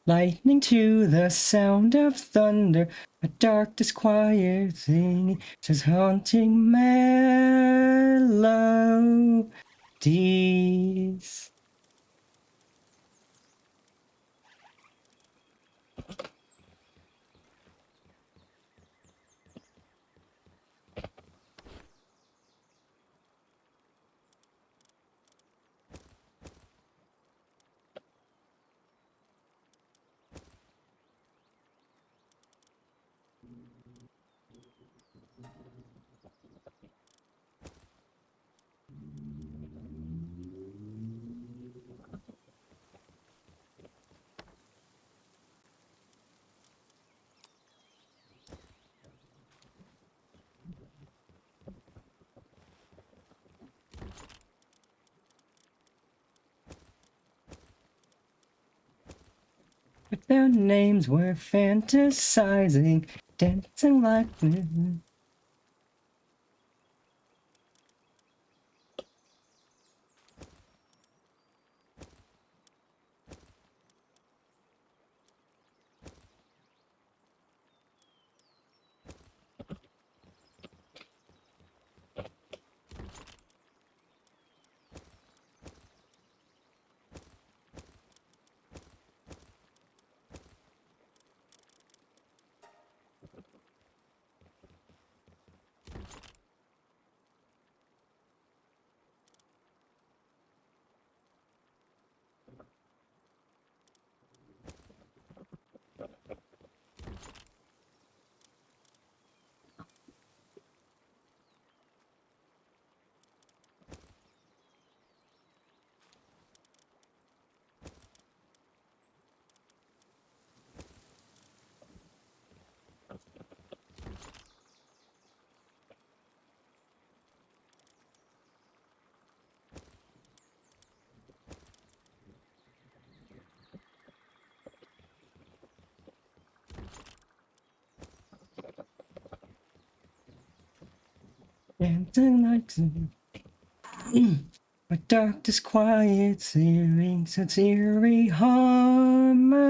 Lightning to the sound of thunder, a dark, disquiet thing, says haunting melodies. But their names were fantasizing, dancing like this. Dancing like this. A dark, disquiet searing, such eerie harmony.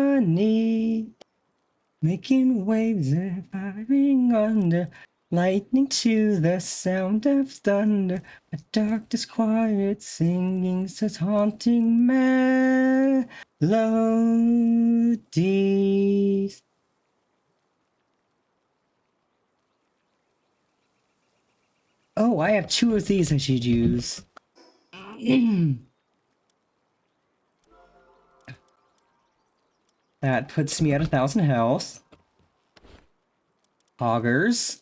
Making waves and firing under, lightning to the sound of thunder, a dark, disquiet singing, such haunting melodies. Oh, I have 2 of these I should use. That puts me at 1,000 health. Augers.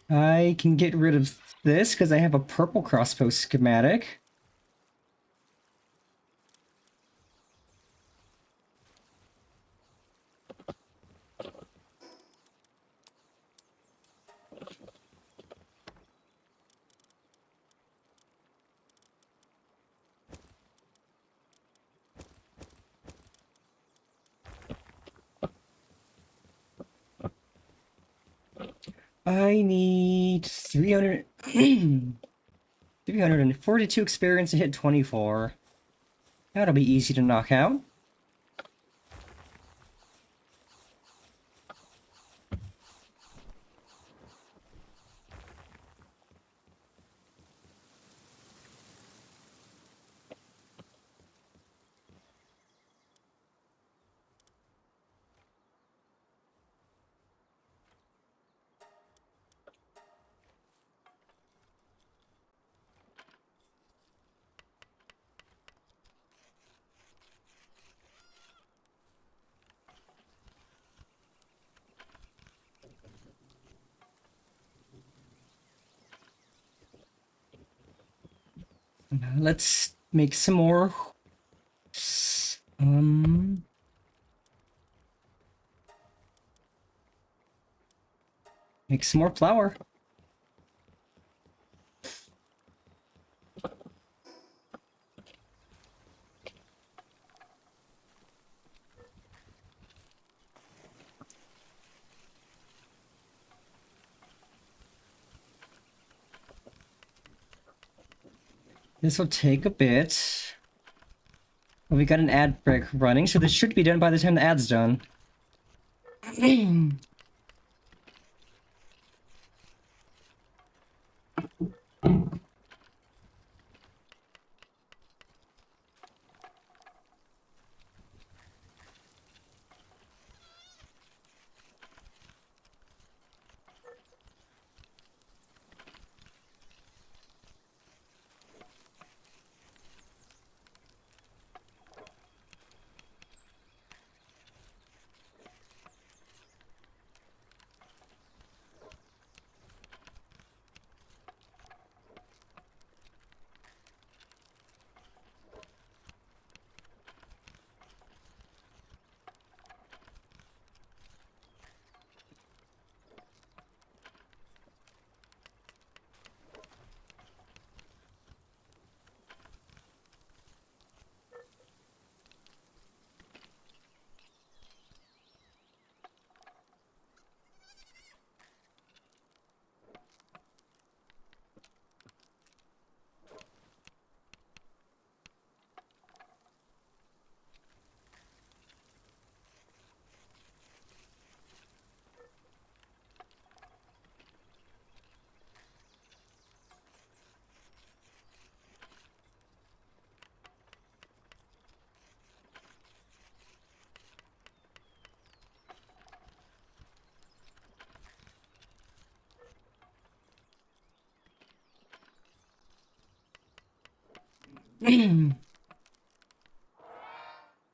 I can get rid of this because I have a purple crossbow schematic. I need 300. 342 experience to hit 24. That'll be easy to knock out. Now let's make some more. Make some more flour. This will take a bit. Well, we got an ad break running, so this should be done by the time the ad's done.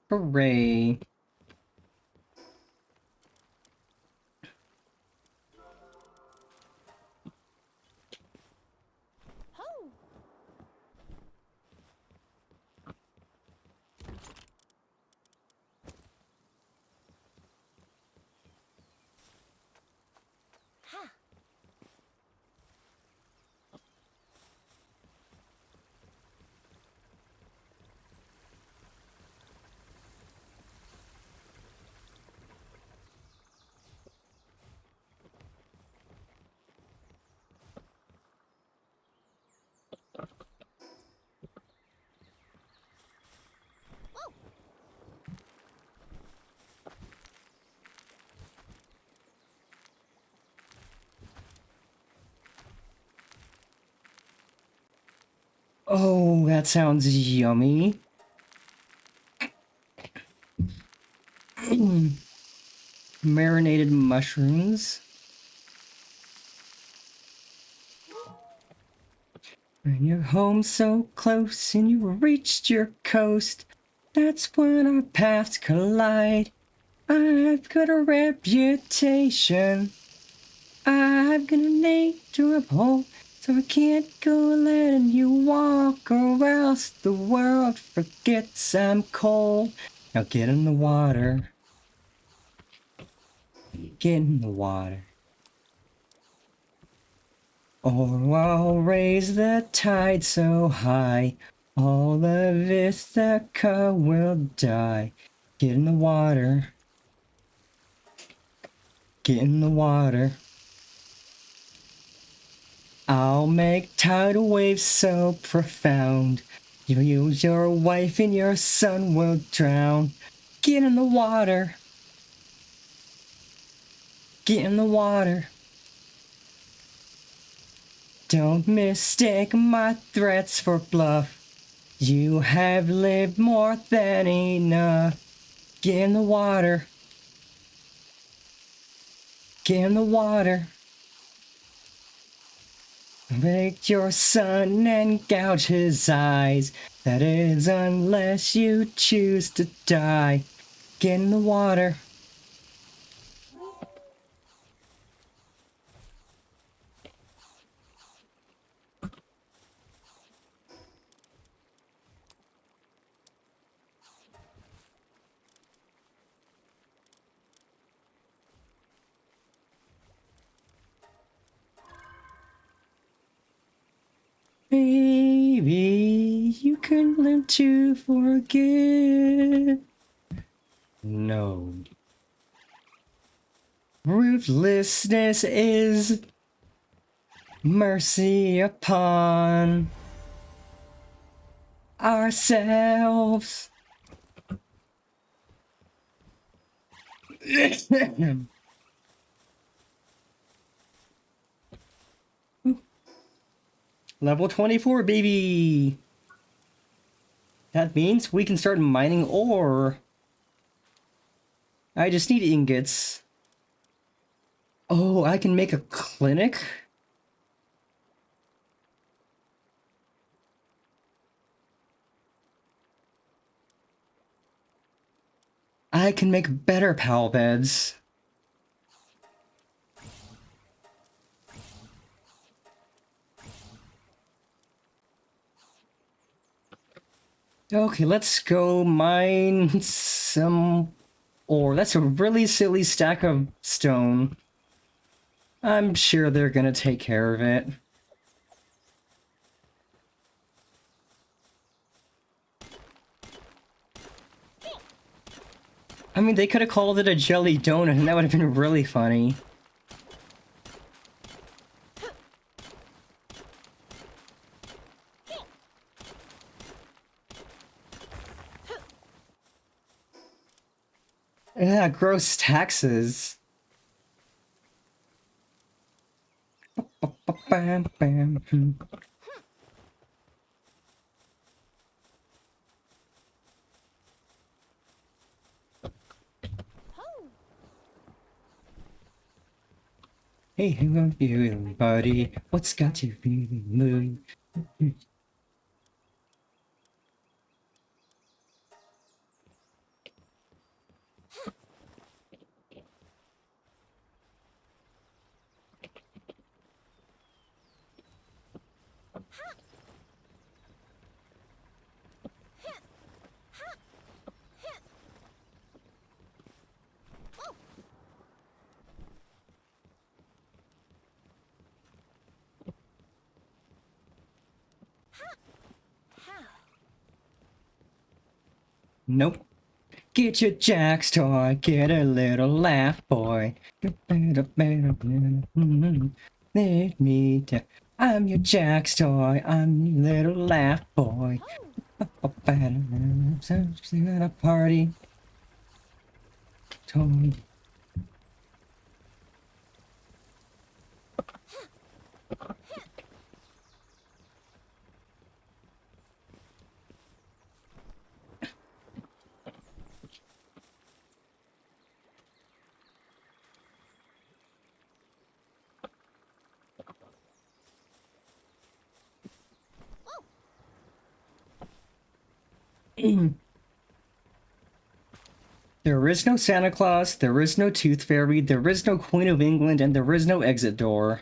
Hooray. Oh, that sounds yummy. Marinated mushrooms. When you're home so close and you reached your coast, that's when our paths collide. I've got a reputation. I've got a name to uphold, so I can't go letting you walk, or else the world forgets I'm cold. Now get in the water. Get in the water. Or I'll raise the tide so high, all of Ithaca will die. Get in the water. Get in the water. I'll make tidal waves so profound. You use your wife and your son will drown. Get in the water. Get in the water. Don't mistake my threats for bluff. You have lived more than enough. Get in the water. Get in the water. Break your son and gouge his eyes. That is unless you choose to die. Get in the water. Baby, you can learn to forgive. No. Ruthlessness is mercy upon ourselves. Level 24, baby. That means we can start mining ore. I just need ingots. Oh, I can make a clinic? I can make better pal beds. Okay, let's go mine some ore. That's a really silly stack of stone. I'm sure they're gonna take care of it. I mean, they could have called it a jelly donut and that would have been really funny. Yeah, gross taxes. Bam, bam. Hey, how are you, buddy? What's got you feeling blue? Nope. Get your Jack's toy, get a little laugh, boy. Let me tell. I'm your Jack's toy, I'm your little laugh boy. At a party. Toy. There is no Santa Claus, there is no Tooth Fairy, there is no Queen of England, and there is no exit door.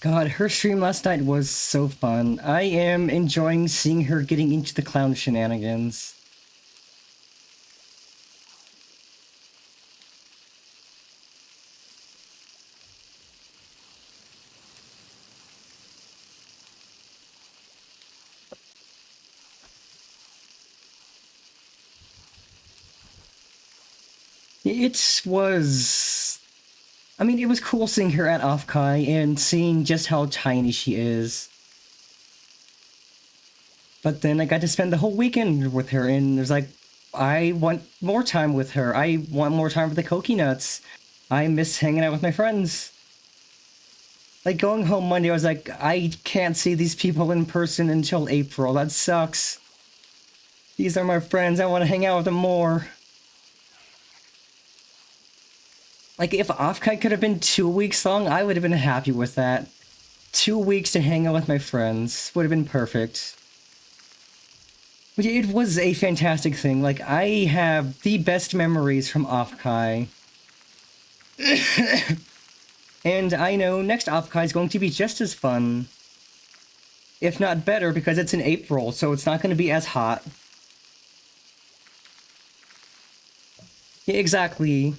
God, her stream last night was so fun. I am enjoying seeing her getting into the clown shenanigans. It was... I mean, it was cool seeing her at Offkai and seeing just how tiny she is. But then I got to spend the whole weekend with her, and it was like, I want more time with her. I want more time with the Cokie Nuts. I miss hanging out with my friends. Like, going home Monday, I was like, I can't see these people in person until April. That sucks. These are my friends. I want to hang out with them more. Like, if Offkai could have been 2 weeks long, I would have been happy with that. 2 weeks to hang out with my friends would have been perfect. But it was a fantastic thing. Like, I have the best memories from Offkai. And I know next Offkai is going to be just as fun. If not better, because it's in April, so it's not going to be as hot. Yeah, exactly.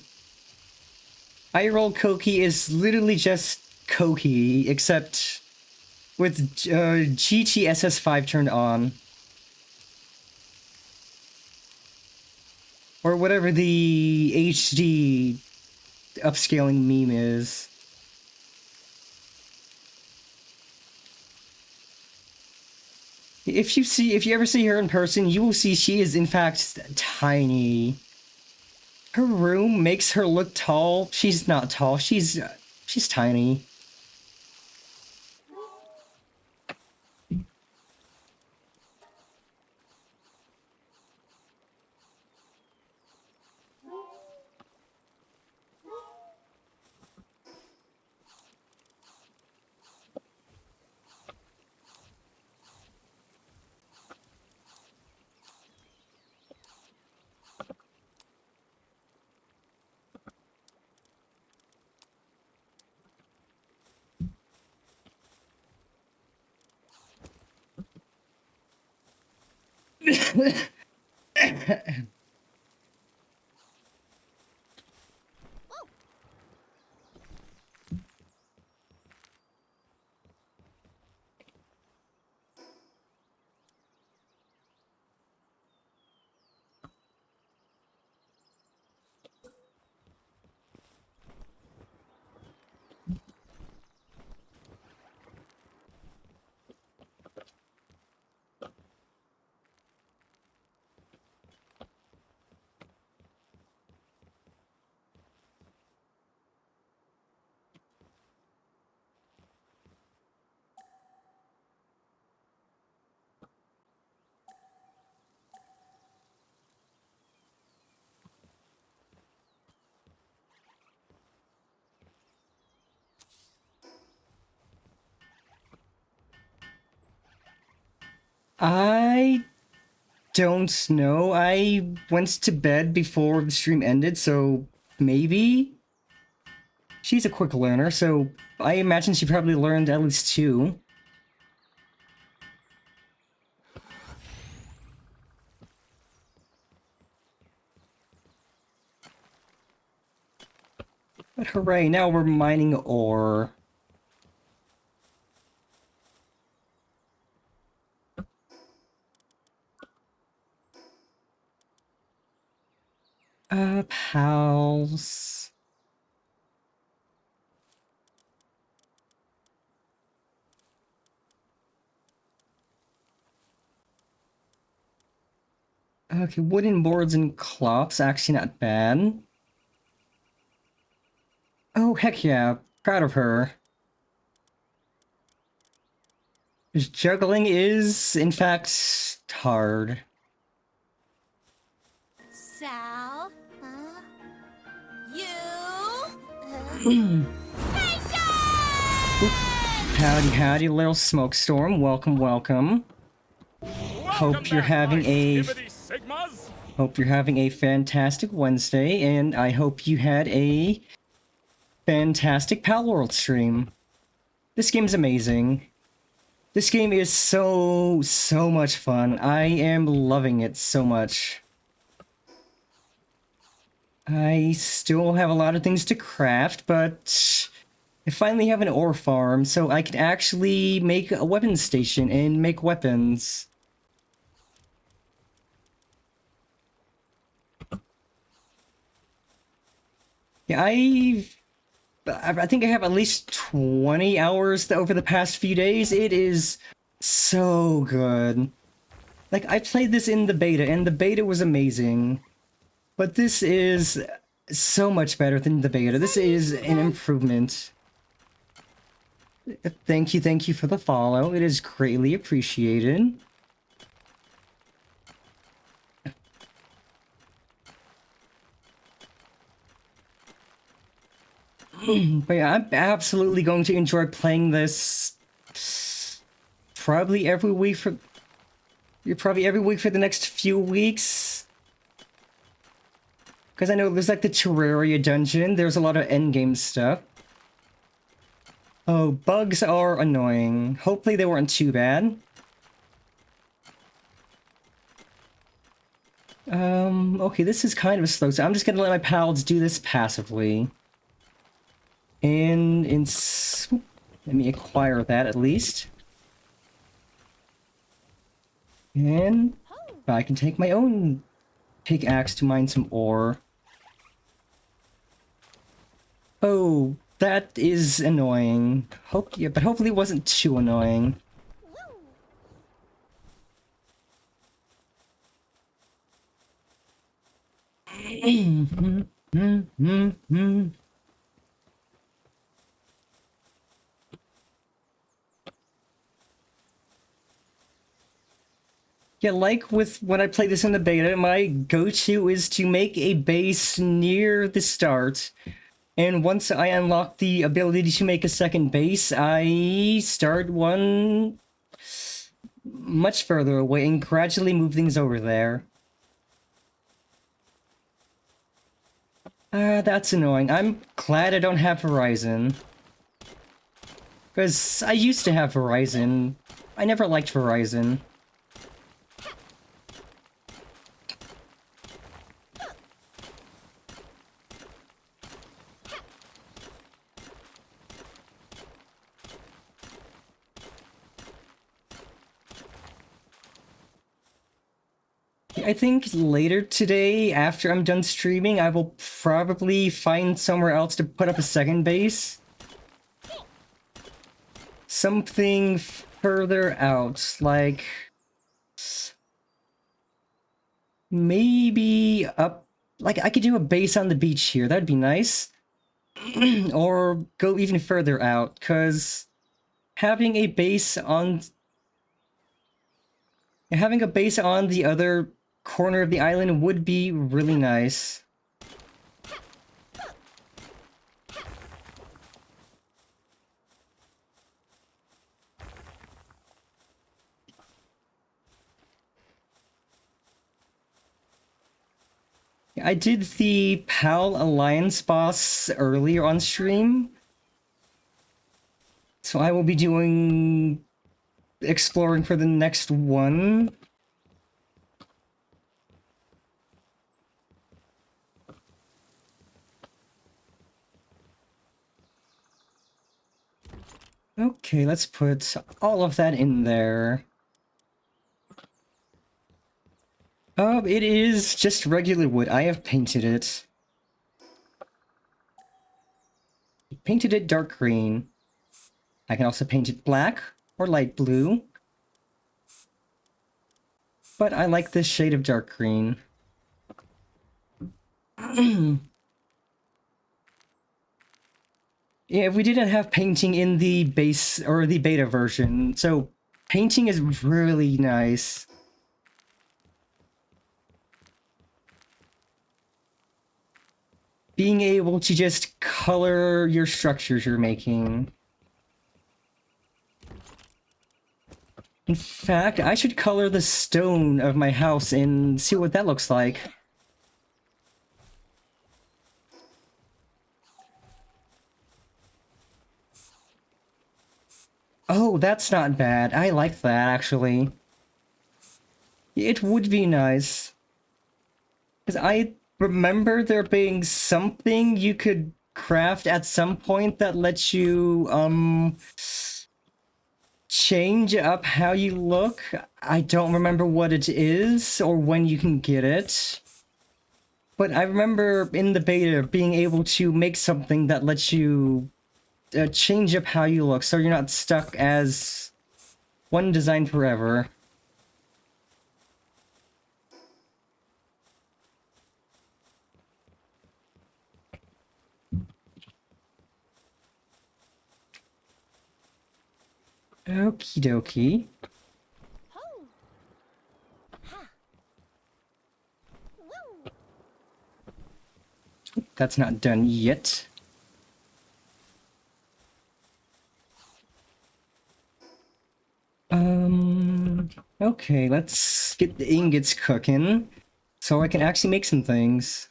iRoll Cokie is literally just Cokie, except with GTSS5 turned on. Or whatever the HD upscaling meme is. If you ever see her in person, you will see she is in fact tiny. Her room makes her look tall. She's not tall. She's tiny. I don't know. I went to bed before the stream ended, so maybe? She's a quick learner, so I imagine she probably learned at least 2. But hooray, now we're mining ore. Pals. Okay, wooden boards and clops, actually not bad. Oh, heck yeah, proud of her. Juggling is, in fact, hard. Sal? Huh? You? Howdy, howdy, little smokestorm. Welcome, welcome. Hope you're having a fantastic Wednesday, and I hope you had a fantastic Palworld stream. This game is amazing. This game is so much fun. I am loving it so much. I still have a lot of things to craft, but I finally have an ore farm, so I can actually make a weapons station and make weapons. Yeah, I think I have at least 20 hours over the past few days. It is so good. Like, I played this in the beta, and the beta was amazing. But this is so much better than the beta. This is an improvement. Thank you for the follow. It is greatly appreciated. But yeah, I'm absolutely going to enjoy playing this probably every week for the next few weeks. Because I know there's like the Terraria dungeon, there's a lot of endgame stuff. Oh, bugs are annoying. Hopefully they weren't too bad. Okay, this is kind of slow, so I'm just gonna let my pals do this passively. And let me acquire that at least. And I can take my own pickaxe to mine some ore. Oh, that is annoying. But hopefully it wasn't too annoying. Yeah, like with when I play this in the beta, my go-to is to make a base near the start. And once I unlock the ability to make a second base, I start one much further away and gradually move things over there. That's annoying. I'm glad I don't have Verizon. Because I used to have Verizon. I never liked Verizon. I think later today, after I'm done streaming, I will probably find somewhere else to put up a second base. Something further out, like maybe up, like I could do a base on the beach here, that'd be nice. Or go even further out, because having a base on the other corner of the island would be really nice. I did the PAL Alliance boss earlier on stream, so I will be doing exploring for the next one. Okay, let's put all of that in there. It is just regular wood. I have painted it. Painted it dark green. I can also paint it black or light blue. But I like this shade of dark green. Yeah, we didn't have painting in the base or the beta version, so painting is really nice. Being able to just color your structures you're making. In fact, I should color the stone of my house and see what that looks like. that's not bad. I like that, actually. It would be nice. Because I remember there being something you could craft at some point that lets you, change up how you look. I don't remember what it is or when you can get it. But I remember in the beta being able to make something that lets you change up how you look so you're not stuck as one design forever. Okie dokie. Ho! Ha! Woo! That's not done yet. Okay, let's get the ingots cooking so I can actually make some things.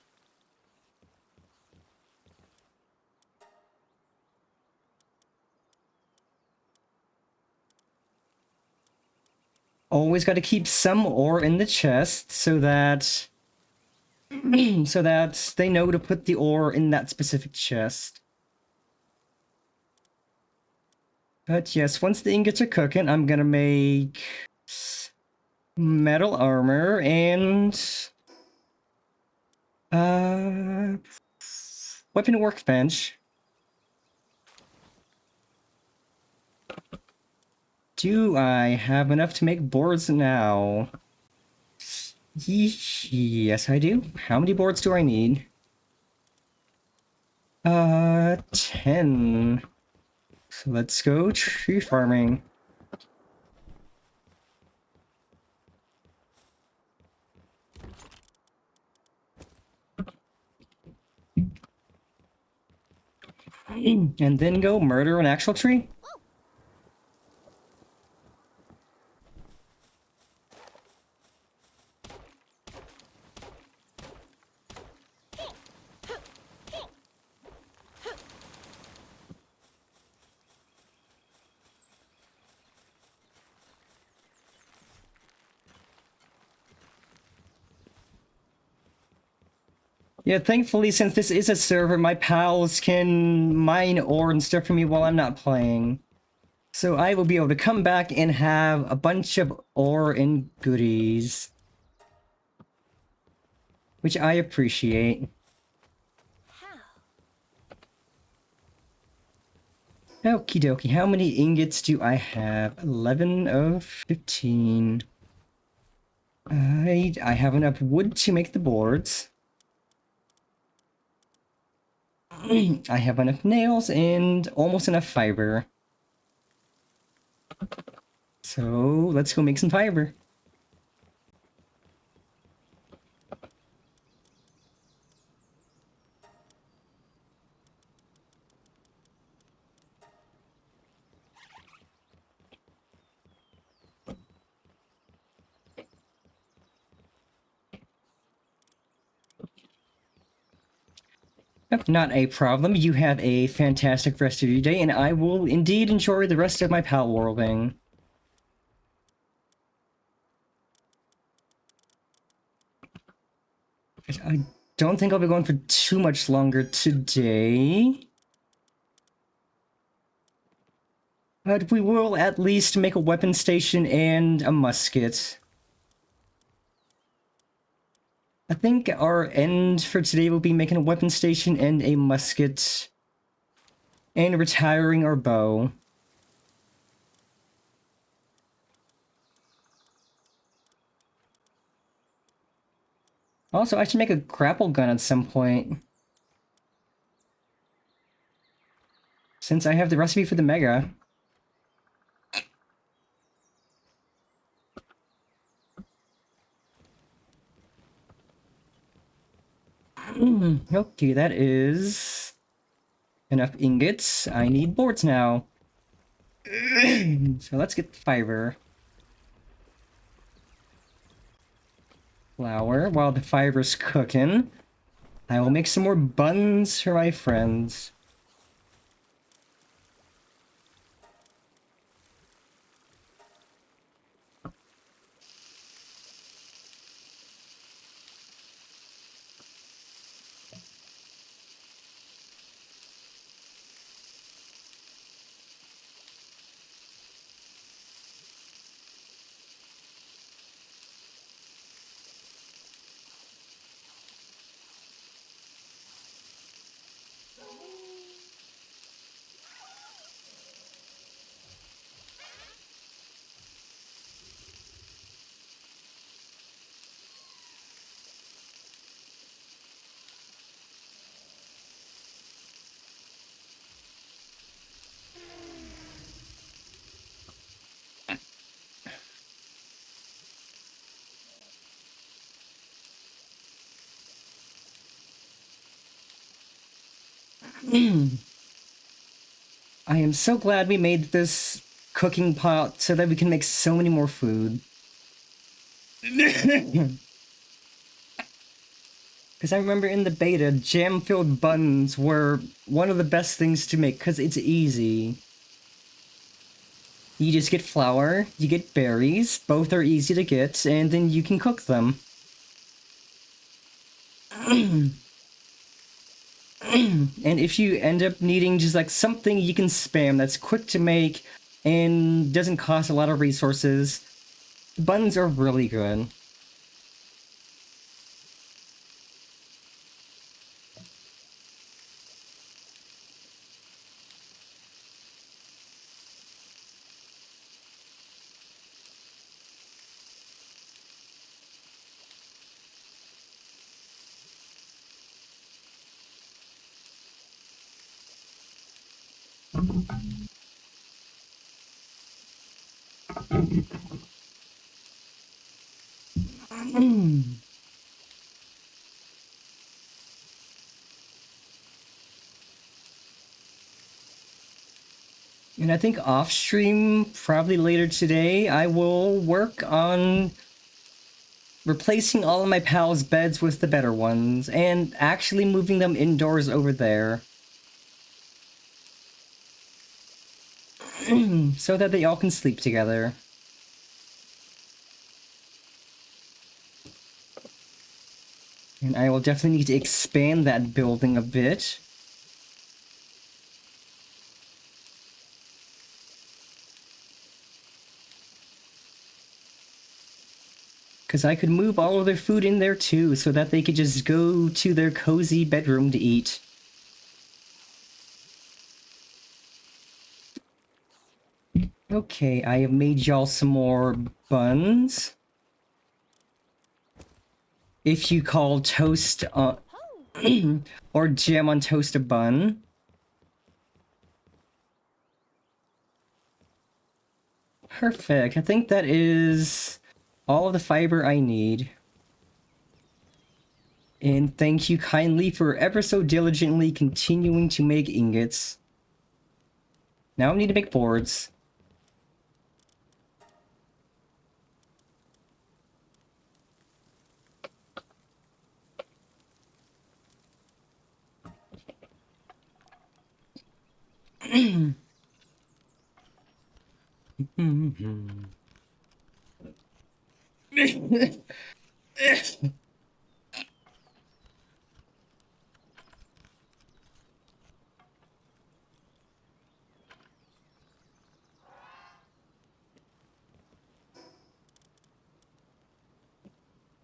Always got to keep some ore in the chest so that so that they know to put the ore in that specific chest. But yes, once the ingots are cooking, I'm gonna make metal armor and weapon workbench. Do I have enough to make boards now? Yes, I do. How many boards do I need? 10. So let's go tree farming. And then go murder an actual tree? Yeah, thankfully, since this is a server, my pals can mine ore and stuff for me while I'm not playing. So I will be able to come back and have a bunch of ore and goodies. Which I appreciate. Okie dokie, how many ingots do I have? 11 of 15. I have enough wood to make the boards. I have enough nails and almost enough fiber. So let's go make some fiber. Yep, not a problem. You have a fantastic rest of your day, and I will indeed enjoy the rest of my palworlding. I don't think I'll be going for too much longer today. But we will at least make a weapon station and a musket. I think our end for today will be making a weapon station and a musket. And retiring our bow. Also, I should make a grapple gun at some point. Since I have the recipe for the Mega. Okay, that is enough ingots. I need boards now. So let's get fiber. Flour. While the fiber's cooking, I will make some more buns for my friends. I am so glad we made this cooking pot so that we can make so many more food. Because I remember in the beta, jam-filled buns were one of the best things to make because it's easy. You just get flour, you get berries, both are easy to get, and then you can cook them. And if you end up needing just like something you can spam that's quick to make and doesn't cost a lot of resources, buns are really good. And I think off stream, probably later today, I will work on replacing all of my pals' beds with the better ones, and actually moving them indoors over there. So that they all can sleep together. And I will definitely need to expand that building a bit. Because I could move all of their food in there too, so that they could just go to their cozy bedroom to eat. Okay, I have made y'all some more buns. If you call toast or jam on toast a bun. Perfect. I think that is all of the fiber I need. And thank you kindly for ever so diligently continuing to make ingots. Now I need to make boards.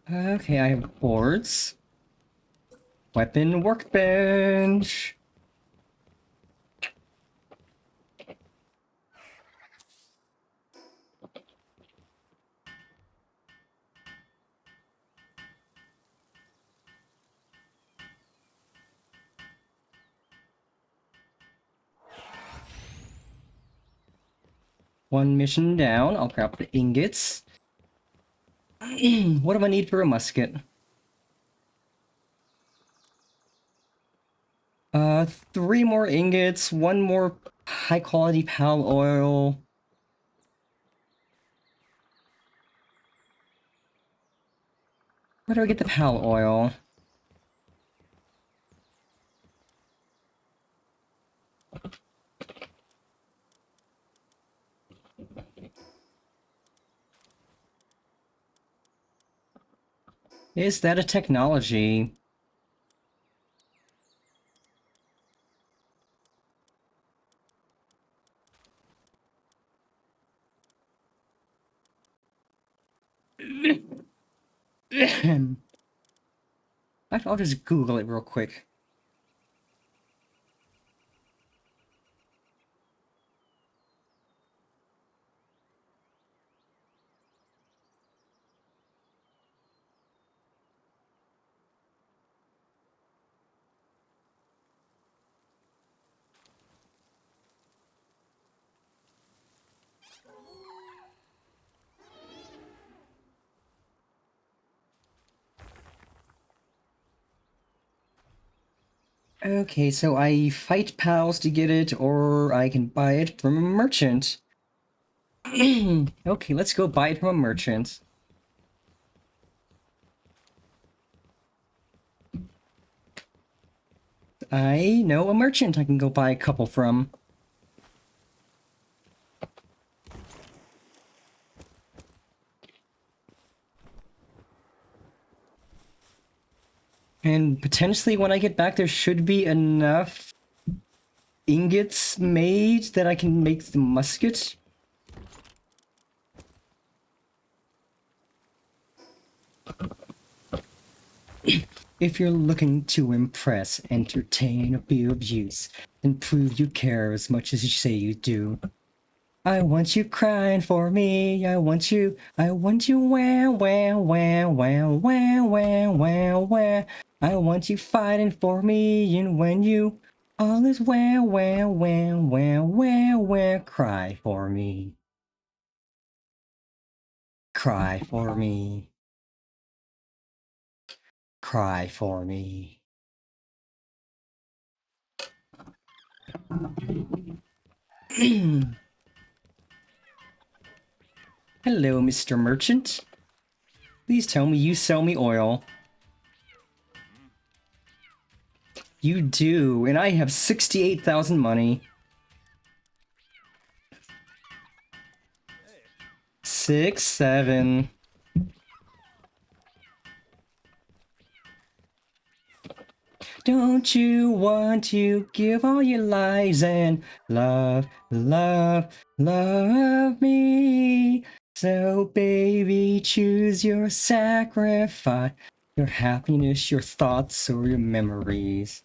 Okay, I have boards. Weapon workbench. One mission down. I'll grab the ingots. What do I need for a musket? 3 more ingots, 1 more high quality pal oil. Where do I get the pal oil? Is that a technology? I'll just Google it real quick. Okay, so I fight pals to get it, or I can buy it from a merchant. Okay, let's go buy it from a merchant. I know a merchant I can go buy a couple from. And potentially when I get back, there should be enough ingots made that I can make the musket. If you're looking to impress, entertain, or be of use, then prove you care as much as you say you do. I want you crying for me, I want you, wah, wah, wah, wah, wah, wah, wah, wah. I want you fighting for me, and when you all is wah, wah, wah, wah, wah, wah, cry for me. Cry for me. Cry for me. Hello, Mr. Merchant. Please tell me you sell me oil. You do, and I have 68,000 money. 6, 7. Don't you want to give all your lives and love, love, love me? So baby, choose your sacrifice, your happiness, your thoughts, or your memories.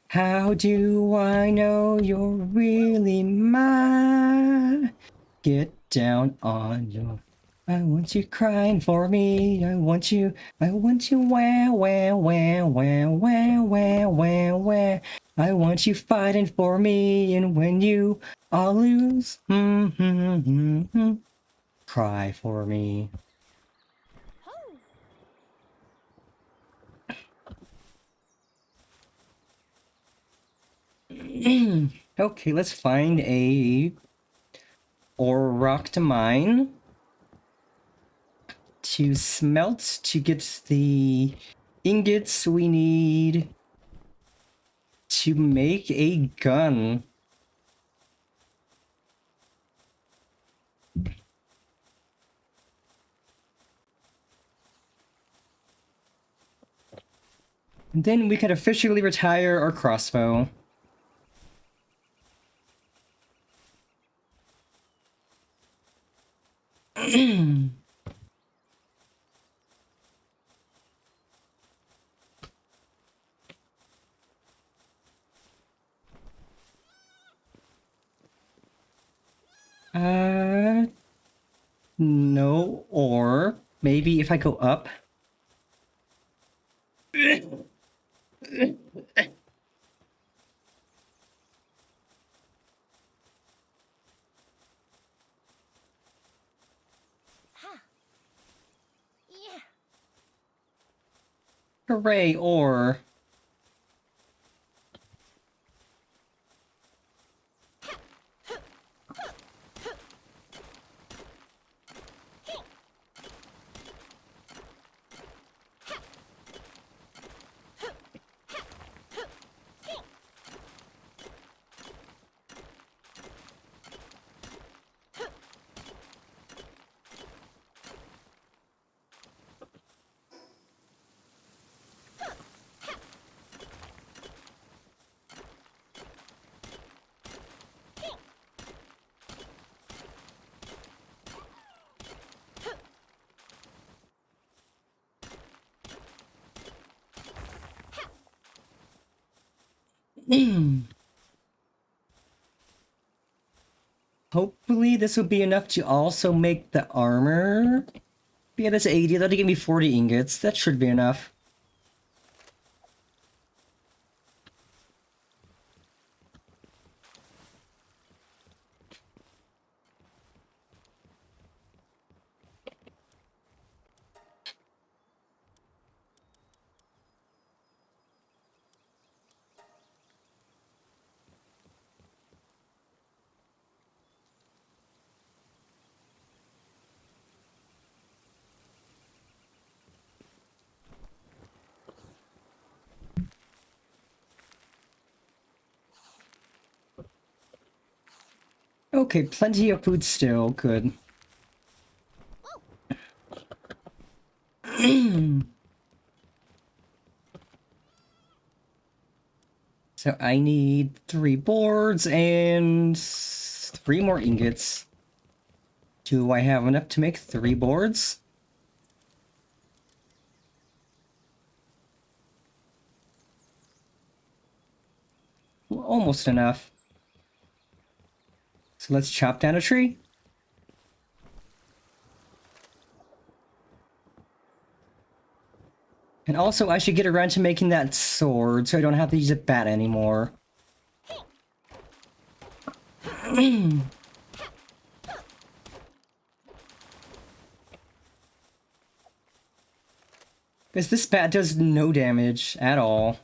How do I know you're really mine? Get down on your... I want you crying for me. I want you wah, wah, wah, wah, wah, wah, wah, wah. I want you fighting for me, and when you all lose, cry for me. Okay, let's find a ore rock to mine. To smelt to get the ingots we need to make a gun. And then we can officially retire our crossbow. No, or maybe if I go up. Yeah. Hooray, or... Hopefully this will be enough to also make the armor. Yeah, that's 80. That'll give me 40 ingots. That should be enough. Okay, plenty of food still. Good. So I need 3 boards and 3 more ingots. Do I have enough to make 3 boards? Well, almost enough. So let's chop down a tree. And also, I should get around to making that sword, so I don't have to use a bat anymore. Because this bat does no damage at all.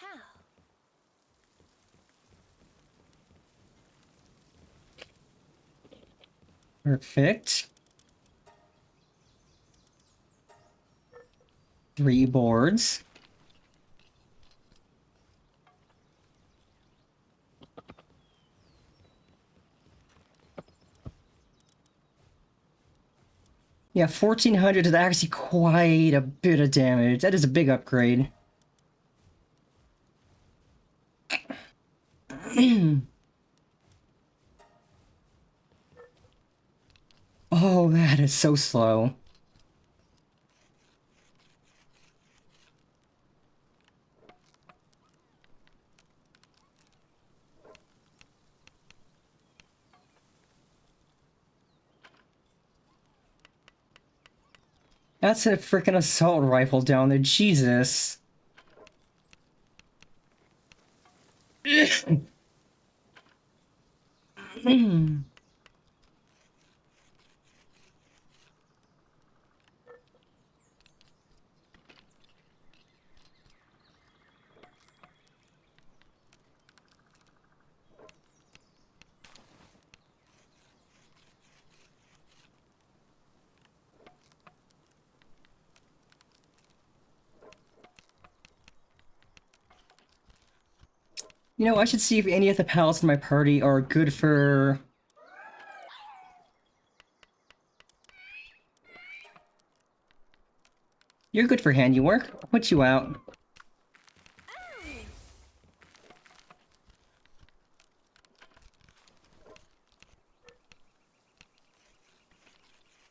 How? Perfect. 3 boards. Yeah, 1400 is actually quite a bit of damage. That is a big upgrade. Oh, that is so slow. That's a freaking assault rifle down there, Jesus. You know, I should see if any of the pals in my party are good for... You're good for handiwork. I'll put you out.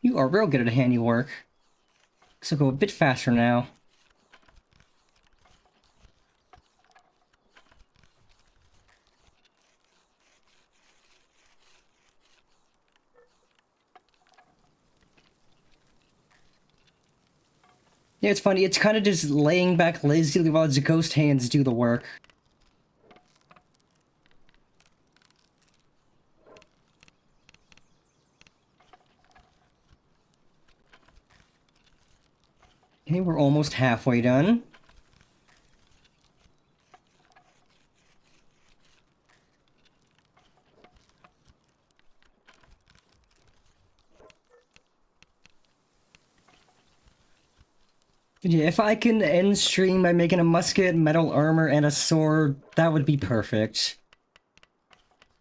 You are real good at handiwork. So go a bit faster now. Yeah, it's funny. It's kind of just laying back lazily while its ghost hands do the work. Okay, we're almost halfway done. Yeah, if I can end stream by making a musket, metal armor, and a sword, that would be perfect.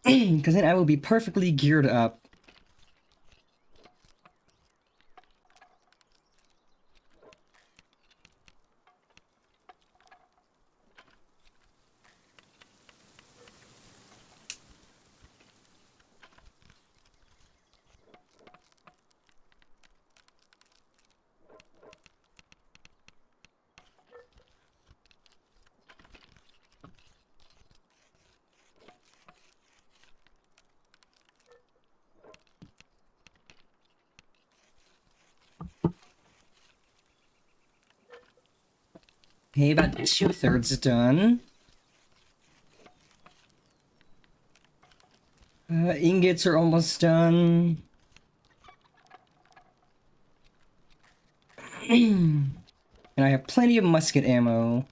Because then I will be perfectly geared up. Okay, about 2/3 done. Ingots are almost done. And I have plenty of musket ammo.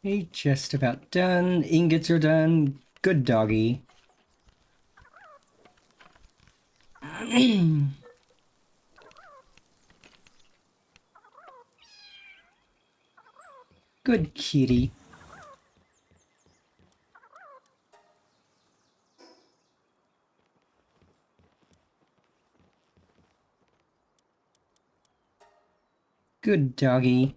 Okay, just about done. Ingots are done. Good doggy. Good kitty. Good doggy.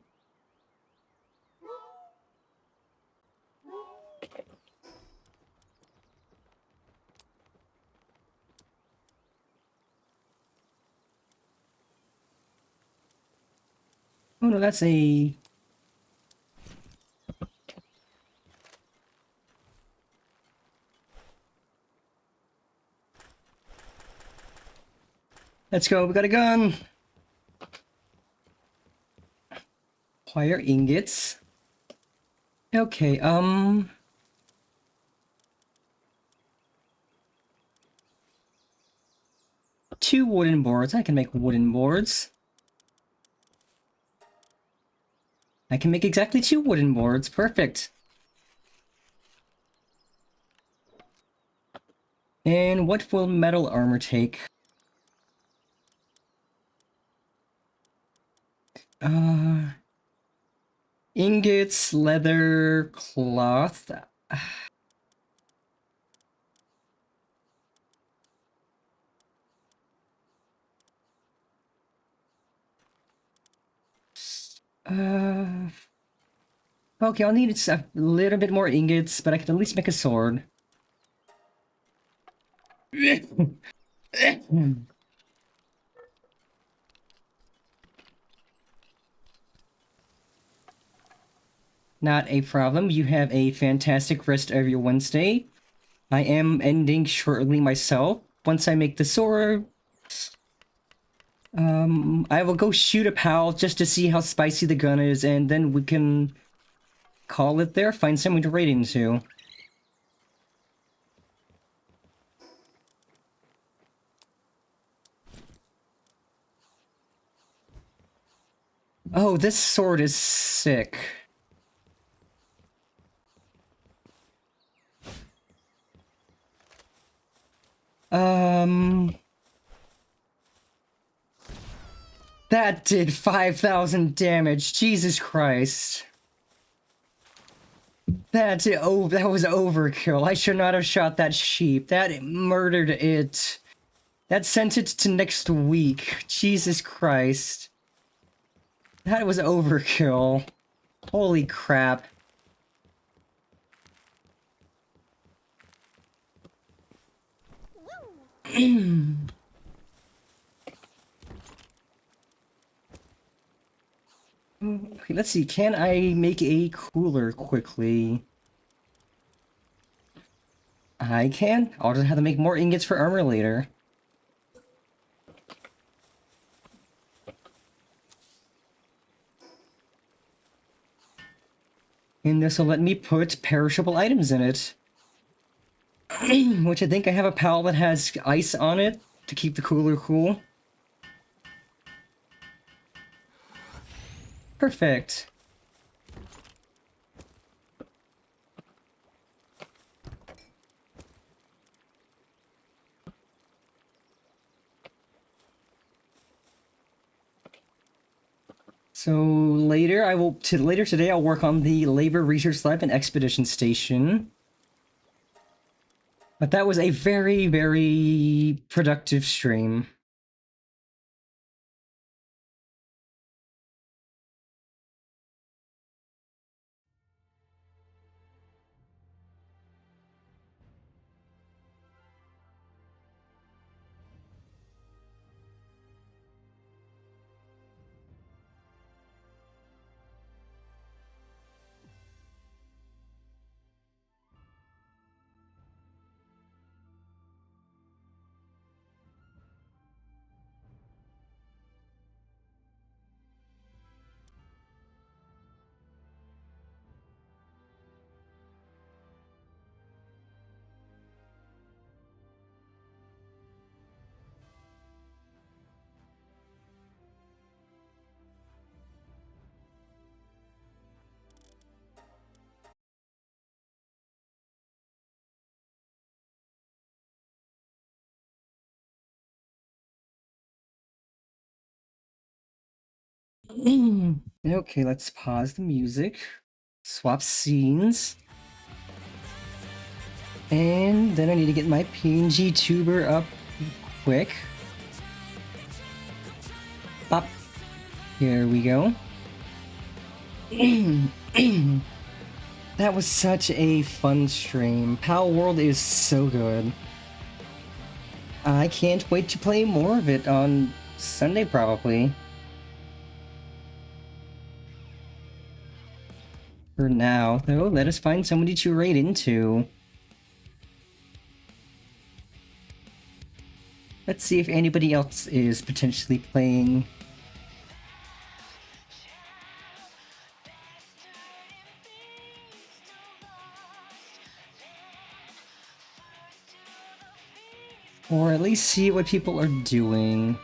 Oh no, that's a... Let's go, we got a gun! Acquire ingots. Okay, 2 wooden boards. I can make wooden boards. I can make exactly 2 wooden boards. Perfect. And what will metal armor take? Ingots, leather, cloth. Uh, okay, I'll need a little bit more ingots, but I can at least make a sword. Not a problem. You have a fantastic rest of your Wednesday. I am ending shortly myself. Once I make the sword, I will go shoot a pal just to see how spicy the gun is, and then we can call it there, find someone to raid into. Oh, this sword is sick. That did 5,000 damage. Jesus Christ. That was overkill. I should not have shot that sheep. That murdered it. That sent it to next week. Jesus Christ. That was overkill. Holy crap. Okay, let's see. Can I make a cooler quickly? I can. I'll just have to make more ingots for armor later. And this will let me put perishable items in it. Which I think I have a pal that has ice on it to keep the cooler cool. Perfect. So later today I'll work on the labor research lab and expedition station. But that was a very, very productive stream. Okay, let's pause the music. Swap scenes. And then I need to get my PNG tuber up quick. Bop. Here we go. That was such a fun stream. Palworld is so good. I can't wait to play more of it on Sunday, probably. For now, though, let us find somebody to raid into. Let's see if anybody else is potentially playing. Or at least see what people are doing.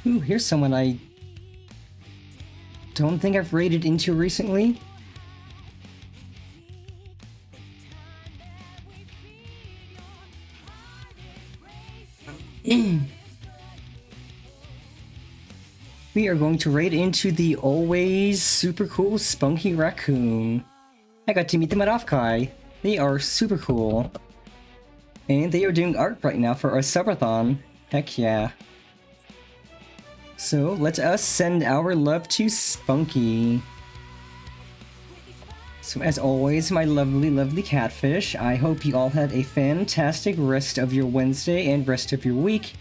Ooh, here's someone I don't think I've raided into recently. We are going to raid into the always super cool Spunky Raccoon. I got to meet them at Offkai. They are super cool. And they are doing art right now for our subathon. Heck yeah. So let us send our love to Spunky. So as always, my lovely, lovely catfish, I hope you all have a fantastic rest of your Wednesday and rest of your week.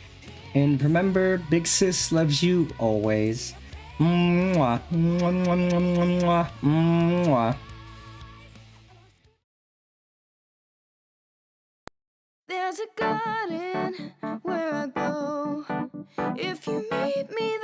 And remember, Big Sis loves you always. Mwah. Mwah, mwah, mwah, mwah, mwah. There's a garden where I go. If you meet me